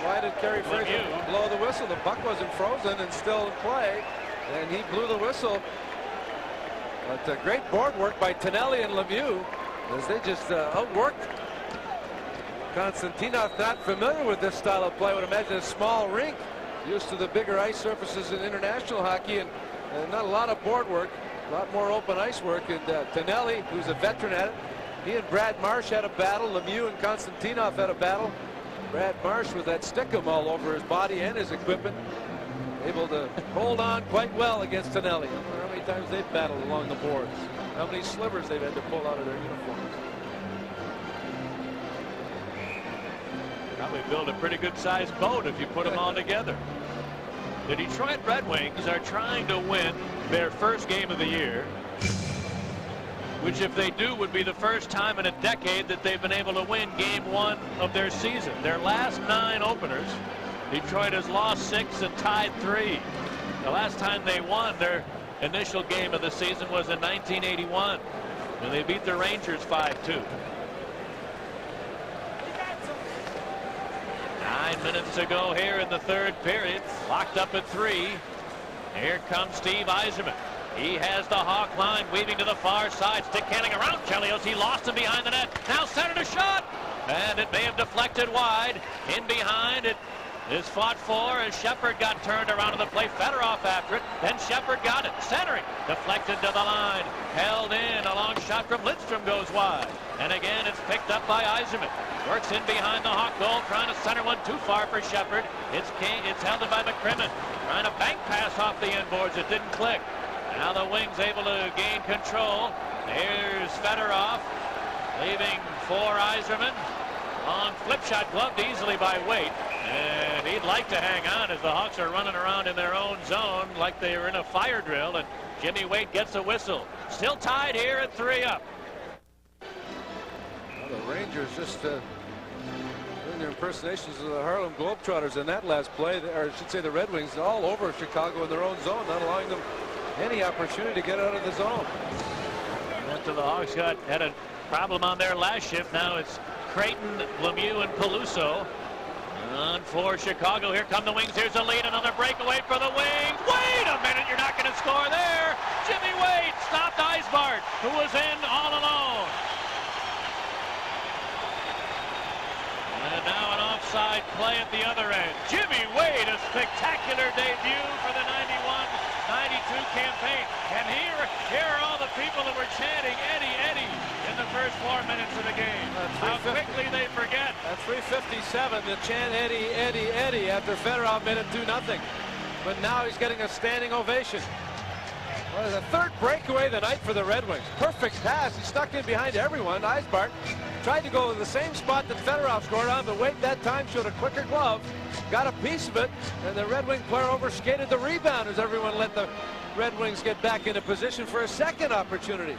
why did Kerry Fraser blow the whistle? The puck wasn't frozen and still in play, and he blew the whistle. But great board work by Tonelli and Lemieux as they just outworked. Konstantinov, not familiar with this style of play, would imagine a small rink, used to the bigger ice surfaces in international hockey, and not a lot of board work, a lot more open ice work. And Tonelli, who's a veteran at it, he and Brad Marsh had a battle. Lemieux and Konstantinov had a battle. Brad Marsh with that stickum all over his body and his equipment, able to hold on quite well against Tonelli. I wonder how many times they've battled along the boards, how many slivers they've had to pull out of their uniforms. Probably build a pretty good sized boat if you put them all together. The Detroit Red Wings are trying to win their first game of the year, which if they do would be the first time in a decade that they've been able to win game one of their season. Their last 9 openers, Detroit has lost 6 and tied 3. The last time they won their initial game of the season was in 1981 when they beat the Rangers 5-2. 9 minutes to go here in the third period. Locked up at 3. Here comes Steve Yzerman. He has the Hawk line weaving to the far side. Stick handling around Chelios. He lost him behind the net. Now centered a shot. And it may have deflected wide. In behind it is fought for as Shepard got turned around to the plate. Fedorov after it. Then Shepard got it. Centering. Deflected to the line. Held in. A long shot from Lidstrom goes wide. And again it's picked up by Yzerman. Works in behind the Hawk goal. Trying to center one too far for Shepard. It's held in by McCrimmon. Trying to bank pass off the inboards. It didn't click. Now the Wings able to gain control. Here's Fedorov leaving for Yzerman. Long flip shot gloved easily by Waite. And he'd like to hang on as the Hawks are running around in their own zone like they were in a fire drill. And Jimmy Waite gets a whistle. Still tied here at 3-up. Well, the Rangers just doing their impersonations of the Harlem Globetrotters in that last play, or I should say the Red Wings, all over Chicago in their own zone, not allowing them any opportunity to get out of the zone. Until the Hawks had a problem on their last shift. Now it's Creighton, Lemieux, and Peluso On for Chicago. Here come the Wings. Here's a lead. Another breakaway for the Wings. Wait a minute. You're not going to score there. Jimmy Wade stopped Eisbart, who was in all alone. And now an offside play at the other end. Jimmy Wade, a spectacular debut for the 91-92 campaign. And here are all the people that were chanting Eddie, Eddie in the first 4 minutes of the game. How quickly they forget. At 3:57, the chant Eddie, Eddie, Eddie after Fedorov made it 2-0. But now he's getting a standing ovation. Well, the third breakaway of the night for the Red Wings. Perfect pass. He stuck in behind everyone. Eisbart tried to go to the same spot that Fedorov scored on, but Wade that time showed a quicker glove. Got a piece of it, and the Red Wing player overskated the rebound as everyone let the Red Wings get back into position for a second opportunity.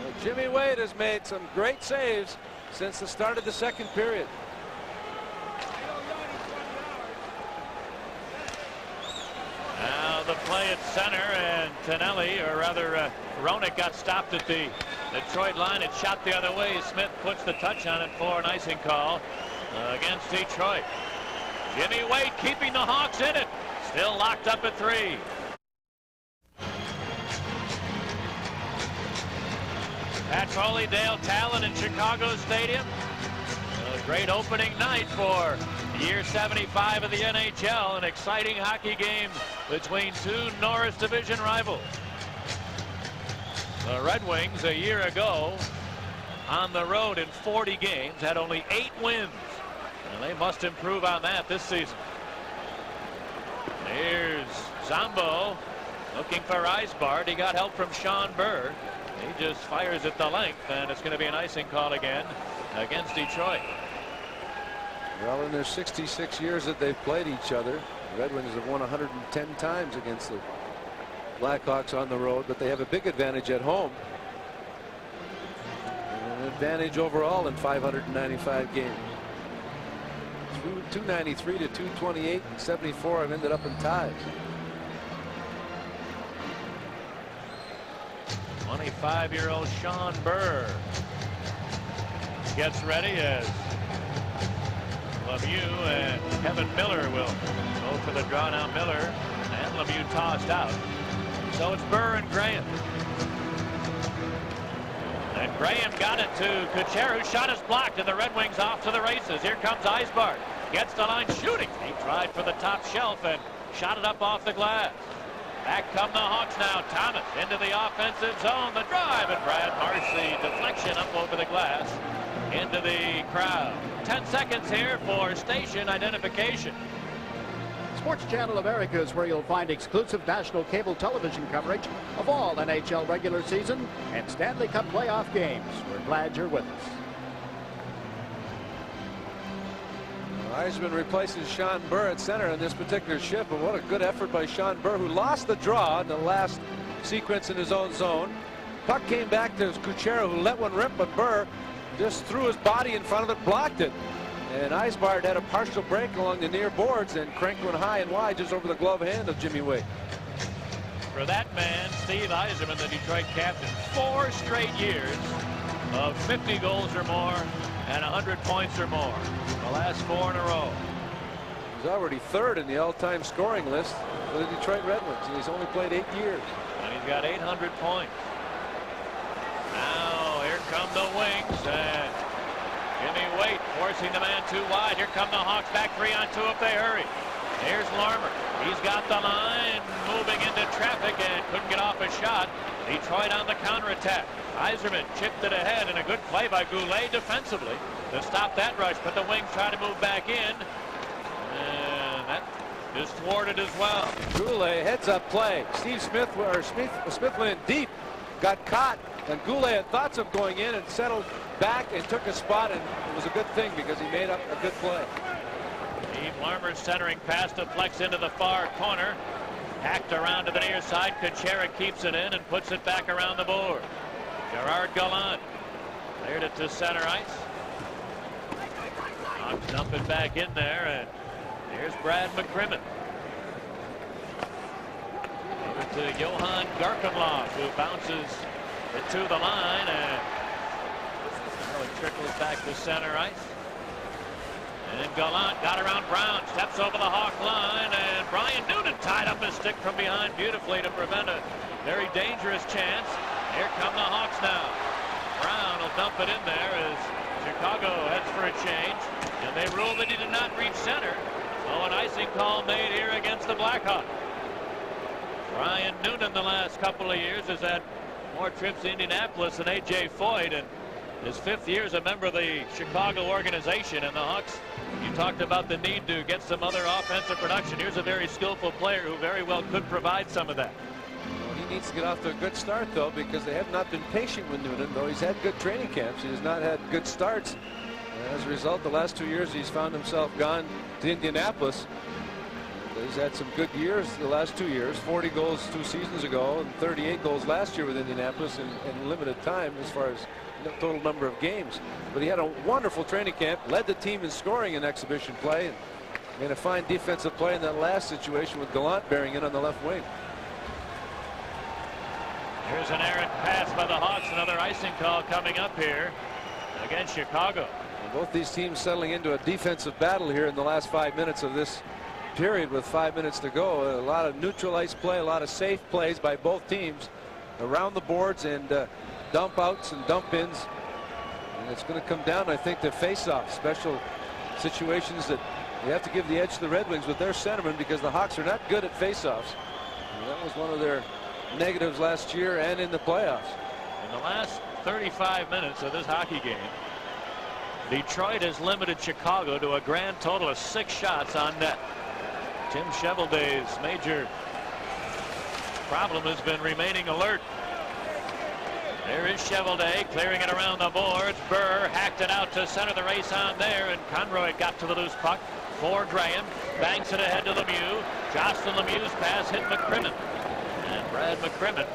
Well, Jimmy Wade has made some great saves since the start of the second period. Now the play at center, and Tonelli, or rather Roenick, got stopped at the Detroit line. It shot the other way. Smith puts the touch on it for an icing call against Detroit. Jimmy Wade keeping the Hawks in it. Still locked up at 3. Patrolli, Dale Talon in Chicago Stadium. A great opening night for year 75 of the NHL. An exciting hockey game between two Norris Division rivals. The Red Wings a year ago on the road in 40 games had only 8 wins. And they must improve on that this season. Here's Zombo looking for Eisbart. He got help from Sean Burr. He just fires at the length, and it's going to be an icing call again against Detroit. Well, in their 66 years that they've played each other, the Red Wings have won 110 times against the Blackhawks on the road, but they have a big advantage at home. And an advantage overall in 595 games. 293 to 228 and 74 have ended up in ties. 25-year-old Sean Burr gets ready as Lemieux and Kevin Miller will go for the draw now. Miller and Lemieux tossed out. So it's Burr and Graham. And Graham got it to Kucher, whose shot is blocked, and the Red Wings off to the races. Here comes Eisbart. Gets the line shooting. He tried for the top shelf and shot it up off the glass. Back come the Hawks now. Thomas into the offensive zone. The drive, and Brad Marsh, the deflection up over the glass into the crowd. 10 seconds here for station identification. Sports Channel America is where you'll find exclusive national cable television coverage of all NHL regular season and Stanley Cup playoff games. We're glad you're with us. Eisman replaces Sean Burr at center in this particular shift, but what a good effort by Sean Burr, who lost the draw in the last sequence in his own zone. Puck came back to Kuchera, who let one rip, but Burr just threw his body in front of it, blocked it. And Eisbart had a partial break along the near boards and cranked one high and wide just over the glove hand of Jimmy Wade. For that man, Steve Yzerman, the Detroit captain, 4 straight years of 50 goals or more and 100 points or more. The last 4 in a row. He's already 3rd in the all-time scoring list for the Detroit Red Wings, and he's only played 8 years. And he's got 800 points. Now here come the Wings, and Jimmy Wade forcing the man too wide. Here come the Hawks back 3-on-2 if they hurry. Here's Larmer. He's got the line moving into traffic and couldn't get off a shot. Detroit on the counterattack. Yzerman chipped it ahead, and a good play by Goulet defensively to stop that rush, but the Wings try to move back in, and that is thwarted as well. Goulet heads up play. Smith went in deep, got caught, and Goulet had thoughts of going in and settled back and took a spot, and it was a good thing because he made up a good play. Steve Larmer centering pass deflects into the far corner. Hacked around to the near side. Kuchera keeps it in and puts it back around the board. Gerard Gallant cleared it to center ice. Hawks dump it back in there, and here's Brad McCrimmon. Over to Johan Garkenloff, who bounces it to the line, and it trickles back to center ice. And Gallant got around Brown, steps over the Hawk line, and Brian Noonan tied up his stick from behind beautifully to prevent a very dangerous chance. Here come the Hawks now. Brown will dump it in there as Chicago heads for a change, and they ruled that he did not reach center. So an icing call made here against the Blackhawks. Brian Noonan the last couple of years has had more trips to Indianapolis than A.J. Foyt, and his 5th year as a member of the Chicago organization. And the Hawks, you talked about the need to get some other offensive production. Here's a very skillful player who very well could provide some of that. Well, he needs to get off to a good start, though, because they have not been patient with Noonan. Though he's had good training camps, he has not had good starts. And as a result, the last 2 years he's found himself gone to Indianapolis. He's had some good years the last 2 years. 40 goals 2 seasons ago and 38 goals last year with Indianapolis in limited time as far as the total number of games. But he had a wonderful training camp, led the team in scoring in exhibition play, and made a fine defensive play in that last situation with Gallant bearing in on the left wing. Here's an errant pass by the Hawks. Another icing call coming up here against Chicago. And both these teams settling into a defensive battle here in the last 5 minutes of this period with 5 minutes to go. A lot of neutral ice play, a lot of safe plays by both teams around the boards, and dump outs and dump ins. And it's going to come down, I think, to face-off special situations that you have to give the edge to the Red Wings with their centermen, because the Hawks are not good at face-offs. And that was one of their negatives last year and in the playoffs. In the last 35 minutes of this hockey game, Detroit has limited Chicago to a grand total of 6 shots on net. Tim Chevelday's major problem has been remaining alert. There is Chevelday clearing it around the boards. Burr hacked it out to center the race on there, and Conroy got to the loose puck for Graham. Banks it ahead to Lemieux. Jocelyn Lemieux's pass hit McCrimmon. And Brad McCrimmon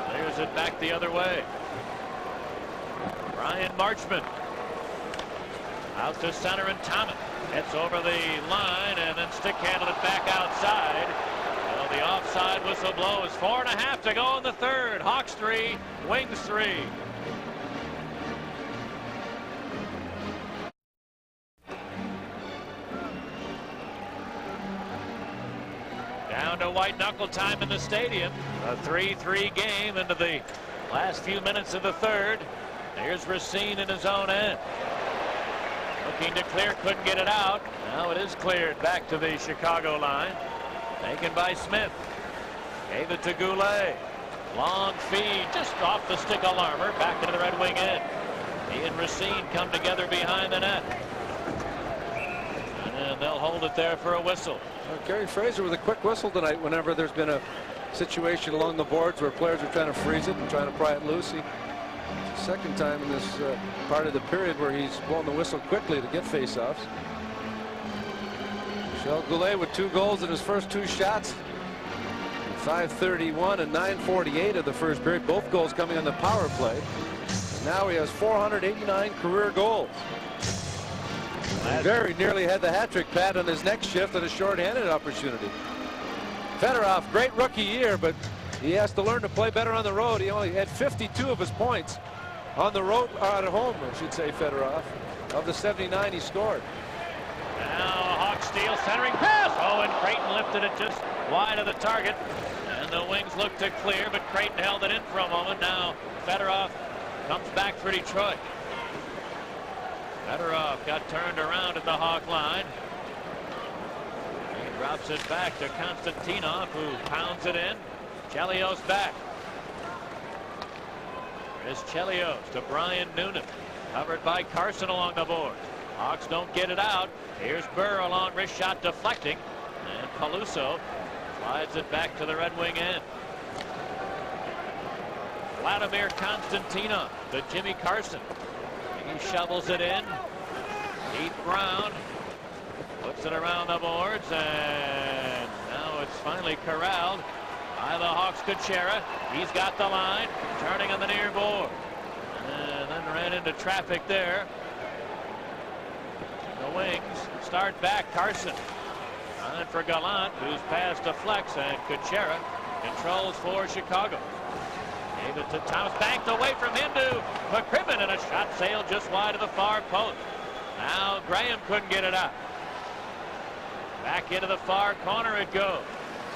clears it back the other way. Brian Marchment out to center, and Thomas gets over the line and then stick handled it back outside. Well, the offside whistle blows. 4.5 to go in the third. Hawks 3, Wings 3. Down to white knuckle time in the stadium. A 3-3 game into the last few minutes of the third. Here's Racine in his own end. Looking to clear, couldn't get it out. Now it is cleared back to the Chicago line. Taken by Smith. Gave it to Goulet. Long feed just off the stick of Larmer. Back into the Red Wing end. He and Racine come together behind the net. And they'll hold it there for a whistle. Gary Fraser with a quick whistle tonight whenever there's been a situation along the boards where players are trying to freeze it and trying to pry it loose. It's the second time in this part of the period where he's blown the whistle quickly to get faceoffs. Michel Goulet with 2 goals in his first 2 shots. 5:31 and 9:48 of the first period. Both goals coming on the power play. And now he has 489 career goals. Very nearly had the hat-trick pad on his next shift on a short-handed opportunity. Fedorov, great rookie year, but he has to learn to play better on the road. He only had 52 of his points on the road, or at home, I should say, Fedorov, of the 79 he scored. Now Hawks steal, centering pass. Oh, and Creighton lifted it just wide of the target. And the Wings looked to clear, but Creighton held it in for a moment. Now Fedorov comes back for Detroit. Fedorov got turned around at the Hawk line. He drops it back to Konstantinov, who pounds it in. Chelios back. There's Chelios to Brian Noonan. Covered by Carson along the board. Hawks don't get it out. Here's Burr, a long wrist shot deflecting. And Paluso slides it back to the Red Wing end. Vladimir Konstantinov to Jimmy Carson. He shovels it in. Heath Brown puts it around the boards, and now it's finally corralled by the Hawks. Kuchera. He's got the line, turning on the near board, and then ran into traffic there. The Wings start back. Carson on for Gallant, who's passed to Flex, and Kuchera controls for Chicago. Gave it to Thomas, banked away from him to McCrimmon, and a shot sailed just wide of the far post. Now Graham couldn't get it out. Back into the far corner it goes.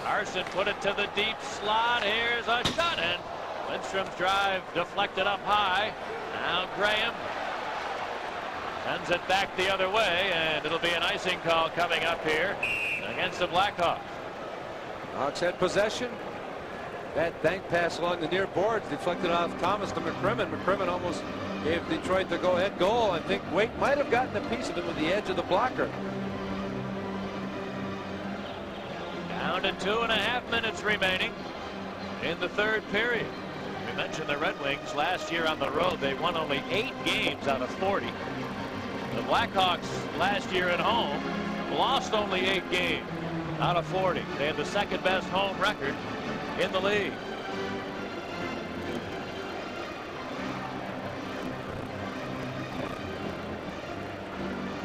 Carson put it to the deep slot. Here's a shot, and Lindstrom's drive deflected up high. Now Graham sends it back the other way, and it'll be an icing call coming up here against the Blackhawks. Hawks had possession. That bank pass along the near boards deflected off Thomas to McCrimmon. McCrimmon almost gave Detroit the go-ahead goal. I think Waite might have gotten a piece of it with the edge of the blocker. Down to 2.5 minutes remaining in the third period. We mentioned the Red Wings last year on the road. They won only 8 games out of 40. The Blackhawks last year at home lost only 8 games out of 40. They had the second best home record in the league.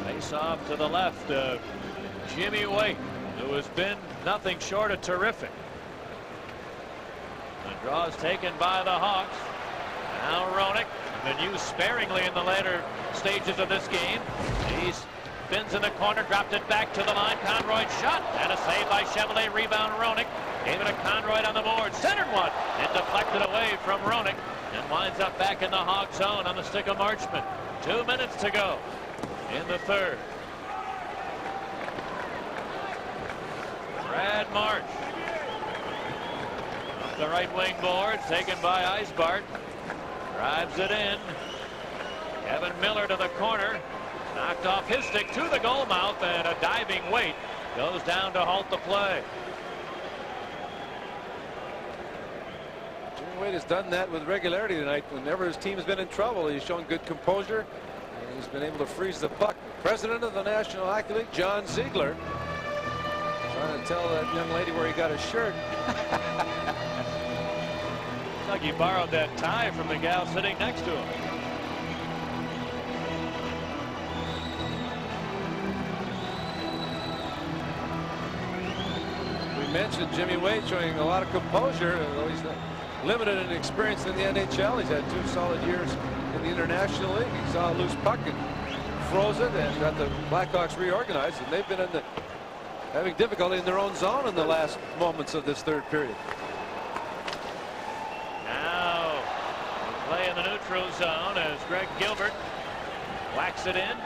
Face off to the left of Jimmy Waite, who has been nothing short of terrific. The draw is taken by the Hawks. Now Roenick, been used sparingly in the later stages of this game. He spins in the corner, dropped it back to the line. Conroy shot, and a save by Chevrolet. Rebound Roenick. Gave it to Conroy on the board. Centered one, and deflected away from Roenick, and winds up back in the Hawk zone on the stick of Marchment. 2 minutes to go in the third. Brad March. Off the right wing board, taken by Eisbart. Drives it in. Kevin Miller to the corner. Knocked off his stick to the goal mouth, and a diving Waite goes down to halt the play. Jimmy Waite has done that with regularity tonight. Whenever his team has been in trouble, he's shown good composure, and he's been able to freeze the puck. President of the National Hockey League, John Ziegler, trying to tell that young lady where he got his shirt. Looks like he borrowed that tie from the gal sitting next to him. We mentioned Jimmy Waite showing a lot of composure, although he's not limited in experience in the NHL. He's had 2 solid years in the International League. He saw a loose puck and froze it and got the Blackhawks reorganized, and they've been having difficulty in their own zone in the last moments of this third period. Now play in the neutral zone as Greg Gilbert whacks it in.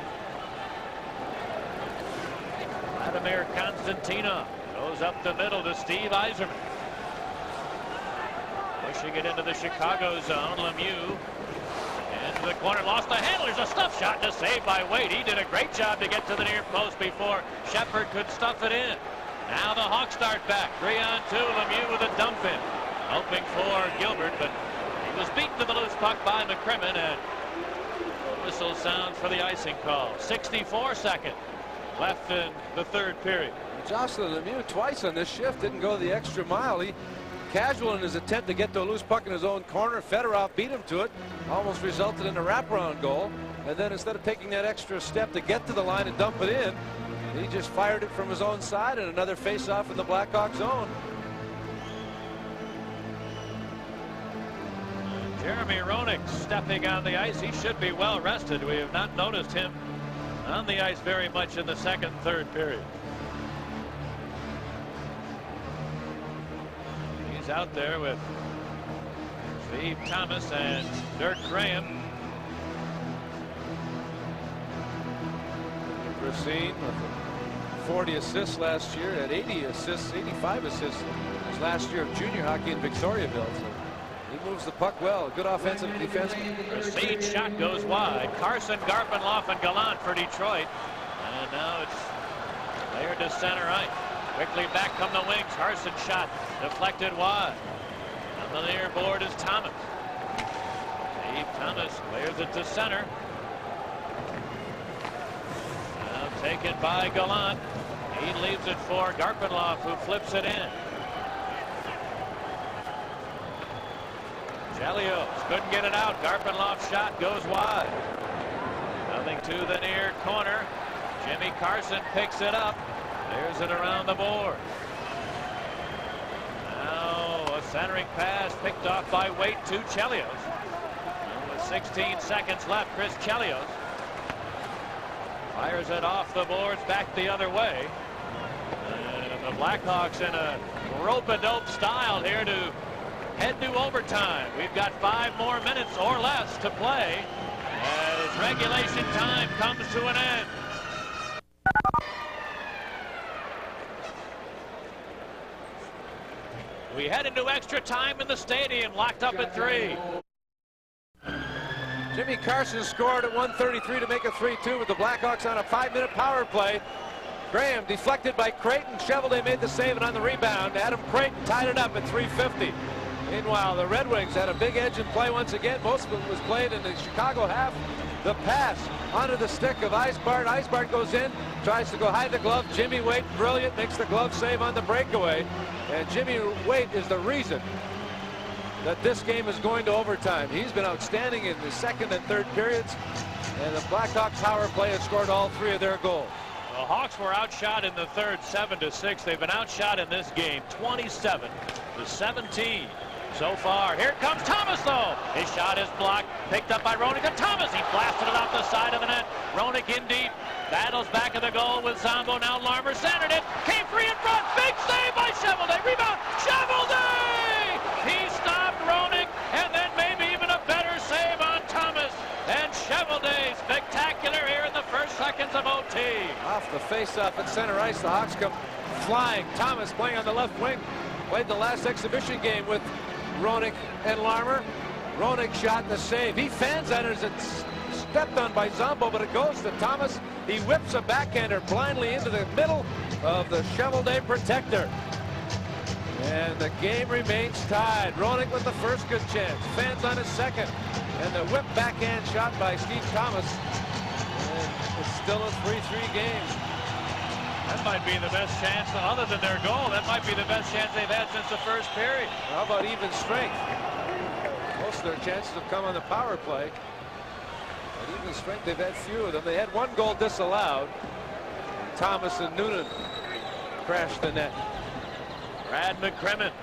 Vladimir Konstantinov goes up the middle to Steve Yzerman. Pushing it into the Chicago zone. Lemieux into the corner, lost the handle. There's a stuff shot and a save by Waite. He did a great job to get to the near post before Shepard could stuff it in. Now the Hawks start back. 3-on-2. Lemieux with a dump in, hoping for Gilbert, but he was beaten to the loose puck by McCrimmon, and whistle sounds for the icing call. 64 seconds left in the third period. Jocelyn Lemieux twice on this shift didn't go the extra mile. He casual in his attempt to get to a loose puck in his own corner. Fedorov beat him to it, almost resulted in a wraparound goal, and then instead of taking that extra step to get to the line and dump it in, he just fired it from his own side, and another face-off in the Blackhawks zone. Jeremy Roenick stepping on the ice. He should be well rested. We have not noticed him on the ice very much in the second and third period. He's out there with Steve Thomas and Dirk Graham. Racine with 40 assists last year, had 80 assists, 85 assists his last year of junior hockey in Victoriaville. So he moves the puck well. Good offensive defense. Racine shot goes wide. Carson, Garpenloff, and Gallant for Detroit. And now it's layered to center ice. Quickly back come the wings. Carson shot deflected wide. On the near board is Thomas. Steve Thomas layers it to center. Now taken by Gallant. He leaves it for Garpenloff, who flips it in. Chelios couldn't get it out. Garpenloff's shot goes wide. Nothing to the near corner. Jimmy Carson picks it up. There's it around the board. Now a centering pass picked off by Waite to Chelios. And with 16 seconds left, Chris Chelios Fires it off the boards back the other way. And the Blackhawks in a rope-a-dope style here to head to overtime. We've got 5 more minutes or less to play as regulation time comes to an end. We head into extra time in the stadium, locked up at 3. Jimmy Carson scored at 1:33 to make it 3-2 with the Blackhawks on a 5-minute power play. Graham deflected by Creighton. Chevalier made the save, and on the rebound, Adam Creighton tied it up at 3:50. Meanwhile, the Red Wings had a big edge in play once again. Most of it was played in the Chicago half. The pass onto the stick of Eisbart. Eisbart goes in, tries to go hide the glove. Jimmy Waite, brilliant, makes the glove save on the breakaway. And Jimmy Waite is the reason that this game is going to overtime. He's been outstanding in the second and third periods. And the Blackhawks power play has scored all 3 of their goals. The Hawks were outshot in the third 7-6. They've been outshot in this game 27-17 so far. Here comes Thomas, though. His shot is blocked, picked up by Roenick, and Thomas. He blasted it off the side of the net. Roenick in deep, battles back of the goal with Zombo. Now Larmer centered it, came free in front. Big save by Chevalier. Rebound, Chevalier! He stopped Roenick, and then maybe even a better save on Thomas. And Chevalier, spectacular here in the first seconds of OT. Off the face-off at center ice, the Hawks come flying. Thomas playing on the left wing. Played the last exhibition game with Roenick and Larmer. Roenick shot the save. He fans at it as it's stepped on by Zombo, but it goes to Thomas. He whips a backhander blindly into the middle of the Chevalier protector. And the game remains tied. Roenick with the first good chance. Fans on his second. And the whip backhand shot by Steve Thomas. And it's still a 3-3 game. That might be the best chance, other than their goal, that might be the best chance they've had since the first period. How about even strength? Most of their chances have come on the power play. But even strength, they've had few of them. They had 1 goal disallowed. Thomas and Noonan crashed the net. Brad McCrimmon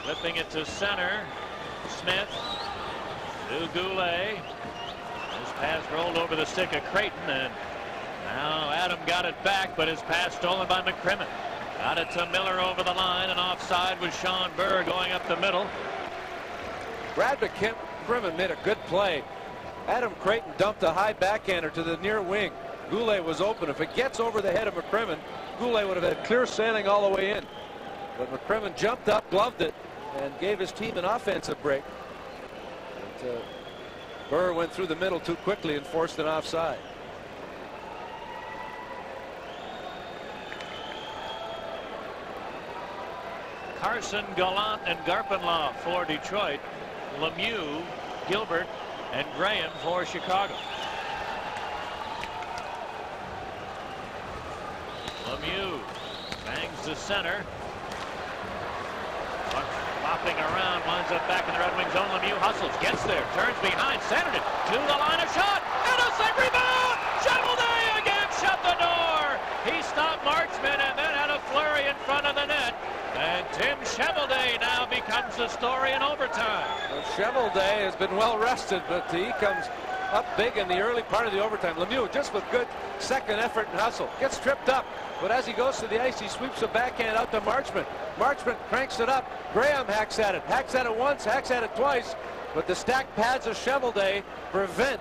flipping it to center. Smith to Goulet. His pass rolled over the stick of Creighton, and now Adam got it back, but his pass stolen by McCrimmon. Got it to Miller over the line, and offside with Sean Burr going up the middle. Brad McCrimmon made a good play. Adam Creighton dumped a high backhander to the near wing. Goulet was open. If it gets over the head of McCrimmon, Goulet would have had clear sailing all the way in. But McCrimmon jumped up, gloved it, and gave his team an offensive break. But, Burr went through the middle too quickly and forced an offside. Carson, Gallant, and Garpenlaw for Detroit. Lemieux, Gilbert, and Graham for Chicago. Lemieux bangs the center. Flopping around, winds up back in the Red Wings zone. Lemieux hustles, gets there, turns behind, centered it to the line of shot, and a save rebound! Chevalier again shut the door. He stopped Marchman and then had a flurry in front of the net. And Tim Chevalier now becomes the story in overtime. Well, Chevalier has been well rested, but he comes up big in the early part of the overtime. Lemieux just with good second effort and hustle. Gets tripped up, but as he goes to the ice, he sweeps a backhand out to Marchman. Marchman cranks it up. Graham hacks at it once, hacks at it twice, but the stacked pads of Chevalier prevent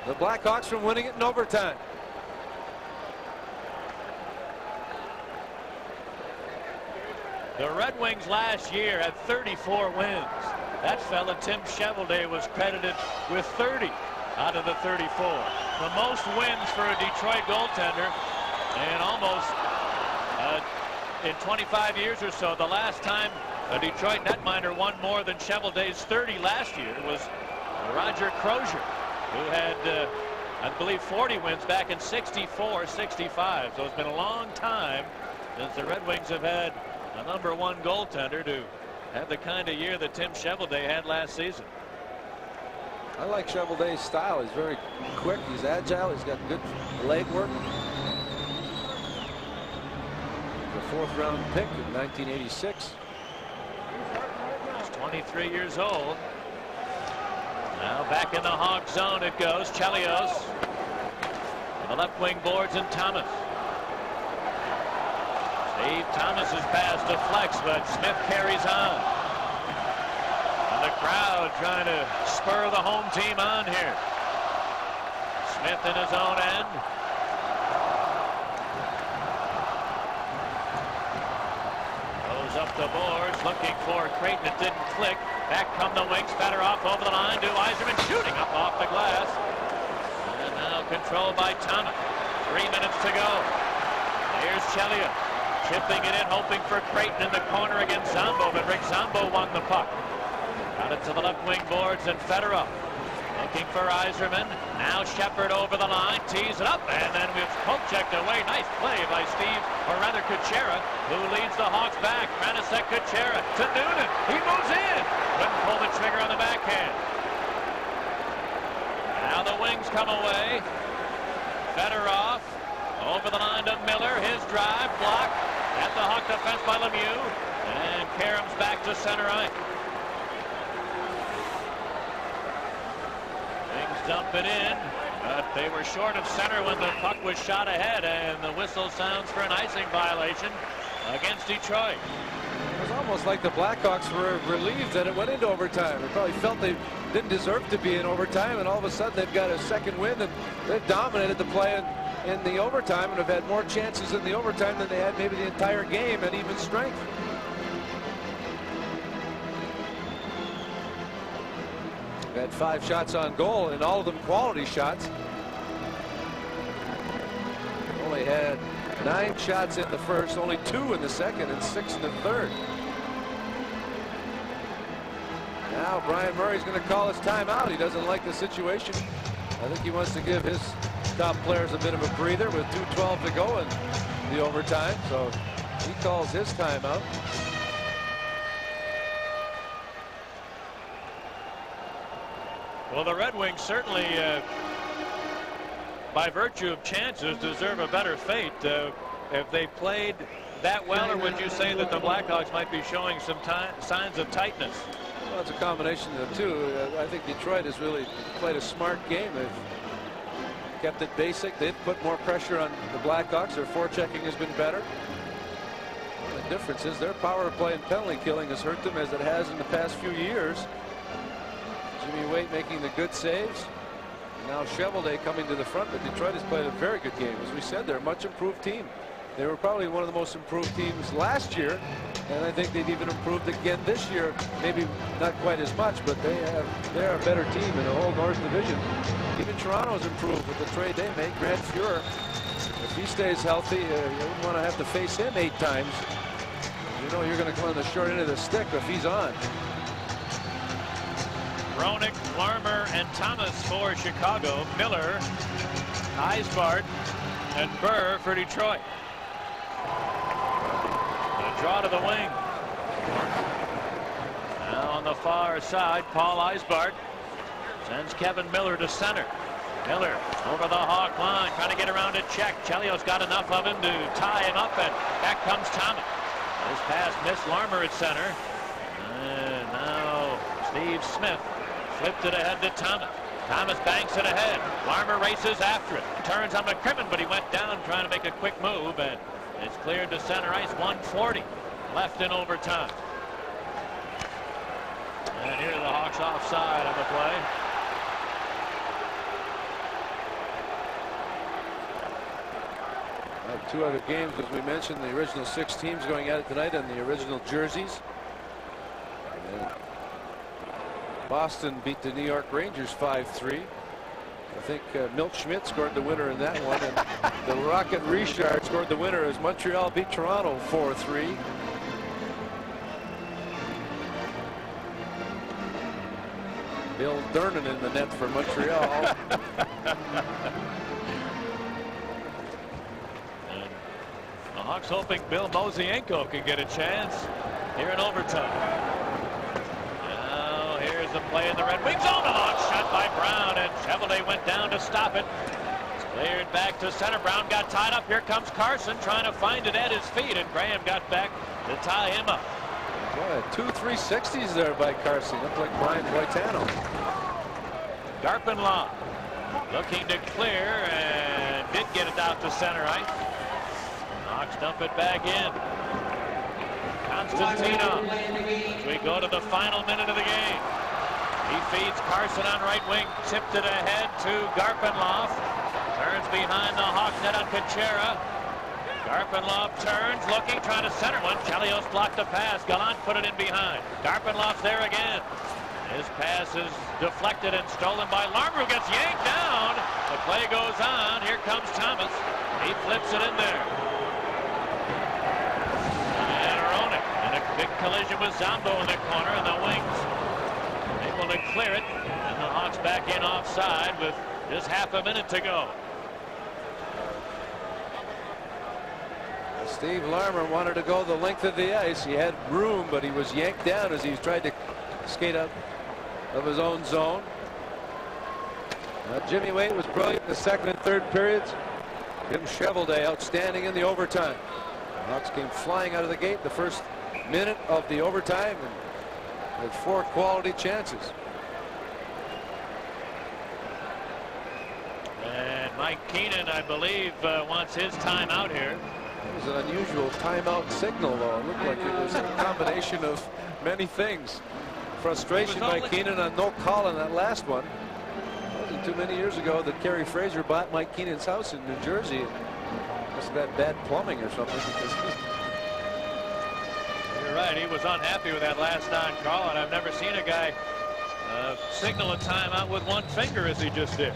the Blackhawks from winning it in overtime. The Red Wings last year had 34 wins. That fella, Tim Chevalier, was credited with 30 out of the 34. The most wins for a Detroit goaltender in almost in 25 years or so. The last time a Detroit netminder won more than Chevalier's 30 last year was Roger Crozier, who had, I believe, 40 wins back in 64, 65. So it's been a long time since the Red Wings have had a #1 goaltender to have the kind of year that Tim Chevalier had last season. I like Chevalier's style. He's very quick. He's agile. He's got good leg work. The 4th-round pick in 1986. He's 23 years old. Now back in the Hawk zone it goes. Chelios The left wing boards and Thomas. Steve Thomas's pass deflects, but Smith carries on. And the crowd trying to spur the home team on here. Smith in his own end. Goes up the boards, looking for Creighton. It didn't click. Back come the wings. Fedorov over the line to Yzerman, shooting up off the glass. And now controlled by Thomas. 3 minutes to go. Here's Chelia. Chipping it in, hoping for Creighton in the corner against Zombo, but Rick Zombo won the puck. Got it to the left wing boards and Fedorov. Looking for Yzerman. Now Shepard over the line, tees it up, and then it's poke checked away. Nice play by Steve, or rather Kuchera, who leads the Hawks back. Trying to set Kuchera to Noonan. He moves in. Couldn't pull the trigger on the backhand. Now the wings come away. Fedorov over the line to Miller. His drive blocked at the Hawk defense by Lemieux. And Karam's back to center ice. Wings dump it in, but they were short of center when the puck was shot ahead, and the whistle sounds for an icing violation against Detroit. It was almost like the Blackhawks were relieved that it went into overtime. They probably felt they didn't deserve to be in overtime, and all of a sudden they've got a second win, and they've dominated the play in the overtime and have had more chances in the overtime than they had maybe the entire game at even strength. They had 5 shots on goal, and all of them quality shots. Only had 9 shots in the first, only 2 in the second, and 6 in the third. Now Brian Murray's going to call his timeout. He doesn't like the situation. I think he wants to give his top players a bit of a breather with 2:12 to go in the overtime. So he calls his timeout. Well, the Red Wings certainly, by virtue of chances, deserve a better fate. If they played that well, or would you say that the Blackhawks might be showing some signs of tightness? Well, it's a combination of the two. I think Detroit has really played a smart game. They've kept it basic. They've put more pressure on the Blackhawks. Their forechecking has been better. Well, the difference is their power play and penalty killing has hurt them as it has in the past few years. Jimmy Waite making the good saves. Now Cheveldae coming to the front, but Detroit has played a very good game. As we said, they're a much improved team. They were probably one of the most improved teams last year, and I think they've even improved again this year. Maybe not quite as much, but they're a better team in the whole North Division. Even Toronto's improved with the trade they made. Grant Fuhrer, if he stays healthy, you wouldn't want to have to face him 8 times. You know you're going to come on the short end of the stick if he's on. Roenick, Larmer, and Thomas for Chicago. Miller, Eisbart, and Burr for Detroit. A draw to the wing. Now on the far side, Paul Eisbart sends Kevin Miller to center. Miller over the Hawk line, trying to get around a check. Chelio's got enough of him to tie him up, and back comes Thomas. This pass missed Larmer at center. And now Steve Smith flipped it ahead to Thomas. Thomas banks it ahead. Larmer races after it. Turns on McCrimmon, but he went down trying to make a quick move, and it's cleared to center ice. 1:40 left in overtime. And here the Hawks offside on the play. Two other games, as we mentioned, the original 6 teams going at it tonight in the original jerseys. And Boston beat the New York Rangers 5-3. I think Milt Schmidt scored the winner in that one, and the Rocket Richard scored the winner as Montreal beat Toronto 4-3. Bill Durnan in the net for Montreal. The Hawks hoping Bill Mosienko can get a chance here in overtime. Now here's the play in the Red Wings zone. A long shot by Brown, and Cheveldae went down to stop it. It's cleared back to center. Brown got tied up. Here comes Carson trying to find it at his feet, and Graham got back to tie him up. Boy, 2 360s there by Carson. Looked like Brian Boitano. Garpenlaw looking to clear, and did get it out to center ice. Hawks dump it back in. Constantino. As we go to the final minute of the game. He feeds Carson on right wing. Tipped it ahead to Garpenloff. Turns behind the Hawk net on Kuchera. Garpenloff turns, looking, trying to center one. Chelios blocked the pass. Gallant put it in behind. Garpenloff's there again. His pass is deflected and stolen by Larmer, who gets yanked down. The play goes on. Here comes Thomas. He flips it in there. And Aronik in a big collision with Zombo in the corner, and the Wings able to clear it. And the Hawks back in offside with just half a minute to go. Steve Larmer wanted to go the length of the ice. He had room, but he was yanked down as he tried to skate out of his own zone. Now, Jimmy Waite was brilliant in the second and third periods. Jim Chevelday outstanding in the overtime. The Hawks came flying out of the gate the first minute of the overtime and had 4 quality chances. And Mike Keenan, I believe, wants his time out here. It was an unusual timeout signal, though. It looked like it was a combination of many things. Frustration by Keenan on no call in that last one. It wasn't too many years ago that Kerry Fraser bought Mike Keenan's house in New Jersey. Must have had bad plumbing or something. You're right. He was unhappy with that last non-call, and I've never seen a guy signal a timeout with one finger as he just did.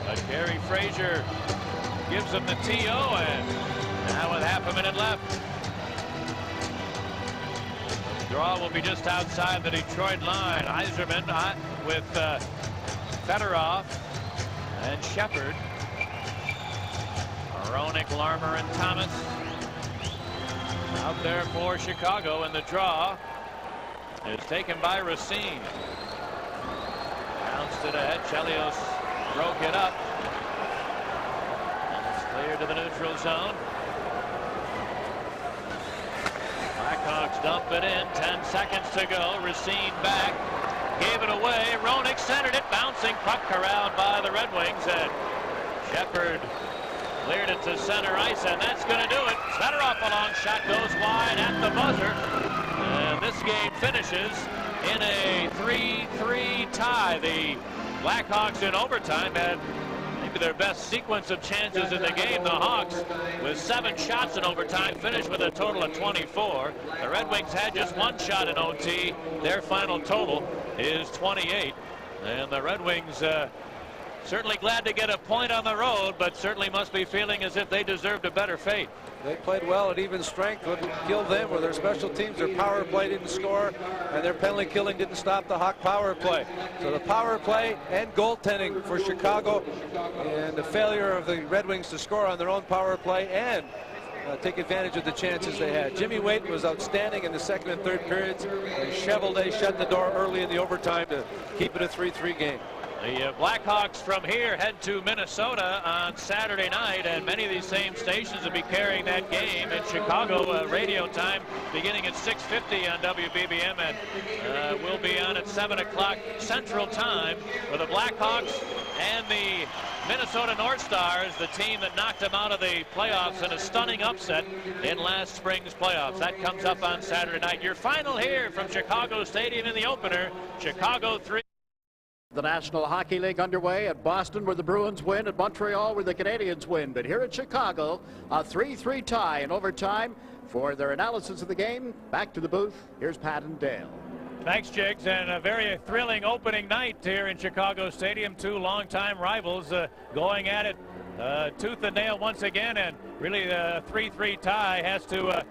But Kerry Fraser gives him the TO, and now with half a minute left. The draw will be just outside the Detroit line. Yzerman with Fedorov and Shepard. Aronik, Larmer, and Thomas out there for Chicago, and the draw is taken by Racine. Bounced it ahead. Chelios broke it up. Clear to the neutral zone. Blackhawks dump it in. 10 seconds to go. Racine back. Gave it away. Roenick centered it. Bouncing puck corralled by the Red Wings. And Shepard cleared it to center ice, and that's going to do it. Fedorov, a long shot, goes wide at the buzzer. And this game finishes in a 3-3 tie. The Blackhawks in overtime had maybe their best sequence of chances in the game. The Hawks, with 7 shots in overtime, finished with a total of 24. The Red Wings had just 1 shot in OT. Their final total is 28. And the Red Wings certainly glad to get a point on the road, but certainly must be feeling as if they deserved a better fate. They played well at even strength. What killed them were their special teams. Their power play didn't score, and their penalty killing didn't stop the Hawk power play. So the power play and goaltending for Chicago, and the failure of the Red Wings to score on their own power play and take advantage of the chances they had. Jimmy Waite was outstanding in the second and third periods, and Chevelday shut the door early in the overtime to keep it a 3-3 game. The Blackhawks from here head to Minnesota on Saturday night, and many of these same stations will be carrying that game in Chicago. Radio time beginning at 6:50 on WBBM, and will be on at 7 o'clock Central Time for the Blackhawks and the Minnesota North Stars, the team that knocked them out of the playoffs in a stunning upset in last spring's playoffs. That comes up on Saturday night. Your final here from Chicago Stadium in the opener, Chicago 3. The National Hockey League underway at Boston, where the Bruins win, at Montreal, where the Canadiens win. But here at Chicago, a 3-3 tie in overtime. For their analysis of the game, back to the booth. Here's Pat and Dale. Thanks, Jiggs, and a very thrilling opening night here in Chicago Stadium. 2 longtime rivals going at it tooth and nail once again, and really the 3-3 tie has to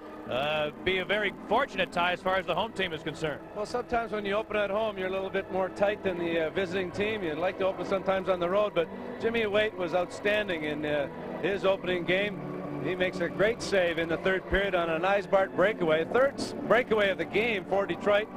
be a very fortunate tie as far as the home team is concerned. Well, sometimes when you open at home, you're a little bit more tight than the visiting team. You'd like to open sometimes on the road, but Jimmy Waite was outstanding in his opening game. He makes a great save in the third period on an Eisbart breakaway. Third breakaway of the game for Detroit.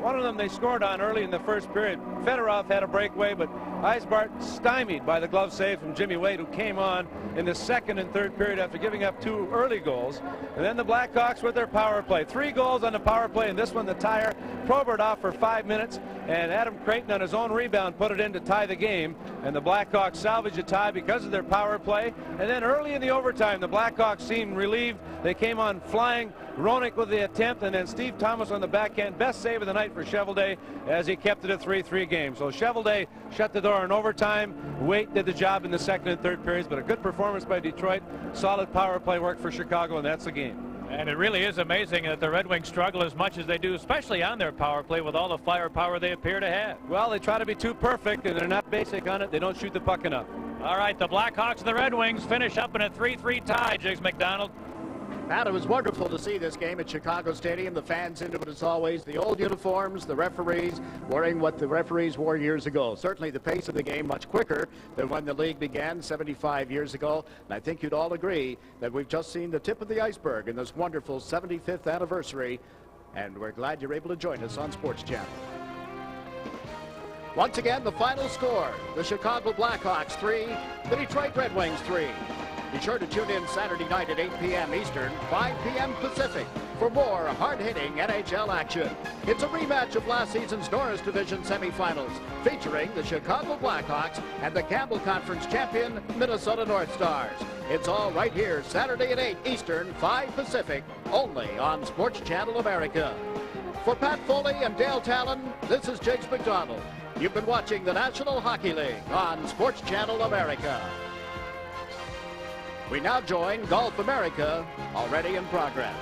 One of them they scored on early in the first period. Fedorov had a breakaway, but Eisbart stymied by the glove save from Jimmy Wade, who came on in the second and third period after giving up 2 early goals. And then the Blackhawks with their power play. 3 goals on the power play, and this one the tire. Probert off for 5 minutes, and Adam Creighton on his own rebound put it in to tie the game. And the Blackhawks salvaged a tie because of their power play. And then early in the overtime, the Blackhawks seemed relieved. They came on flying. Roenick with the attempt, and then Steve Thomas on the backhand. Best save of the night for Cheveldae as he kept it a 3-3 game. So Cheveldae shut the door in overtime. Waite did the job in the second and third periods, but a good performance by Detroit. Solid power play work for Chicago, and that's the game. And it really is amazing that the Red Wings struggle as much as they do, especially on their power play with all the firepower they appear to have. Well, they try to be too perfect, and they're not basic on it. They don't shoot the puck enough. All right, the Blackhawks and the Red Wings finish up in a 3-3 tie, Jigs McDonald. Pat, it was wonderful to see this game at Chicago Stadium. The fans into it as always. The old uniforms, the referees wearing what the referees wore years ago. Certainly the pace of the game much quicker than when the league began 75 years ago. And I think you'd all agree that we've just seen the tip of the iceberg in this wonderful 75th anniversary. And we're glad you're able to join us on Sports Channel. Once again, the final score, the Chicago Blackhawks 3, the Detroit Red Wings 3. Be sure to tune in Saturday night at 8 p.m. Eastern, 5 p.m. Pacific for more hard-hitting NHL action. It's a rematch of last season's Norris Division semifinals featuring the Chicago Blackhawks and the Campbell Conference champion Minnesota North Stars. It's all right here Saturday at 8 Eastern, 5 Pacific, only on Sports Channel America. For Pat Foley and Dale Talon, this is Jigs McDonald. You've been watching the National Hockey League on Sports Channel America. We now join Golf America, already in progress.